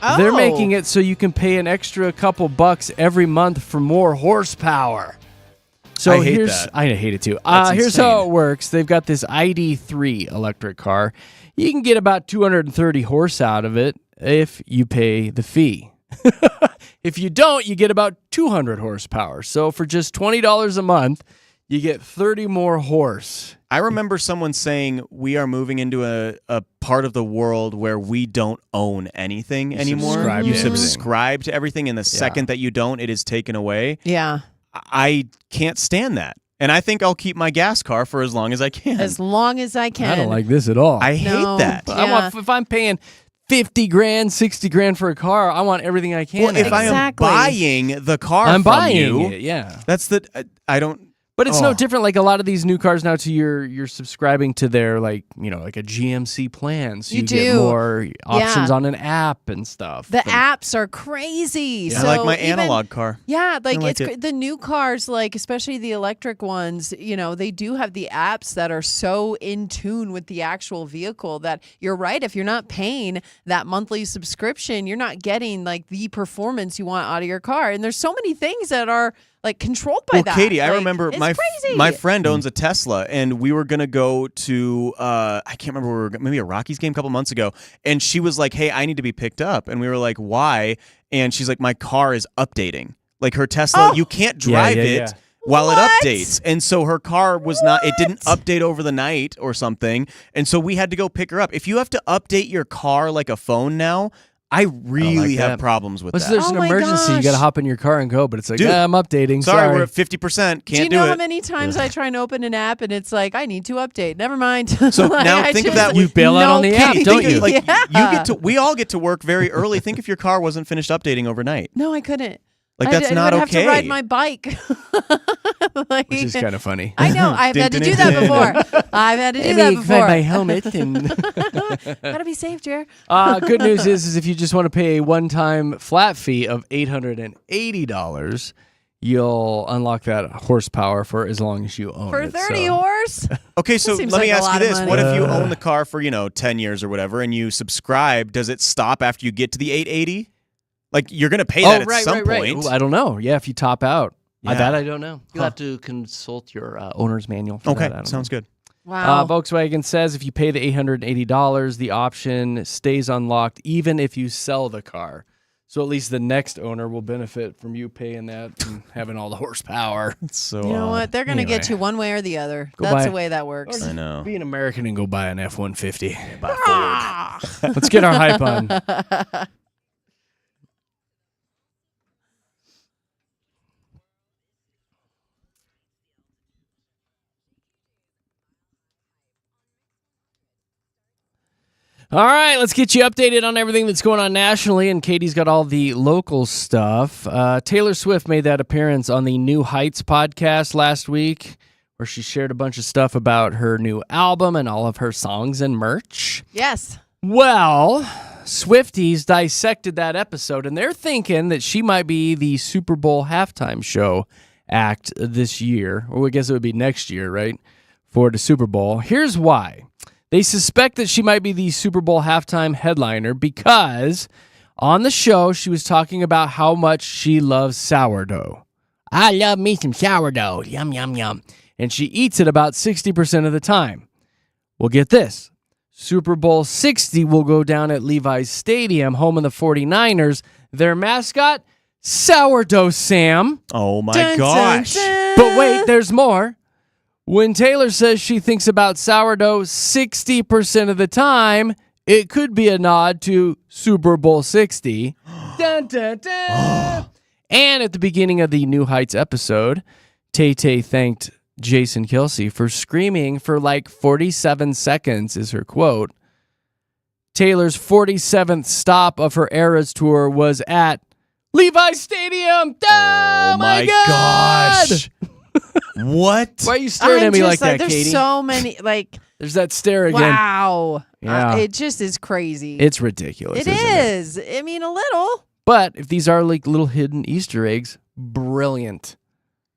Oh. They're making it so you can pay an extra couple bucks every month for more horsepower. So I hate that. I hate it too. That's Here's insane. how it works. They've got this ID3 electric car. You can get about 230 horse out of it if you pay the fee. If you don't, you get about 200 horsepower. So for just $20 a month, you get 30 more horse. I remember someone saying we are moving into a part of the world where we don't own anything anymore. Subscribe You to everything. subscribe to everything, and the second that you don't, it is taken away. Yeah. I can't stand that. And I think I'll keep my gas car for as long as I can. As long as I can. I don't like this at all. I hate No. that. Yeah. I want, if I'm paying 50 grand, 60 grand for a car, I want everything I can. Well, if out of I it. am Exactly. buying the car I'm from buying you, it, yeah. that's the I don't. But it's Oh. no different. Like a lot of these new cars now, to you're subscribing to their like a GMC plan, so You you get do. more options Yeah. on an app and stuff. The And- apps are crazy. I So like my even- analog car. Yeah, like, like it. the new cars, like especially the electric ones, they do have the apps that are so in tune with the actual vehicle that you're right. If you're not paying that monthly subscription, you're not getting like the performance you want out of your car. And there's so many things that are like controlled by that. Katie, I Like, remember it's my crazy. my friend owns a Tesla, and we were gonna go to I can't remember where we were, maybe a Rockies game a couple months ago, and she was like, "Hey, I need to be picked up," and we were like, "Why?" And she's like, "My car is updating. Like her Tesla, you can't drive it." While What? it updates. And so her car was it didn't update over the night or something. And so we had to go pick her up. If you have to update your car like a phone now, I really have that. problems with Well, so that. there's an Oh my emergency. You got to gosh. hop in your car and go, but it's like, Dude, I'm updating. Sorry, Sorry. we're at 50%. Do you Can't know do how it. many times I try and open an app and it's like, I need to update. Never mind. So Like, now I think of just- that. You bail out on the app, Katie, don't think you? of, like, Yeah. you get to. We all get to work very early. Think if your car wasn't finished updating overnight. No, I couldn't. Like that's I not would okay. have to ride my bike. Like, Which is kind of funny. I know. I've had to do that before. I've had to do that before. my helmet and Gotta be safe, Jer. good news is if you just want to pay a one-time flat fee of $880, you'll unlock that horsepower for as long as you own For it. 30 so. horse? Okay, so seems let me like a ask you lot of this: money. what if you own the car for 10 years or whatever, and you subscribe? Does it stop after you get to the 880? Like you're gonna pay that at some point. Ooh, I don't know. Yeah, if you top out. Yeah. That I don't know. You'll Huh. have to consult your owner's manual for Okay, that. I don't sounds know. good. Wow. Volkswagen says if you pay the $880, the option stays unlocked even if you sell the car. So at least the next owner will benefit from you paying that and having all the horsepower. So You know what? They're going to get anyway. you one way or the other. Go That's buy- the way that works. I know. Be an American and go buy an F-150. Ah! Let's get our hype on. All right, let's get you updated on everything that's going on nationally, and Katie's got all the local stuff. Taylor Swift made that appearance on the New Heights podcast last week, where she shared a bunch of stuff about her new album and all of her songs and merch. Yes. Well, Swifties dissected that episode, and they're thinking that she might be the Super Bowl halftime show act this year, or I guess it would be next year, right, for the Super Bowl. Here's why. They suspect that she might be the Super Bowl halftime headliner because on the show, she was talking about how much she loves sourdough. I love me some sourdough. Yum, yum, yum. And she eats it about 60% of the time. Well, get this. Super Bowl 60 will go down at Levi's Stadium, home of the 49ers. Their mascot, Sourdough Sam. Oh my Dun, gosh. dun, dun. But wait, there's more. When Taylor says she thinks about sourdough 60% of the time, it could be a nod to Super Bowl 60. Dun, dun, dun. And at the beginning of the New Heights episode, Tay-Tay thanked Jason Kelce for screaming for like 47 seconds, is her quote. Taylor's 47th stop of her Eras tour was at Levi Stadium. Oh my God. gosh. What? Why are you staring at me like that, there's Katie? so many, like, There's that stare again. wow. Yeah. It just is crazy. It's ridiculous. It isn't is. I mean, a little. But if these are like little hidden Easter eggs, brilliant.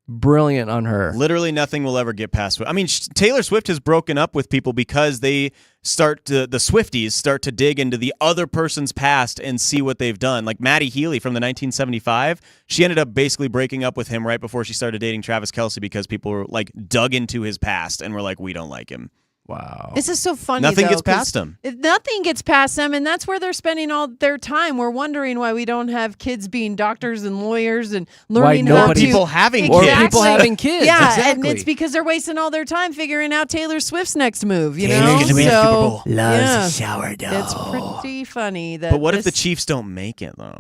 Brilliant on her. Literally nothing will ever get past. I mean, Taylor Swift has broken up with people because they the Swifties start to dig into the other person's past and see what they've done. Like Maddie Healy from the 1975, she ended up basically breaking up with him right before she started dating Travis Kelce because people were like dug into his past and were like, we don't like him. Wow. This is so funny. Nothing though, gets past them. Nothing gets past them, and that's where they're spending all their time. We're wondering why we don't have kids being doctors and lawyers and learning how to people having or kids. people having kids. Yeah, exactly. and it's because they're wasting all their time figuring out Taylor Swift's next move. You Taylor's know, gonna be at Super so Bowl. Loves sourdough. It's pretty funny that. But what if the this- Chiefs don't make it though?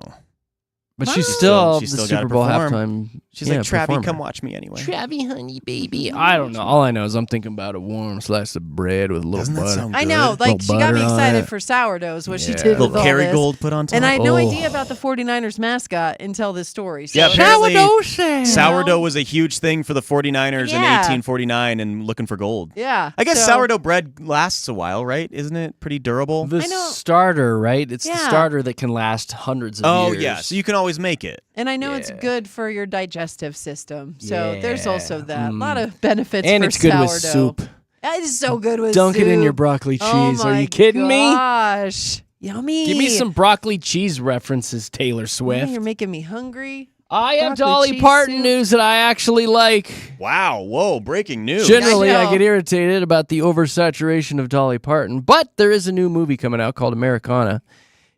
But Wow. she's still She's the still Super gotta Bowl perform. halftime. She's like, Travi, performer. come watch me anyway. Travi, honey, baby. I don't know. All I know is I'm thinking about a warm slice of bread with a little Doesn't that butter. sound I know, good? like Little she got me butter on excited it. for sourdoughs. What she Yeah. did with Little all Kerrygold this. put on top. And I had no Oh. idea about the 49ers mascot until this story. So Yeah, apparently Sourdough. sourdough was a huge thing for the 49ers in Yeah. 1849 and looking for gold. yeah, I guess so- sourdough bread lasts a while, right? Isn't it pretty durable? The I know. starter, right? It's the Yeah. starter that can last hundreds of Oh, years. yeah. So you can always make it. And I know it's Yeah. good for your digestive system. So there's Yeah. also that. A lot of benefits and for it's good sourdough. with soup. It is so good with Dunk soup. it in your broccoli cheese. Oh Are my you kidding me? Gosh. Yummy. Give me some broccoli cheese references, Taylor Yeah, Swift. you're making me hungry. I have broccoli Dolly cheese Parton soup. news that I actually like. Wow. Whoa. Breaking news. Generally, I I know. get irritated about the oversaturation of Dolly Parton, but there is a new movie coming out called Americana.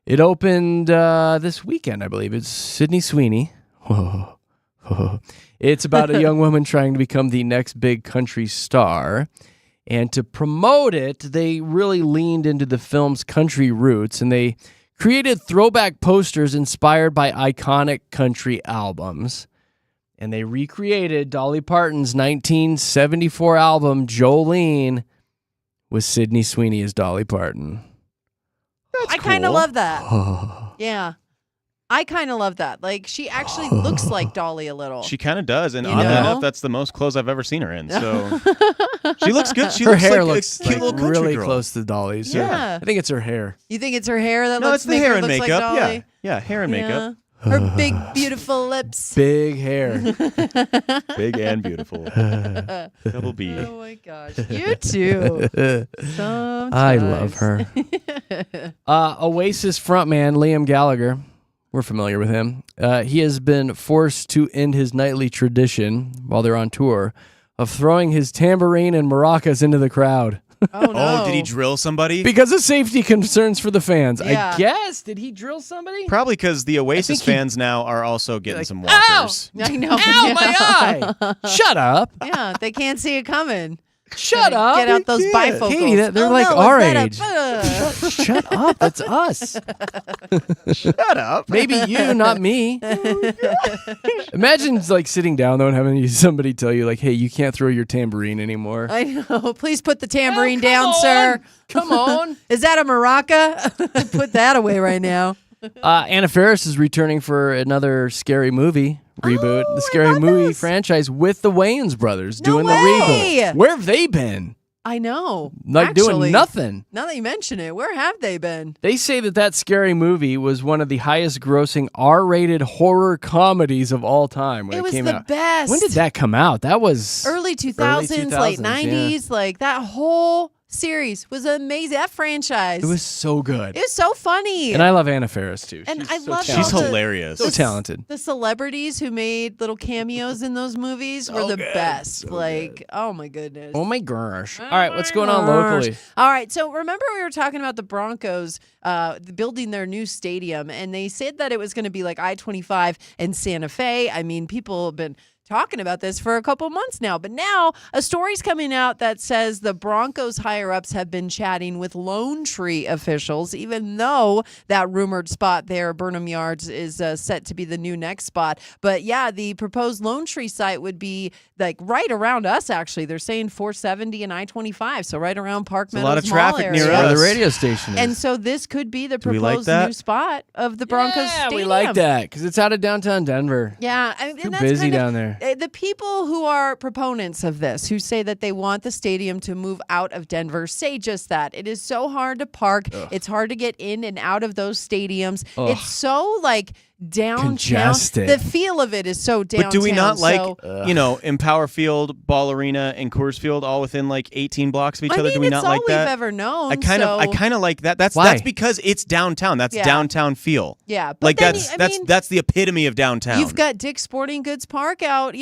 It opened this weekend, I believe. It's Sydney Sweeney. Whoa. It's about a young woman trying to become the next big country star. And to promote it, they really leaned into the film's country roots, and they created throwback posters inspired by iconic country albums. And they recreated Dolly Parton's 1974 album, Jolene, with Sydney Sweeney as Dolly Parton. I kind of cool. love that. Yeah. I kind of love that. Like, she actually looks like Dolly a little. She kind of does, and You oddly know? enough, that's the most clothes I've ever seen her in. So she looks good. She Her looks hair like looks a cute like little country really girl. close to Dolly's. Yeah. I think it's her hair. You think it's her hair that No, looks it's the hair and looks makeup. like Dolly? Yeah, hair and makeup. Yeah. Her big, beautiful lips. Big hair. Big and beautiful. Double B. Oh my gosh. You too. I love her. Oasis frontman Liam Gallagher. We're familiar with him. He has been forced to end his nightly tradition while they're on tour of throwing his tambourine and maracas into the crowd. Oh no. Oh, did he drill somebody? Because of safety concerns for the fans. Yeah. I guess. Did he drill somebody? Probably because the Oasis think he- fans now are also getting Like, some ow! walkers. I know. Ow, Yeah. my eye! Shut up. Yeah, they can't see it coming. Shut up. Get out those can't. bifocals. Katie, they're Oh, like no, our is that age. Shut Shut up. That's us. Shut up. Maybe you, not me. Imagine like sitting down though and having somebody tell you like, "Hey, you can't throw your tambourine anymore." I know. Please put the tambourine Oh, down, come sir. on. Come on. Is that a maraca? Put that away right now. Anna Faris is returning for another Scary Movie reboot. Oh, The I Scary love Movie this. franchise with the Wayans brothers No doing way. the reboot. Where have they been? I know. Like Actually, doing nothing. Now that you mention it, where have they been? They say that Scary Movie was one of the highest grossing R-rated horror comedies of all time when it, It was came the out. best. When did that come out? That was Early 2000s, late 2000s, 90s. Like that whole series was amazing. That franchise. It was so good. It was so funny. And I love Anna Faris too. And She's I so love talented. She's all the- hilarious. So talented. The celebrities who made little cameos in those movies were the best. Like, oh my goodness. Oh my gosh. All right, what's going on locally? All right, so remember we were talking about the Broncos building their new stadium, and they said that it was going to be like I-25 and Santa Fe. I mean, people have been talking about this for a couple months now. But now a story's coming out that says the Broncos higher-ups have been chatting with Lone Tree officials, even though that rumored spot there, Burnham Yards, is set to be the new next spot. But yeah, the proposed Lone Tree site would be like right around us, actually. They're saying 470 and I-25, so right around Park Meadows a lot of Mall traffic area. near Where us. the radio station is. And so this could be the we like proposed that? new spot of the Broncos yeah, stadium. we like that because it's out of downtown Denver. Yeah, I mean, Too and that's busy kind of, down there. The people who are proponents of this, who say that they want the stadium to move out of Denver, say just that. It is so hard to park. It's hard to get in and out of those stadiums. It's so like downtown. Congested. The feel of it is so downtown. But do we not like, so, Empower Field, Ball Arena, and Coors Field all within like 18 blocks of each other? I mean, Do we it's not all like that? we've ever known. I kind of like that. That's Why? because it's downtown. That's Yeah. downtown feel. Yeah, but Like then, that's the epitome of downtown. You've got Dick's Sporting Goods Park out,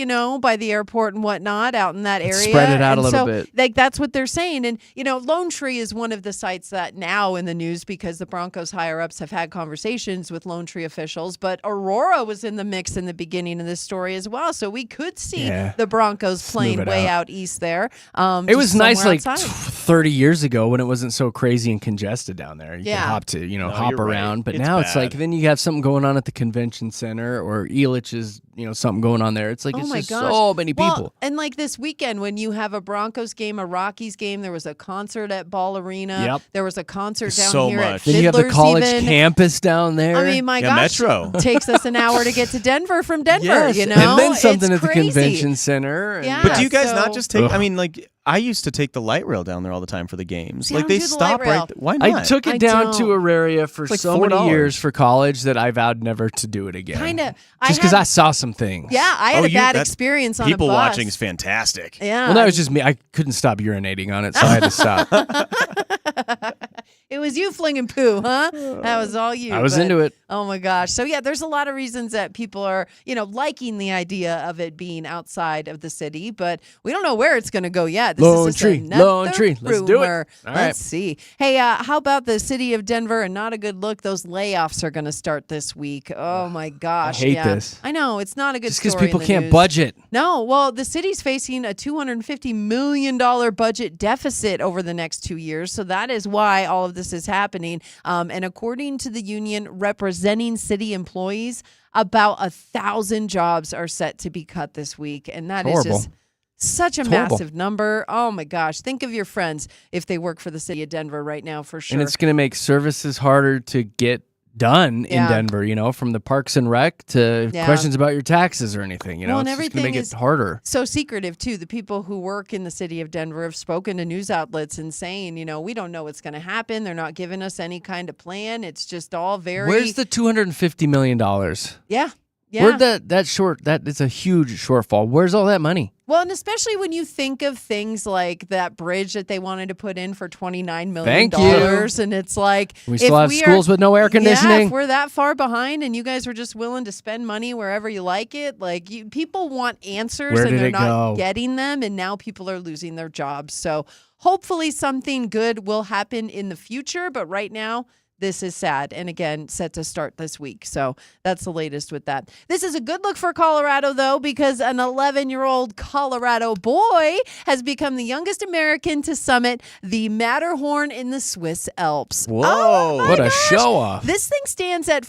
by the airport and whatnot, out in that area. Spread it out and a little so, bit. Like that's what they're saying. And Lone Tree is one of the sites that now in the news because the Broncos higher ups have had conversations with Lone Tree officials. But Aurora was in the mix in the beginning of this story as well, so we could see the Broncos playing move it way out. out east there. It was nice like outside. 30 years ago when it wasn't so crazy and congested down there. You Yeah. could hop to, hop you're right. around. But It's now it's like bad. then you have something going on at the convention center or Elitch's, something going on there. It's like Oh it's my just gosh. so many people. Well, and like this weekend when you have a Broncos game, a Rockies game, there was a concert at Ball Arena. Yep. There was a concert down So here at much. Then you have the Fiddler's college even. campus down there. I mean, my Yeah, gosh, Metro. it takes us an hour to get to Denver from Denver, yes. you know? And then something It's at the crazy. convention center. And Yeah. But do you guys so- not just take? Ugh. I mean, like I used to take the light rail down there all the time for the games. See, I Like don't they do the stop light rail. right. Why not? I took it I down don't. to Auraria for like so many $4. years for college that I vowed never to do it again. Kinda. Just because I saw some things. Yeah, I had Oh, a bad that's- experience on a bus. People watching is fantastic. Yeah. Well, that was just me. I couldn't stop urinating on it, so I had to stop. It was you flinging poo, huh? That was all you. I was but- into it. Oh my gosh. So yeah, there's a lot of reasons that people are, liking the idea of it being outside of the city, but we don't know where it's going to go yet. This Lone is just Tree, another Lone Tree. Let's do it. rumor. All Let's right. see. Hey, how about the city of Denver? And not a good look. Those layoffs are going to start this week. Oh my gosh. hate yeah. this. I know it's not a good Just because story in people the can't news. budget. No, well, the city's facing a $250 million budget deficit over the next 2 years. So that is why all of this is happening. And according to the union representing city employees, about 1,000 jobs are set to be cut this week. And that is Horrible. just such a It's horrible. massive number. Oh my gosh. Think of your friends if they work for the city of Denver right now, for sure. And it's going to make services harder to get done in Yeah. Denver, from the Parks and Rec to Yeah. questions about your taxes or anything. Well, and it's just everything going to make is it harder. so secretive too. The people who work in the city of Denver have spoken to news outlets and saying, we don't know what's going to happen. They're not giving us any kind of plan. It's just all very. Where's the $250 million? Yeah. Yeah. Where'd that is a huge shortfall. Where's all that money? Well, and especially when you think of things like that bridge that they wanted to put in for $29 million. Thank you. And it's like We still have schools with no air Yeah, conditioning. if we're that far behind and you guys were just willing to spend money wherever you like it, like people want answers Where and did they're it not go? getting them. And now people are losing their jobs. So hopefully something good will happen in the future. But right now, this is sad. And again, set to start this week. So that's the latest with that. This is a good look for Colorado, though, because an 11-year-old Colorado boy has become the youngest American to summit the Matterhorn in the Swiss Alps. Whoa. Oh, my What a gosh. show off. This thing stands at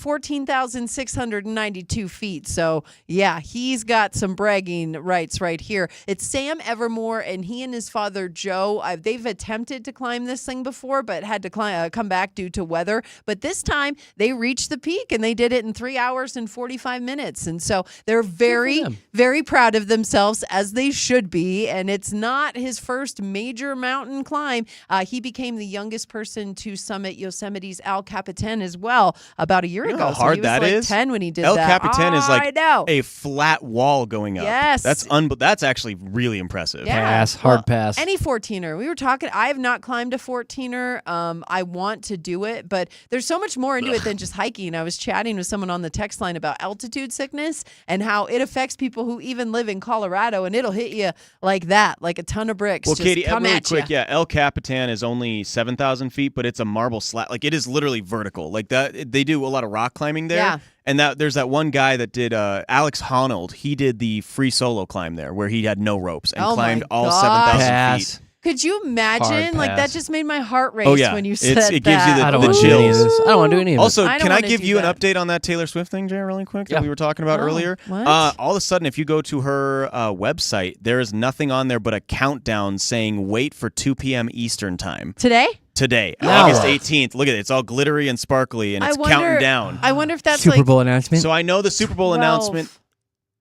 14,692 feet. So, yeah, he's got some bragging rights right here. It's Sam Evermore, and he and his father, Joe, they've attempted to climb this thing before, but had to come back due to weather. But this time, they reached the peak, and they did it in 3 hours and 45 minutes. And so they're very, them. very proud of themselves, as they should be. And it's not his first major mountain climb. He became the youngest person to summit Yosemite's El Capitan as well about a year You know ago. how So hard he was that like is? 10 when he did El that. Capitan is I like know. a flat wall going up. Yes. That's actually really impressive. Yeah. Pass, hard pass. Any 14er. We were talking, I have not climbed a 14er. I want to do it, but there's so much more into it than just hiking. I was chatting with someone on the text line about altitude sickness and how it affects people who even live in Colorado, and it'll hit you like that, like a ton of bricks. Well, just Katie, come really at quick, ya. yeah, El Capitan is only 7,000 feet, but it's a marble slab. Like, it is literally vertical. Like, that they do a lot of rock climbing there. Yeah. And there's that one guy that did Alex Honnold. He did the free solo climb there, where he had no ropes and climbed all 7,000 feet. Could you imagine? Like that just made my heart race when you said it gives you I don't the want to do any of chills. this. I don't want to do any of Also, it. can I give you an update on that Taylor Swift thing, Jay, really quick, that we were talking about earlier? What? All of a sudden, if you go to her website, there is nothing on there but a countdown saying wait for 2 p.m. Eastern time. Today, August 18th. Look at it. It's all glittery and sparkly, and it's counting down. I wonder if that's Super Bowl announcement. So I know the Super Bowl announcement.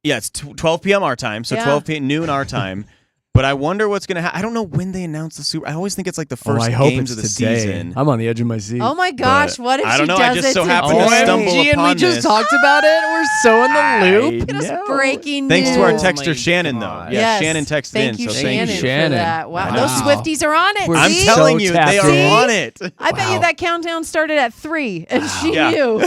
Yeah, it's 12 p.m. our time, so 12 p.m. noon our time. But I wonder what's going to happen. I don't know when they announce the Super. I always think it's like the first games of the season. I'm on the edge of my seat. Oh my gosh! What if I don't know. she does I just it so today? happened to stumble OMG, and upon we just this. talked about it. We're so in the loop. Just breaking Thanks news. to our texter Shannon, though. Yeah, Yes. Shannon texted Thank in. you, So Shannon, thank for you. that. Wow, Wow. those Swifties are on it. I'm See? telling you, they are See? on it. I bet you that countdown started at 3, and she knew.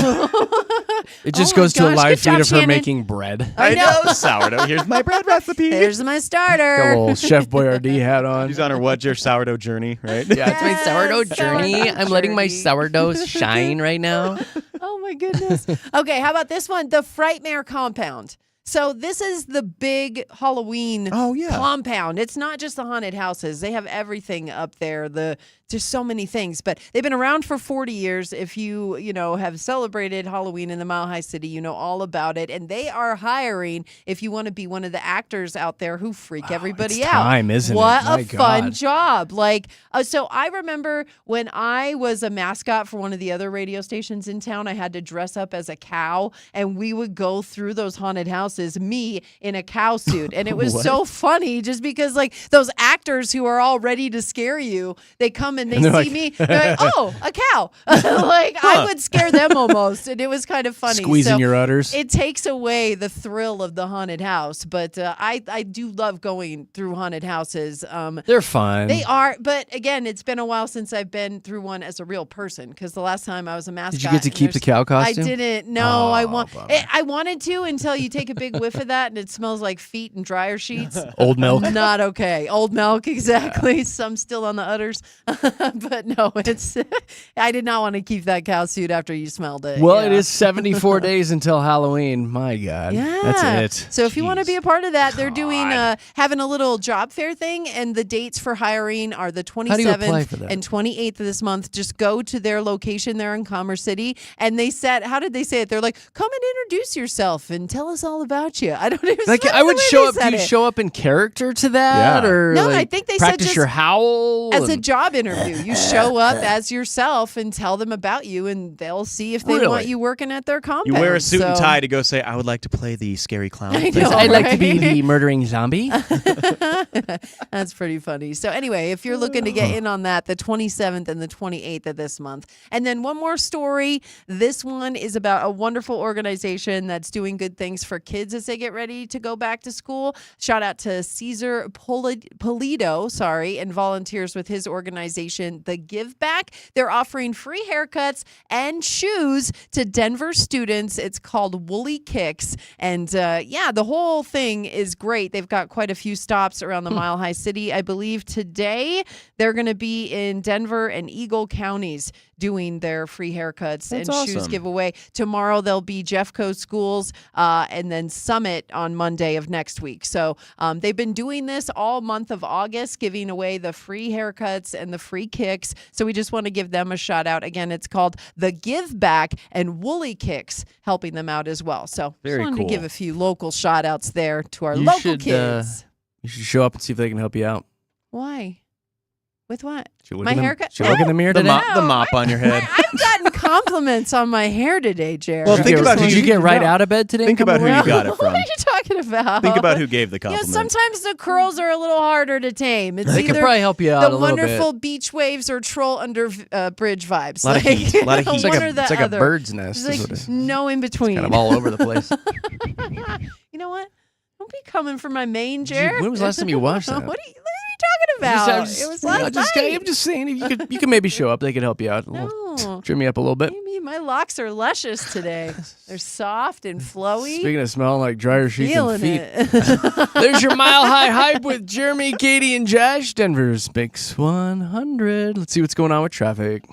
It just Oh my goes to a gosh, live good feed job, of her Shannon. making bread. I know. Sourdough. Here's my bread recipe. There's my Got a starter. little Chef Boyardee hat on. She's on her What's Your Sourdough journey, right? Yeah, it's my sourdough Yes, journey. sourdough I'm letting my journey. sourdough shine right now. Oh my goodness. Okay, how about this one? The Frightmare Compound. So this is the big Halloween compound. It's not just the haunted houses. They have everything up there. There's so many things, but they've been around for 40 years. If you have celebrated Halloween in the Mile High City, you know all about it. And they are hiring if you want to be one of the actors out there who freak everybody it's out. time, isn't it? What My a fun God. job. So I remember when I was a mascot for one of the other radio stations in town, I had to dress up as a cow, and we would go through those haunted houses, me in a cow suit. And it was so funny just because those actors who are all ready to scare you, they come and they And they're see like- me, they're like, oh, a cow. I would scare them almost. And it was kind of funny. Squeezing your udders. It takes away the thrill of the haunted house. But I do love going through haunted houses. They're fun. They are, but again, it's been a while since I've been through one as a real person. Because the last time I was a mascot, Did you get to and keep the there's- cow costume? I didn't. No, I bummer. I wanted to until you take a big whiff of that and it smells like feet and dryer sheets. Old milk. Not okay. Old milk, exactly. Some still on the udders, but no, it's. I did not want to keep that cow suit after you smelled it. Well, yeah. it is 74 days until Halloween. My God. Yeah. That's it. So if you want to be a part of that, they're doing God. having a little job fair thing, and the dates for hiring are the How do you apply 27th for that? and 28th of this month. Just go to their location there in Commerce City, and they said, how did they say it? They're like, come and introduce yourself and tell us all about you. I don't even Like I would show up. Do you show up in character to that, Yeah. or No, like, I think they said practice just your howl as a and- job interview. You show up as yourself and tell them about you, and they'll see if they Really? want you working at their compound. You wear a suit and So- tie to go say, I would like to play the scary clown. I please." know. I'd like to be right? the murdering zombie. That's pretty funny. So anyway, if you're looking to get in on that, the 27th and the 28th of this month. And then one more story. This one is about a wonderful organization that's doing good things for kids as they get ready to go back to school. Shout out to Caesar Polito, and volunteers with his organization, The Give Back. They're offering free haircuts and shoes to Denver students. It's called Woolly Kicks. And the whole thing is great. They've got quite a few stops around the Mile High City. I believe today they're going to be in Denver and Eagle counties doing their free haircuts That's and shoes awesome. giveaway. Tomorrow they'll be Jeffco schools and then Summit on Monday of next week. So they've been doing this all month of August, giving away the free haircuts and the free kicks. So we just want to give them a shout out. Again, it's called The Give Back, and Woolly Kicks helping them out as well. So Very just wanted cool. to give a few local shout outs there to our You local should, kids. You should show up and see if they can help you out. Why? With what? Should look My in the- haircut? Should look in the mirror The today. mop, the mop on your head. I've gotten compliments on my hair today, Jared. Well, Did think you about get, who did you you- get right no. out of bed today? and Think come about who over? you got it What from. are you talking about? Think about who gave the Yeah, compliment. sometimes the curls are a little harder to tame. It's They could either probably help you out the a little wonderful bit. beach waves or troll under bridge vibes. A lot of heat, a lot of heat. It's like one a, or the it's like other. a bird's nest. There's is what it like is. no in between. Kind of all over the place. You know what? Don't be coming for my mane, you- Jared. when was the last time you watched that? What are you talking about? Just- It was you know, last just- night. I'm just saying, if you could maybe show up. They could help you out. No. Trim me up a little bit. Maybe my locks are luscious today. They're soft and flowy. Speaking of smelling like dryer sheets and Feeling feet. it. There's your Mile High Hype with Jeremy, Katy, and Josh, Denver's Mix 100. Let's see what's going on with traffic.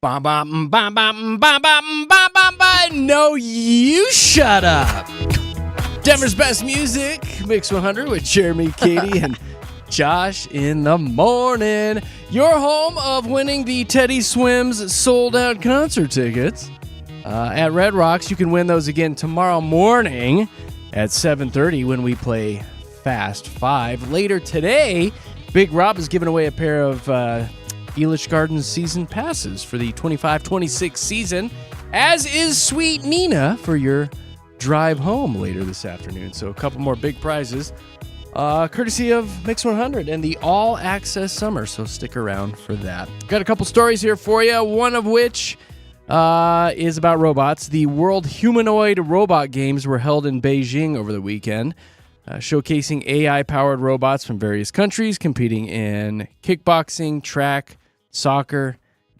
Ba ba ba ba ba ba ba ba ba. No, you shut up. Denver's best music, Mix 100 with Jeremy, Katy, and Josh in the morning. Your home of winning the Teddy Swims sold-out concert tickets at Red Rocks. You can win those again tomorrow morning at 7:30 when we play Fast 5. Later today, Big Rob is giving away a pair of Elish Gardens season passes for the 25-26 season, as is Sweet Nina for your drive home later this afternoon. So a couple more big prizes, courtesy of Mix 100 and the All Access Summer. So stick around for that. Got a couple stories here for you, one of which is about robots. The World Humanoid Robot Games were held in Beijing over the weekend, showcasing AI-powered robots from various countries competing in kickboxing, track, soccer,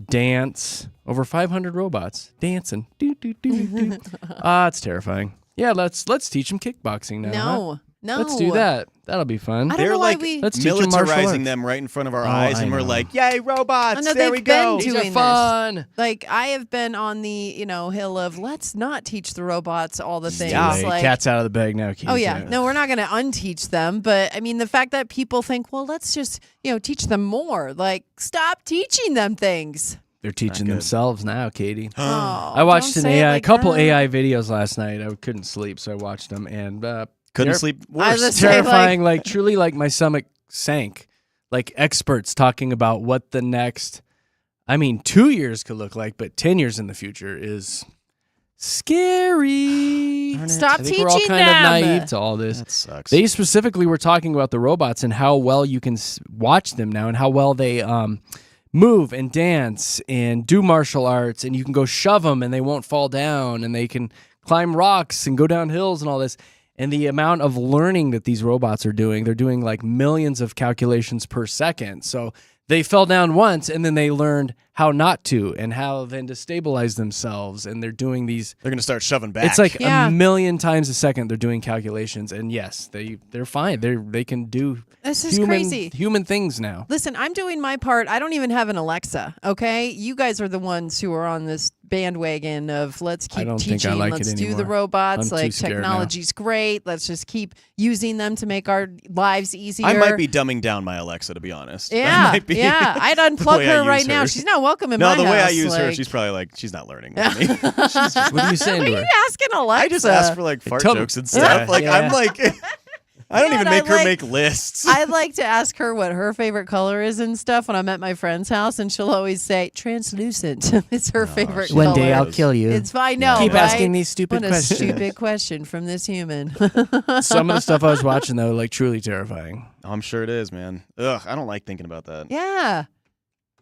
dance. Over 500 robots dancing. It's terrifying. Yeah, let's teach them kickboxing now. No. Let's do that. That'll be fun. I don't know why we let's teach them martial militarizing arts. them right in front of our eyes, and we're like, "Yay, robots! No, there we they've go." been These are doing fun. this. Like, I have been on the hill of let's not teach the robots all the things. Yeah, Like, cat's out of the bag now. Keith. oh yeah, no, we're not going to unteach them. But I mean, the fact that people think, well, let's just teach them more. Like, stop teaching them things. They're teaching themselves now, Katie. Oh, I watched don't an say it AI, like couple that. AI videos last night. I couldn't sleep, so I watched them, and Couldn't sleep worse. terrifying. Like truly, like my stomach sank. Like experts talking about what the next, 2 years could look like, but 10 years in the future is scary. Stop I think we're all teaching kind of them. naive to all this. That sucks. They specifically were talking about the robots and how well you can watch them now, and how well they move and dance and do martial arts, and you can go shove them and they won't fall down, and they can climb rocks and go down hills and all this. And the amount of learning that these robots are doing, they're doing like millions of calculations per second. So they fell down once, and then they learned how not to and how then to stabilize themselves. And they're doing these. They're gonna start shoving back. It's like a million times a second they're doing calculations. And yes, they're fine. They can do This is crazy. human things now. Listen, I'm doing my part. I don't even have an Alexa, okay? You guys are the ones who are on this bandwagon of let's keep don't teaching, think I like let's it do the anymore. robots. I'm too Like, scared now. technology's great. Let's just keep using them to make our lives easier. I might be dumbing down my Alexa, to be honest. That Yeah, might be yeah. I'd the unplug way I her use right now. her. She's not welcome in No, my the house. way I use her, like- she's probably like, she's not learning with me. What are you saying What to are her? you asking Alexa? I just ask for like fart Tell me- jokes and stuff. Yeah, Like yeah. I'm like, I don't Yeah, even and I make her like- make lists. I like to ask her what her favorite color is and stuff when I'm at my friend's house, and she'll always say translucent. It's her favorite One color. day I'll kill you. It's fine. No, Keep right? asking these stupid what questions. a stupid question from this human. Some of the stuff I was watching, though, like truly terrifying. I'm sure it is, man. Ugh, I don't like thinking about that. Yeah.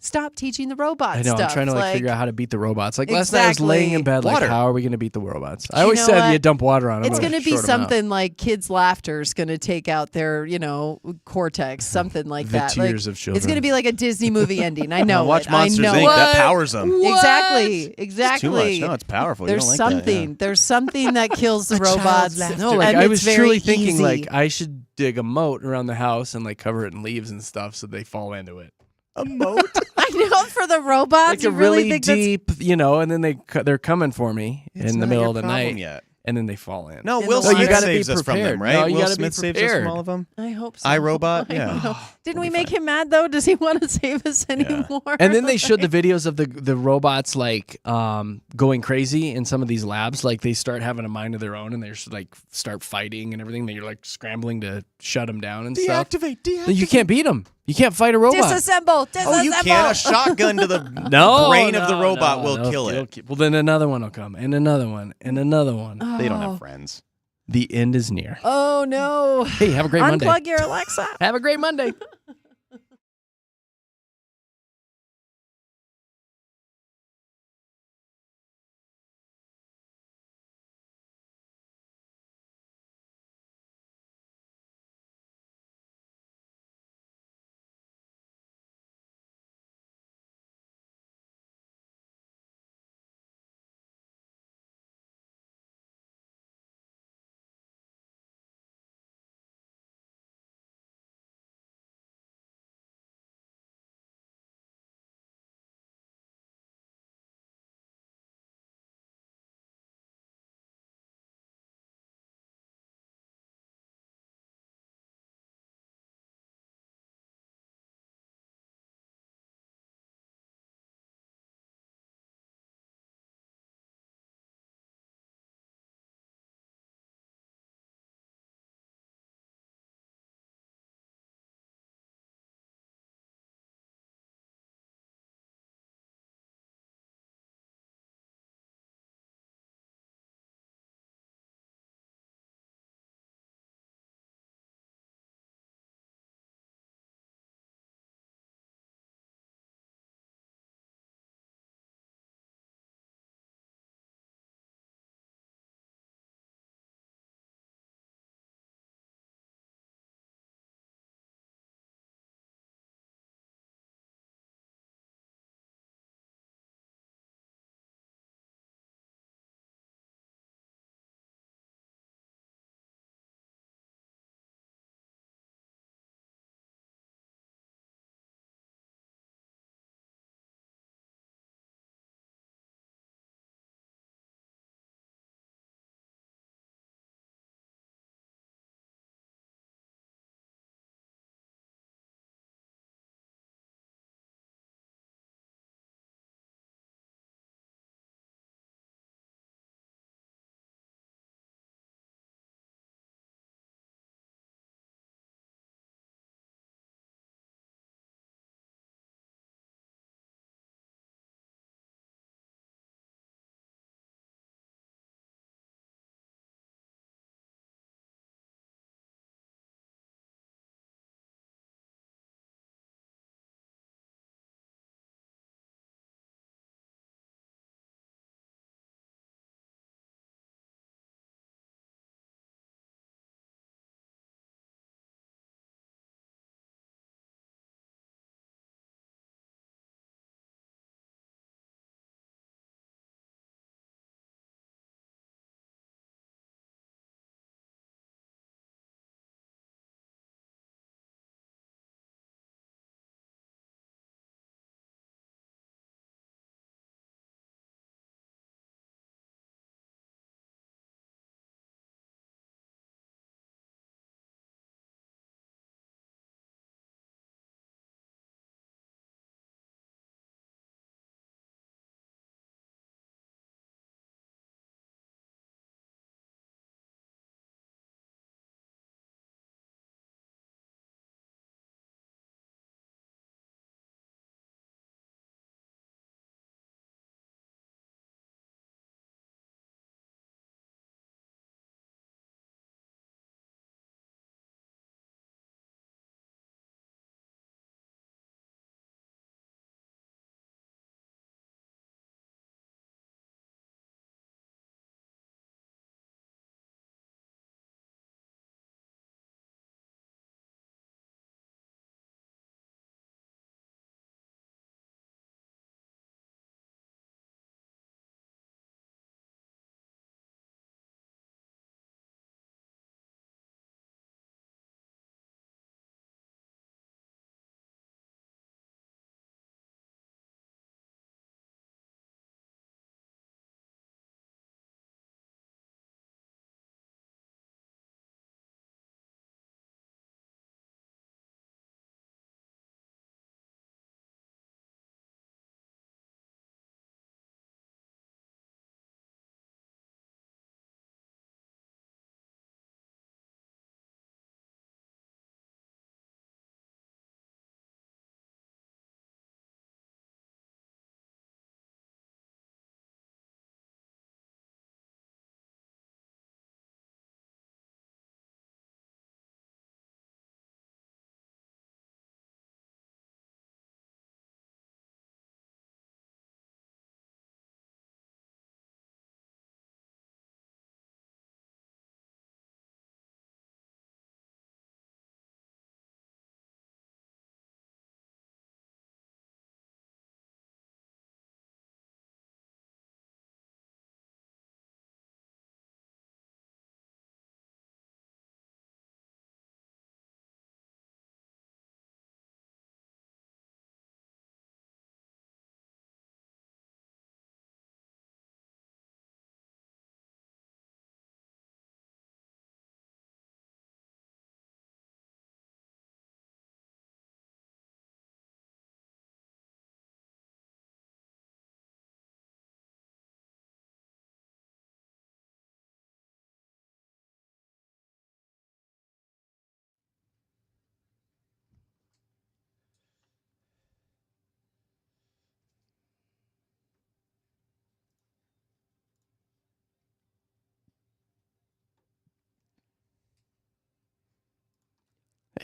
Stop teaching the robots I know. stuff. I'm trying to figure out how to beat the robots. Like last night, I was Exactly. laying in bed, like, Water. how are we going to beat the robots? I You always know said what? you dump water on them. It's going to be something like kids' laughter is going to take out their, cortex, something like The that. tears like, of children. It's going to be like a Disney movie ending. I know Watch it. Monsters I know Inc. it. That powers them. Exactly. Exactly. Too much. No, it's powerful. You There's don't like that, something. yeah. There's something that kills the robots. No, like and I it's was very truly thinking, easy. like I should dig a moat around the house and like cover it in leaves and stuff so they fall into it. A moat? I know for the robots. Like you a really think deep, and then they're coming for me It's in the not middle your of the problem night, yet. and then they fall in. No, In Will the water. Smith You gotta be saves us from them, prepared. right? No, you Will gotta be Smith saves us prepared. from all of them. I hope so. iRobot? I Yeah. know. Didn't we be make fine. him mad though? Does he want to save us anymore? And then they showed the videos of the robots like going crazy in some of these labs. Like they start having a mind of their own and they just like start fighting and everything. Then you're like scrambling to shut them down and stuff. Deactivate. You can't beat them. You can't fight a robot. Disassemble. Disassemble. Oh, you can't. A shotgun to the No, brain of the no, robot no, will no, kill it'll it. Well, then another one will come, and another one, and another one. They don't Oh. have friends. The end is near. Oh no. Hey, have a great Monday. Unplug your Alexa. Have a great Monday.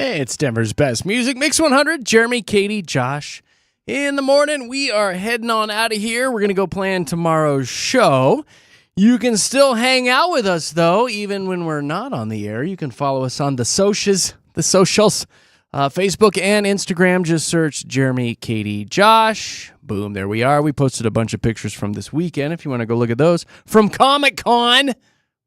Hey, it's Denver's best music mix 100. Jeremy, Katy, Josh. In the morning, we are heading on out of here. We're going to go plan tomorrow's show. You can still hang out with us, though, even when we're not on the air. You can follow us on the socials, Facebook and Instagram. Just search Jeremy, Katy, Josh. Boom, there we are. We posted a bunch of pictures from this weekend if you want to go look at those. From Comic-Con.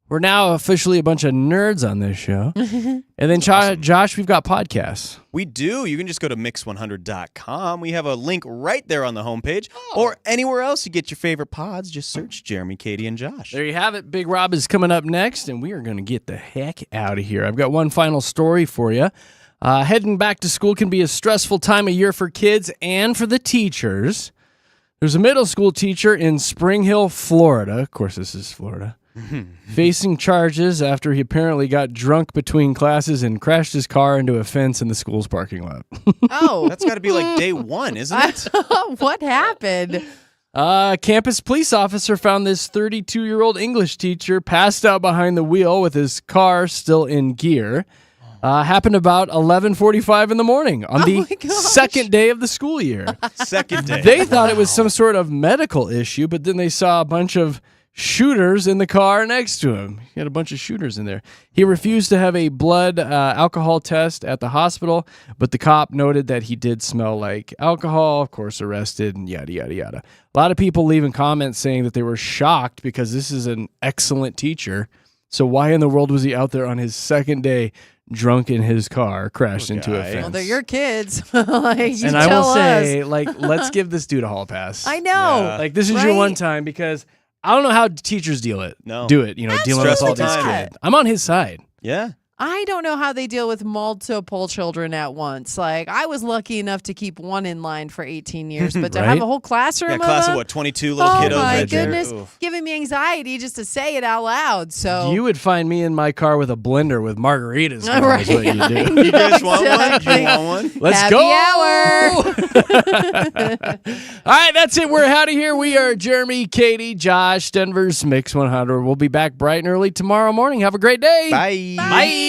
We're now officially a bunch of nerds on this show. And then, Josh, we've got podcasts. We do. You can just go to mix100.com. We have a link right there on the homepage. Or anywhere else you get your favorite pods. Just search Jeremy, Katy, and Josh. There you have it. Big Rob is coming up next, and we are going to get the heck out of here. I've got one final story for you. Heading back to school can be a stressful time of year for kids and for the teachers. There's a middle school teacher in Spring Hill, Florida. Of course, this is Florida. Facing charges after he apparently got drunk between classes and crashed his car into a fence in the school's parking lot. Oh. That's got to be like day one, isn't it? What happened? Campus police officer found this 32-year-old English teacher passed out behind the wheel with his car still in gear. Happened about 11:45 in the morning on the second day of the school year. Second day. They thought it was some sort of medical issue, but then they saw a bunch of shooters in the car next to him. He had a bunch of shooters in there. He refused to have a blood alcohol test at the hospital, but the cop noted that he did smell like alcohol, of course arrested, and yada, yada, yada. A lot of people leaving comments saying that they were shocked because this is an excellent teacher. So why in the world was he out there on his second day drunk in his car, crashed into a fence? Well, they're your kids. Like, you and I will say, like, let's give this dude a hall pass. I know. Yeah. Like, this is your one time because I don't know how teachers do it, dealing with all these kids. I'm on his side. Yeah. I don't know how they deal with multiple children at once. Like, I was lucky enough to keep one in line for 18 years, but to have a whole classroom Yeah, of class of them, what, 22 little kiddos? Oh my right there? goodness, Oof. giving me anxiety just to say it out loud. So You would find me in my car with a blender with margaritas. Right. Is what you do. You guys want one? Exactly. You want one? Let's Happy go. hour. All right, that's it. We're out of here. We are Jeremy, Katy, Josh, Denver's Mix 100. We'll be back bright and early tomorrow morning. Have a great day. Bye. Bye.